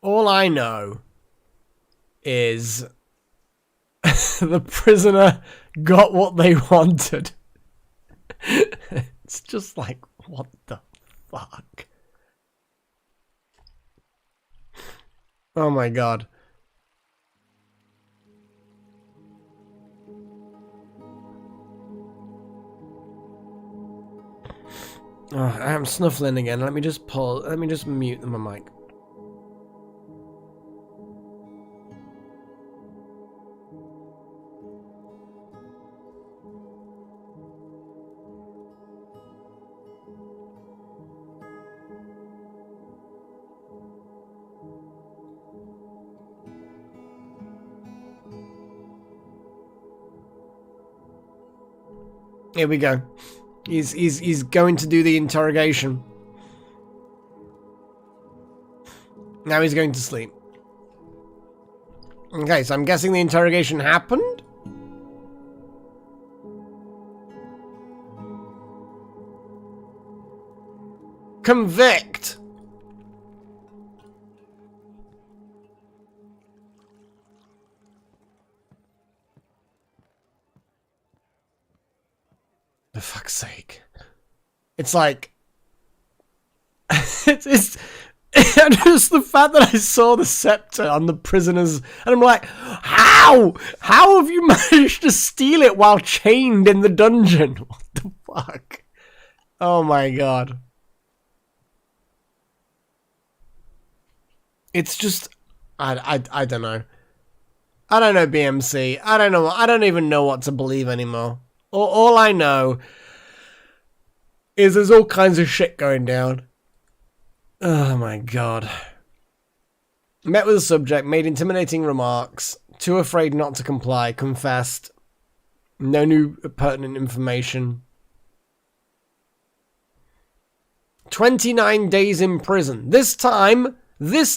All I know is the prisoner got what they wanted. It's just like, what the fuck? Oh my god. Oh, I am snuffling again. Let me just mute my mic. Here we go. He's going to do the interrogation. Now he's going to sleep. Okay, so I'm guessing the interrogation happened? Convict! For fuck's sake. It's like... it's just the fact that I saw the scepter on the prisoners, and I'm like, how? How have you managed to steal it while chained in the dungeon? What the fuck? Oh my god. It's just... I don't know. I don't know, BMC. I don't know. I don't even know what to believe anymore. All I know is there's all kinds of shit going down. Oh my god. Met with the subject, made intimidating remarks, too afraid not to comply, confessed, no new pertinent information. 29 days in prison. This time, they're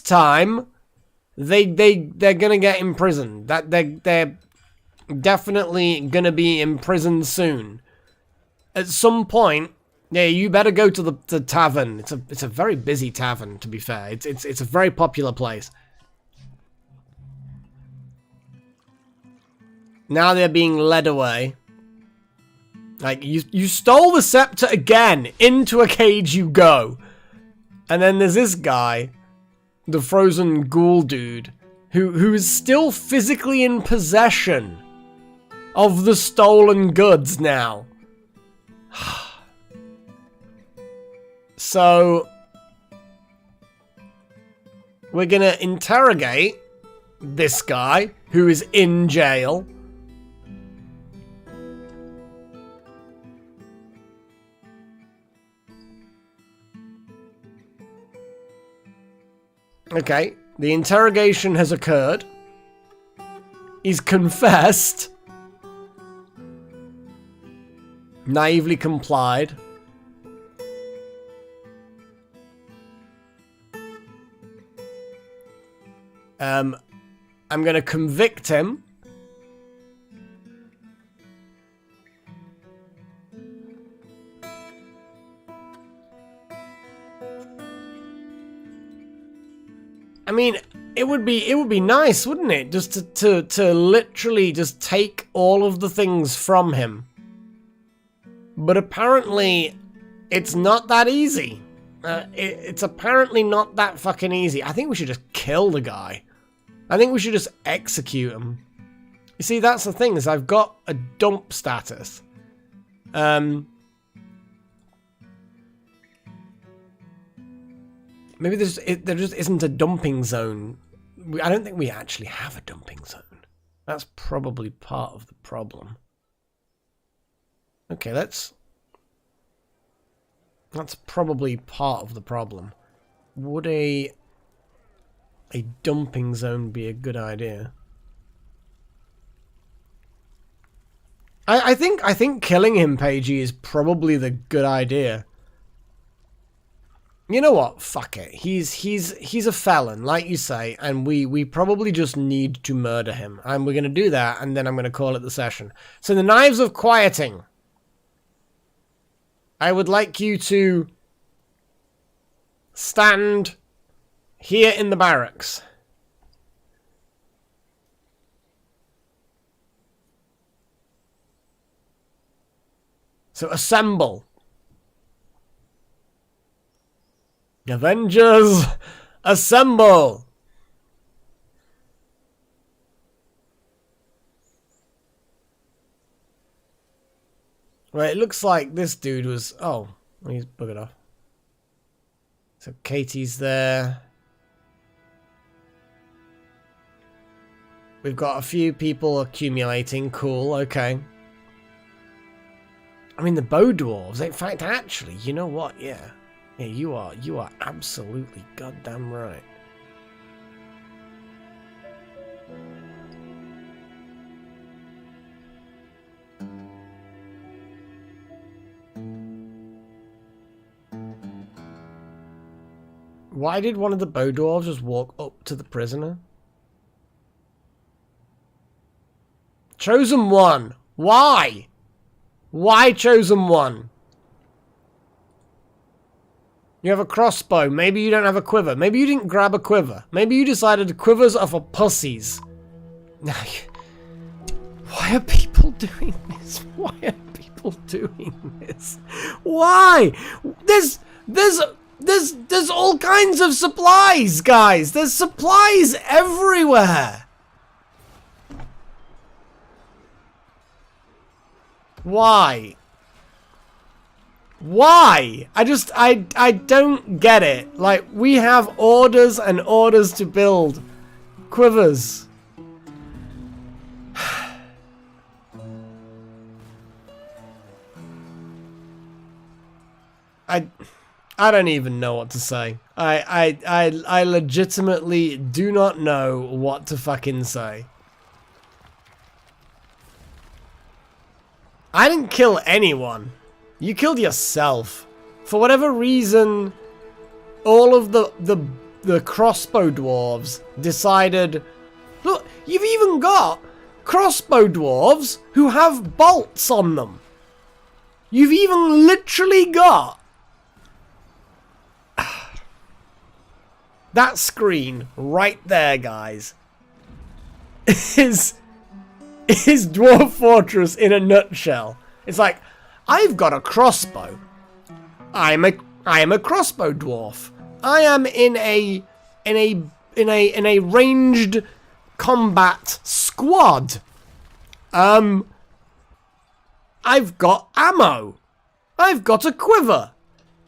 gonna get imprisoned. That they're definitely gonna be imprisoned soon. At some point, yeah, you better go to the tavern. It's a very busy tavern, to be fair. It's a very popular place. Now they're being led away. Like, you stole the scepter again. Into a cage you go. And then there's this guy, the frozen ghoul dude, who is still physically in possession of the stolen goods now. So, we're gonna interrogate this guy who is in jail. Okay, the interrogation has occurred. He's confessed. Naively complied. I'm gonna convict him. I mean, it would be nice, wouldn't it? Just to literally just take all of the things from him. But apparently, it's not that easy. It's apparently not that fucking easy. I think we should just kill the guy. I think we should just execute him. You see, that's the thing, is I've got a dump status. Maybe there just isn't a dumping zone. I don't think we actually have a dumping zone. That's probably part of the problem. Okay, that's probably part of the problem. Would a dumping zone be a good idea? I think killing him, Pagey, is probably the good idea. You know what? Fuck it. He's a felon, like you say, and we probably just need to murder him. And we're gonna do that, and then I'm gonna call it the session. So the Knives of Quieting. I would like you to stand here in the barracks. So assemble. Avengers, assemble! Right, it looks like this dude was... Oh, he's buggered off. So Katie's there. We've got a few people accumulating. Cool, okay. I mean, the bow dwarves. In fact, actually, you know what? Yeah. Yeah, you are absolutely goddamn right. Why did one of the bow dwarves just walk up to the prisoner? Chosen one! Why? Why chosen one? You have a crossbow. Maybe you don't have a quiver. Maybe you didn't grab a quiver. Maybe you decided quivers are for pussies. Why are people doing this? Why are people doing this? Why? There's all kinds of supplies, guys. There's supplies everywhere. Why? Why? I don't get it. Like, we have orders and orders to build quivers. I don't even know what to say. I legitimately do not know what to fucking say. I didn't kill anyone. You killed yourself. For whatever reason, all of the crossbow dwarves decided... Look, you've even got crossbow dwarves who have bolts on them. You've even literally got... That screen right there, guys, is Dwarf Fortress in a nutshell. It's like, I've got a crossbow. I am a crossbow dwarf. I am in a ranged combat squad. I've got ammo. I've got a quiver.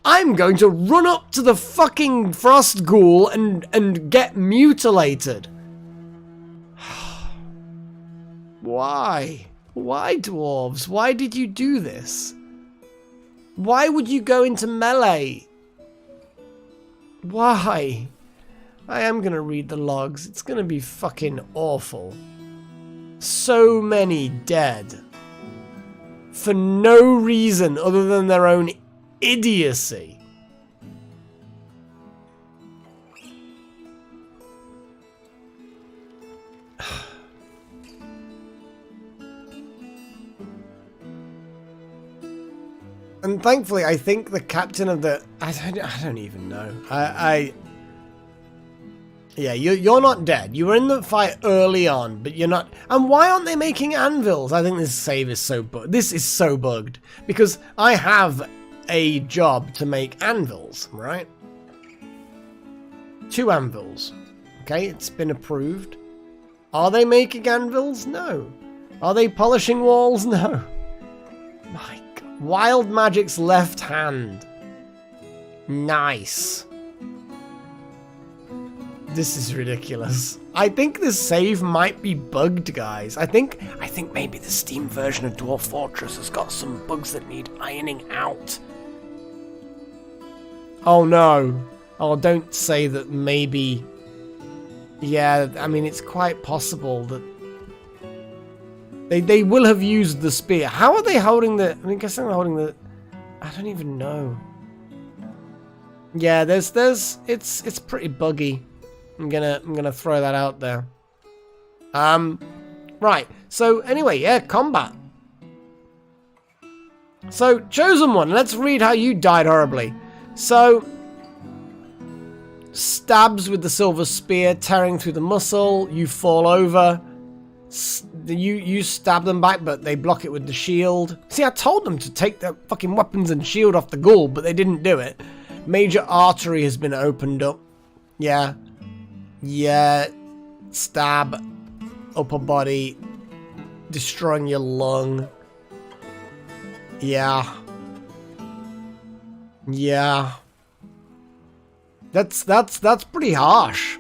I'm going to run up to the fucking frost ghoul and get mutilated. Why? Why, dwarves? Why did you do this? Why would you go into melee? Why? I am gonna read the logs. It's gonna be fucking awful. So many dead. For no reason other than their own idiocy. And thankfully, I think the captain of the... I don't even know. Yeah, you're not dead. You were in the fight early on, but you're not... And why aren't they making anvils? I think this save is so bugged. This is so bugged. Because I have a job to make anvils, right? 2 anvils. Okay, it's been approved. Are they making anvils? No. Are they polishing walls? No. My God. Wild Magic's left hand. Nice. This is ridiculous. I think this save might be bugged, guys. I think maybe the Steam version of Dwarf Fortress has got some bugs that need ironing out. Oh no. Oh, don't say that maybe... Yeah, I mean, it's quite possible that... They will have used the spear. How are they holding the... I mean, guessing they're holding the... I don't even know. Yeah, it's pretty buggy. I'm gonna throw that out there. Right. So anyway, yeah, combat. So, Chosen One, let's read how you died horribly. So, stabs with the silver spear, tearing through the muscle. You fall over. You stab them back, but they block it with the shield. See, I told them to take their fucking weapons and shield off the ghoul, but they didn't do it. Major artery has been opened up. Yeah. Yeah. Stab. Upper body. Destroying your lung. Yeah. Yeah. That's pretty harsh.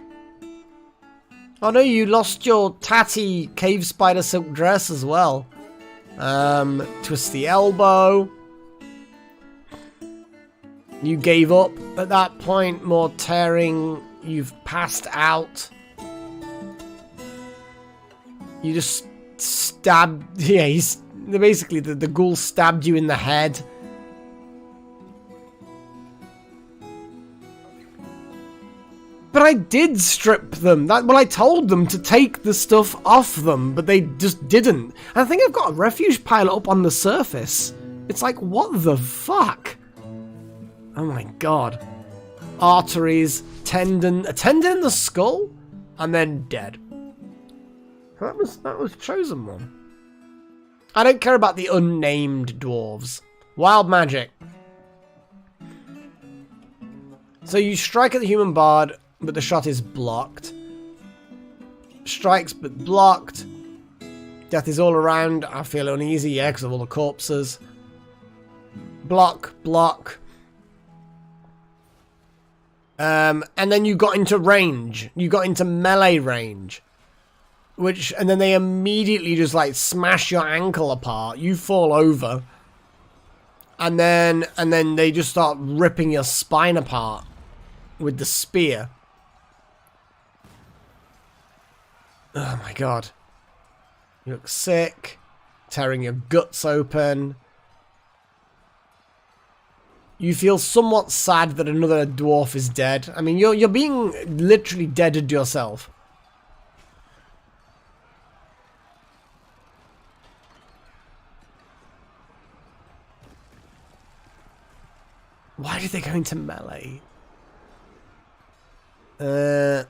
Oh no, you lost your tatty cave spider silk dress as well. Twist the elbow. You gave up at that point. More tearing. You've passed out. You just stabbed. Yeah, basically the ghoul stabbed you in the head. But I did strip them. Well, I told them to take the stuff off them, but they just didn't. And I think I've got a refuge pile up on the surface. It's like, what the fuck? Oh my god. Arteries, tendon, a tendon in the skull, and then dead. That was Chosen One. I don't care about the unnamed dwarves. Wild magic. So you strike at the human bard, but the shot is blocked. Strikes but blocked. Death is all around. I feel uneasy, yeah, because of all the corpses. Block, block. And then you got into range. You got into melee range. And then they immediately just like smash your ankle apart. You fall over. And then they just start ripping your spine apart with the spear. Oh my god. You look sick. Tearing your guts open. You feel somewhat sad that another dwarf is dead. I mean, you're being literally deaded yourself. Why did they go into melee? Your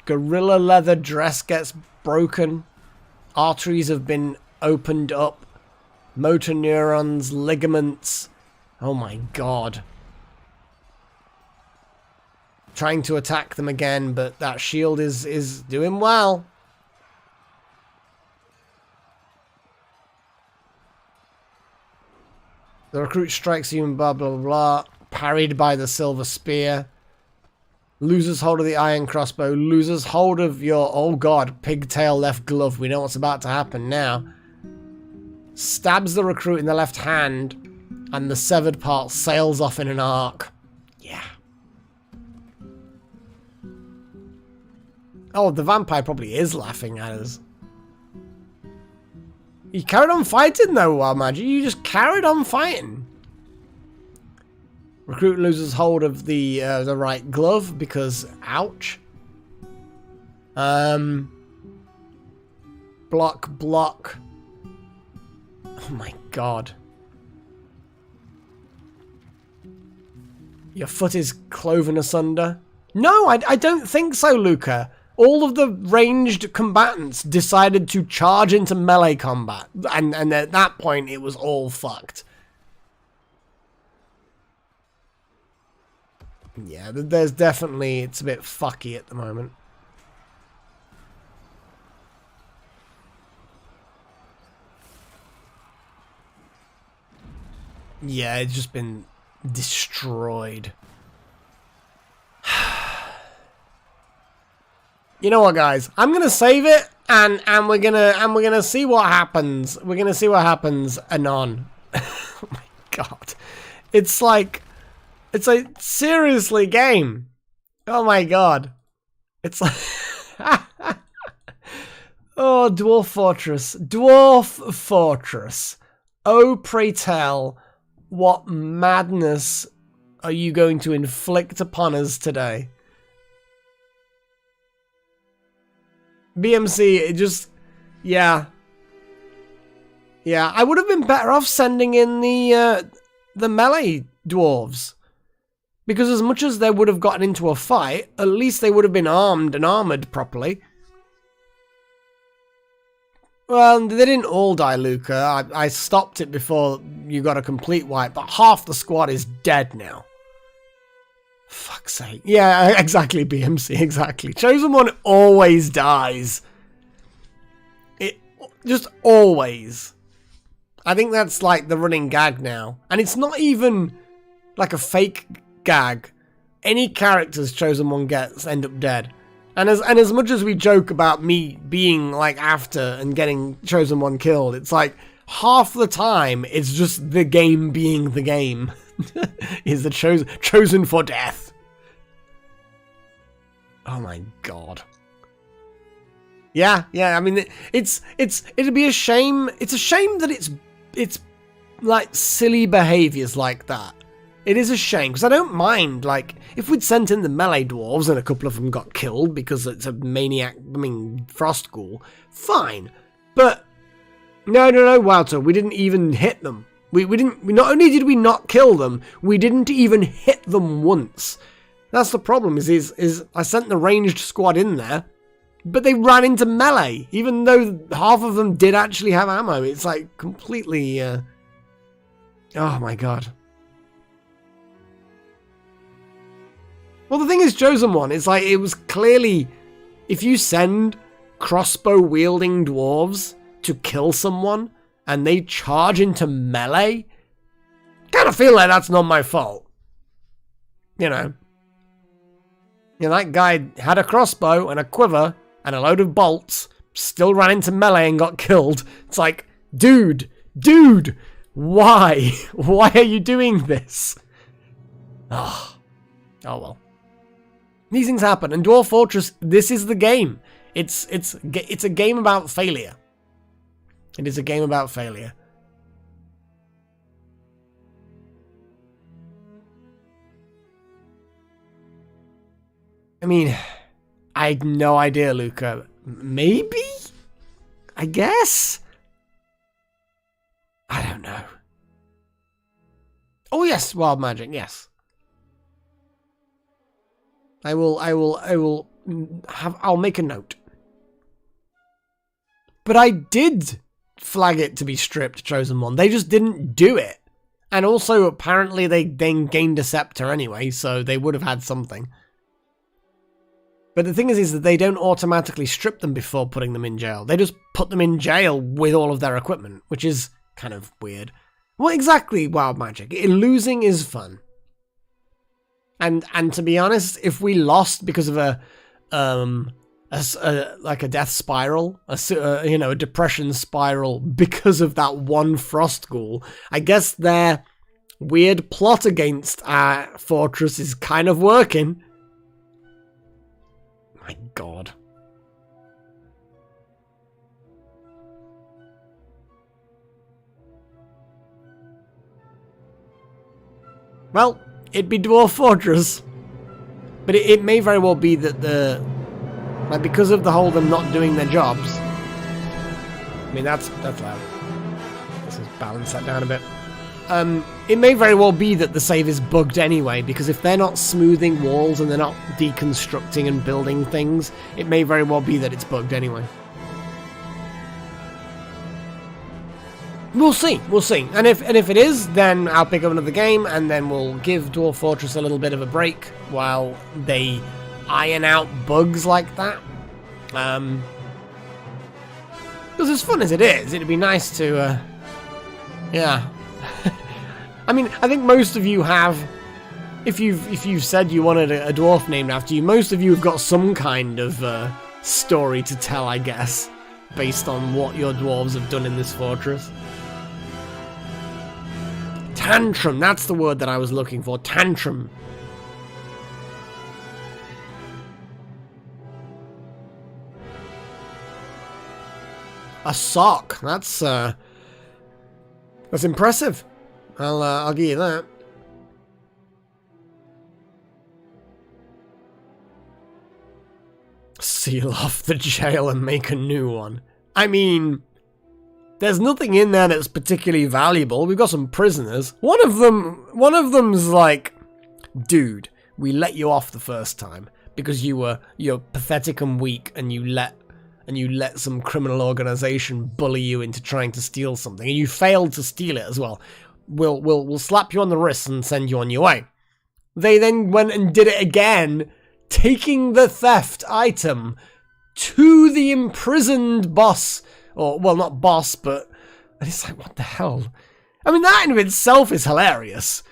gorilla leather dress gets broken. Arteries have been opened up. Motor neurons, ligaments. Oh my god. Trying to attack them again, but that shield is doing well. The recruit strikes you and blah blah blah blah. Parried by the silver spear. Loses hold of the iron crossbow. Loses hold of your, oh god, pigtail left glove. We know what's about to happen now. Stabs the recruit in the left hand, and the severed part sails off in an arc. Yeah. Oh, the vampire probably is laughing at us. You carried on fighting though, Wild Magic. You just carried on fighting. Recruit loses hold of the right glove because, ouch. Block. Oh my god. Your foot is cloven asunder. No, I don't think so, Luca. All of the ranged combatants decided to charge into melee combat. And at that point, it was all fucked. Yeah, there's definitely... It's a bit fucky at the moment. Yeah, it's just been destroyed. You know what, guys? I'm gonna save it, and we're gonna see what happens. We're gonna see what happens anon. Oh my god, it's like seriously game. Oh my god, it's like oh, Dwarf Fortress. Oh, pray tell. What madness are you going to inflict upon us today? BMC, it just... Yeah. Yeah, I would have been better off sending in the melee dwarves. Because as much as they would have gotten into a fight, at least they would have been armed and armoured properly. Well, they didn't all die, Luca. I stopped it before you got a complete wipe, but half the squad is dead now. Fuck's sake. Yeah, exactly, BMC, exactly. Chosen One always dies. It just always. I think that's like the running gag now. And it's not even like a fake gag. Any characters Chosen One gets end up dead. And as much as we joke about me being like after and getting Chosen One killed, it's like half the time it's just the game being the game. Is the chosen for death. Oh my god. Yeah, I mean it'd be a shame. It's a shame that it's like silly behaviors like that. It is a shame, because I don't mind, like, if we'd sent in the melee dwarves and a couple of them got killed because it's a maniac, frost ghoul, fine. But, no, Walter, we didn't even hit them. We not only did we not kill them, we didn't even hit them once. That's the problem, is I sent the ranged squad in there, but they ran into melee, even though half of them did actually have ammo. It's like completely, oh my god. Well, the thing is, Chosen One, it's like, it was clearly, if you send crossbow-wielding dwarves to kill someone, and they charge into melee, kind of feel like that's not my fault. You know, that guy had a crossbow and a quiver and a load of bolts, still ran into melee and got killed. It's like, dude, Why? Why are you doing this? Oh well. These things happen, and Dwarf Fortress, this is the game. It's a game about failure. It is a game about failure. I mean, I had no idea, Luca. Maybe? I guess? I don't know. Oh yes, wild magic, yes. I'll make a note. But I did flag it to be stripped, Chosen One. They just didn't do it. And also, apparently, they then gained a scepter anyway, so they would have had something. But the thing is that they don't automatically strip them before putting them in jail. They just put them in jail with all of their equipment, which is kind of weird. What exactly wild magic? Losing is fun. And to be honest, if we lost because of a death spiral, a depression spiral because of that one frost ghoul, I guess their weird plot against our fortress is kind of working. My God. Well, it'd be Dwarf Fortress. But it may very well be that because of the whole them not doing their jobs. I mean, that's loud. Let's just balance that down a bit. It may very well be that the save is bugged anyway, because if they're not smoothing walls and they're not deconstructing and building things, it may very well be that it's bugged anyway. We'll see, and if it is, then I'll pick up another game, and then we'll give Dwarf Fortress a little bit of a break while they iron out bugs like that. Because as fun as it is, it'd be nice to, yeah. I mean, I think most of you have, if you've said you wanted a dwarf named after you, most of you have got some kind of story to tell, I guess, based on what your dwarves have done in this fortress. Tantrum, that's the word that I was looking for. Tantrum. A sock. That's impressive. I'll give you that. Seal off the jail and make a new one. I mean, there's nothing in there that's particularly valuable. We've got some prisoners. One of them's like, dude, we let you off the first time because you're pathetic and weak, and you let some criminal organization bully you into trying to steal something, and you failed to steal it as well. We'll slap you on the wrist and send you on your way. They then went and did it again, taking the theft item to the imprisoned boss. Or, well, not boss, but it's like, what the hell? I mean, that in of itself is hilarious.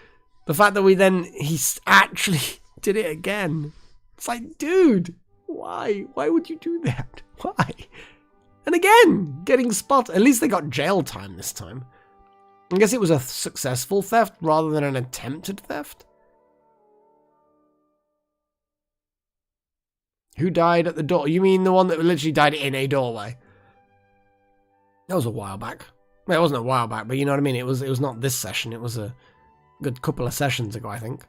The fact that he actually did it again. It's like, dude, why? Why would you do that? Why? And again, getting spotted. At least they got jail time this time. I guess it was a successful theft rather than an attempted theft. Who died at the door? You mean the one that literally died in a doorway? That was a while back. Well, it wasn't a while back, but you know what I mean? It was not this session. It was a good couple of sessions ago, I think.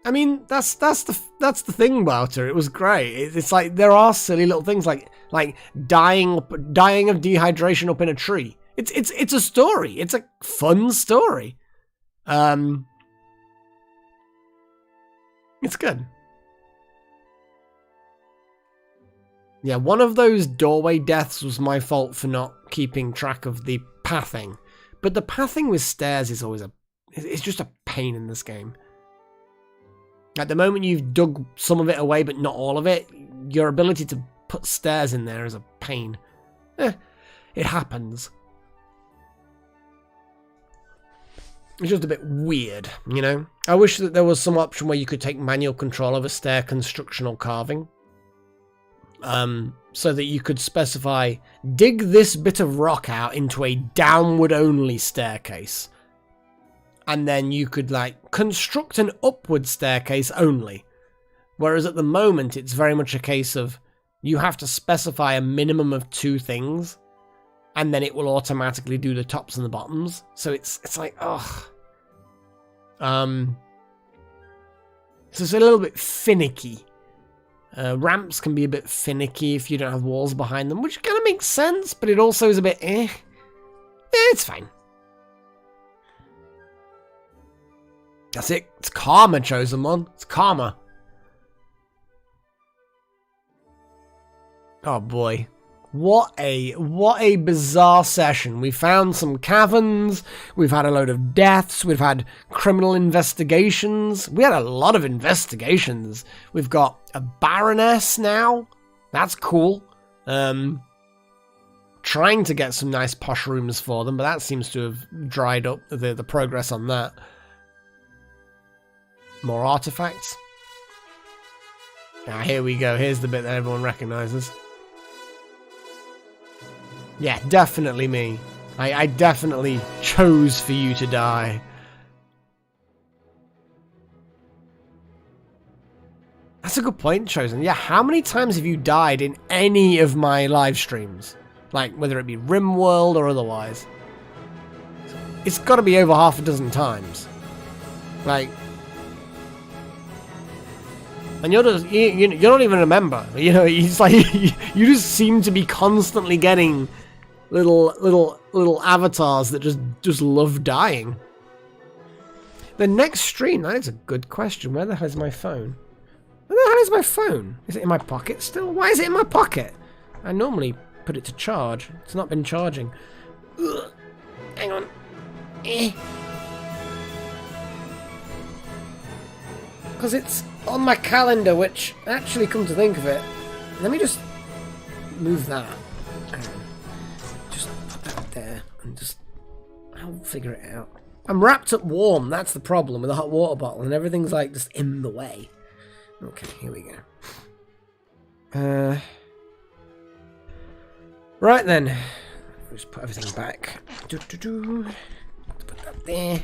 I mean, that's the thing about her. It was great. It's like there are silly little things like dying of dehydration up in a tree. It's a story. It's a fun story. It's good. Yeah, one of those doorway deaths was my fault for not keeping track of the pathing. But the pathing with stairs is always it's just a pain in this game. At the moment you've dug some of it away, but not all of it, your ability to put stairs in there is a pain. It happens. It's just a bit weird, you know? I wish that there was some option where you could take manual control of a stair construction or carving. so that you could specify, dig this bit of rock out into a downward only staircase. And then you could, like, construct an upward staircase only. Whereas at the moment, it's very much a case of you have to specify a minimum of 2 things, and then it will automatically do the tops and the bottoms. So it's like, ugh. So it's a little bit finicky. Ramps can be a bit finicky if you don't have walls behind them, which kind of makes sense, but it also is a bit it's fine. That's it. It's karma, Chosen One. It's karma. Oh boy. What a bizarre session. We found some caverns, we've had a load of deaths, we've had criminal investigations. We had a lot of investigations. We've got a baroness now. That's cool. Trying to get some nice posh rooms for them, but that seems to have dried up the progress on that. More artifacts. Ah, here we go. Here's the bit that everyone recognizes. Yeah, definitely me. I definitely chose for you to die. That's a good point, Chosen. Yeah, how many times have you died in any of my live streams? Like, whether it be RimWorld or otherwise. It's got to be over half a dozen times. Like... And you don't even remember. You know, it's like, you just seem to be constantly getting... little avatars that just love dying. The next stream, that is a good question. Where the hell is my phone? Where the hell is my phone? Is it in my pocket still? Why is it in my pocket? I normally put it to charge. It's not been charging. Ugh. Hang on. Because it's on my calendar, which, actually, come to think of it, let me just move that. There and just I'll figure it out. I'm wrapped up warm, that's the problem, with a hot water bottle, and everything's like just in the way. Okay, here we go. Right then. Just put everything back. Put that there.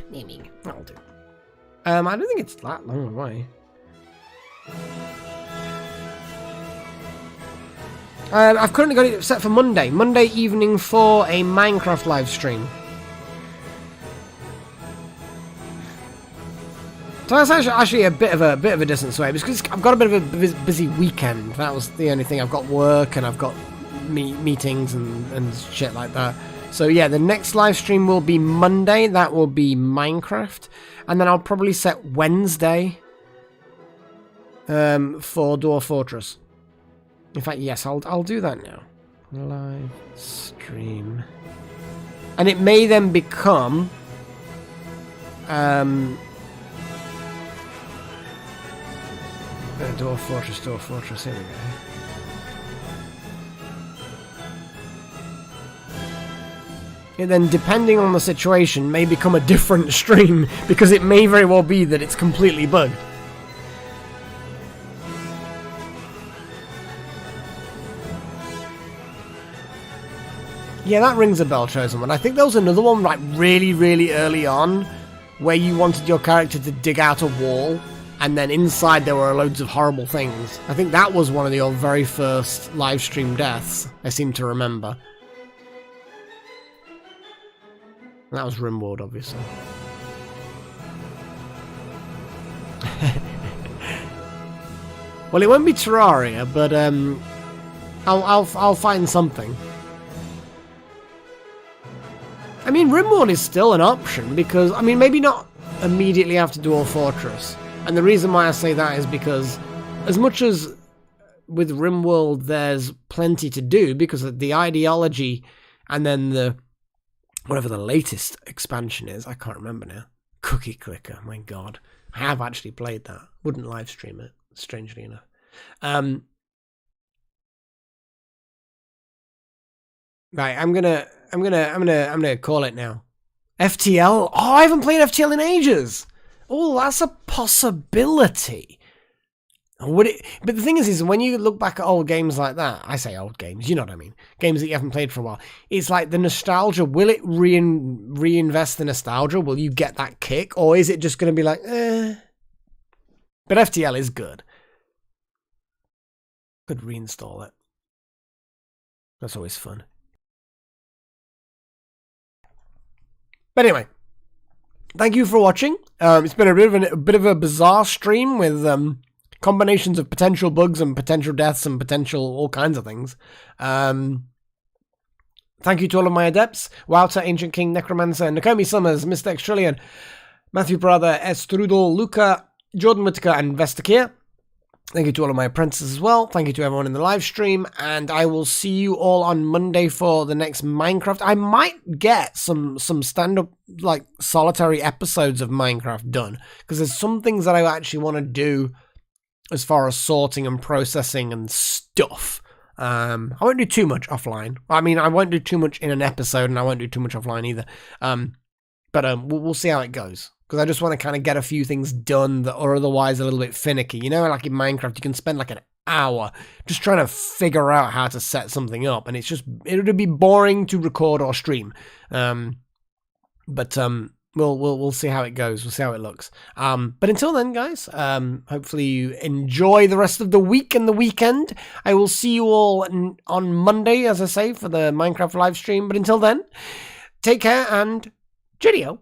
That'll do. I don't think it's that long away. I've currently got it set for Monday evening for a Minecraft live stream. So that's actually a bit of a distance away, because I've got a bit of a busy weekend. That was the only thing. I've got work and I've got meetings and shit like that. So yeah, the next live stream will be Monday. That will be Minecraft, and then I'll probably set Wednesday for Dwarf Fortress. In fact, yes, I'll do that now. Live stream. And it may then become... Dwarf Fortress, here we go. It then, depending on the situation, may become a different stream, because it may very well be that it's completely bugged. Yeah, that rings a bell, Chosen One. I think there was another one, like, really, really early on, where you wanted your character to dig out a wall, and then inside there were loads of horrible things. I think that was one of your very first live stream deaths, I seem to remember. And that was RimWorld, obviously. Well, it won't be Terraria, but I'll find something. I mean, RimWorld is still an option because, I mean, maybe not immediately after Dwarf Fortress. And the reason why I say that is because as much as with RimWorld there's plenty to do because of the ideology and then the, whatever the latest expansion is, I can't remember now. Cookie Clicker, my god. I have actually played that. Wouldn't live stream it, strangely enough. Right, I'm gonna call it now. FTL? Oh, I haven't played FTL in ages. Oh, that's a possibility. Would it? But the thing is when you look back at old games like that, I say old games, you know what I mean? Games that you haven't played for a while. It's like the nostalgia. Will it reinvest the nostalgia? Will you get that kick, or is it just going to be like, eh? But FTL is good. Could reinstall it. That's always fun. But anyway, thank you for watching. It's been a bit of a bizarre stream with combinations of potential bugs and potential deaths and potential all kinds of things. Thank you to all of my adepts: Wouter, Ancient King, Necromancer, Nakomi Summers, Mr. Xtrillion, Matthew Brother, Estrudel, Luca, Jordan Whittaker, and Vestakir. Thank you to all of my apprentices as well. Thank you to everyone in the live stream, and I will see you all on Monday for the next Minecraft. I might get some stand-up, like, solitary episodes of Minecraft done, because there's some things that I actually want to do as far as sorting and processing and stuff. I won't do too much offline. I mean, I won't do too much in an episode, and I won't do too much offline either. But we'll see how it goes. Because I just want to kind of get a few things done that are otherwise a little bit finicky. You know, like in Minecraft, you can spend like an hour just trying to figure out how to set something up. And it would be boring to record or stream. But we'll see how it goes. We'll see how it looks. But until then, guys, hopefully you enjoy the rest of the week and the weekend. I will see you all on Monday, as I say, for the Minecraft live stream. But until then, take care and cheerio.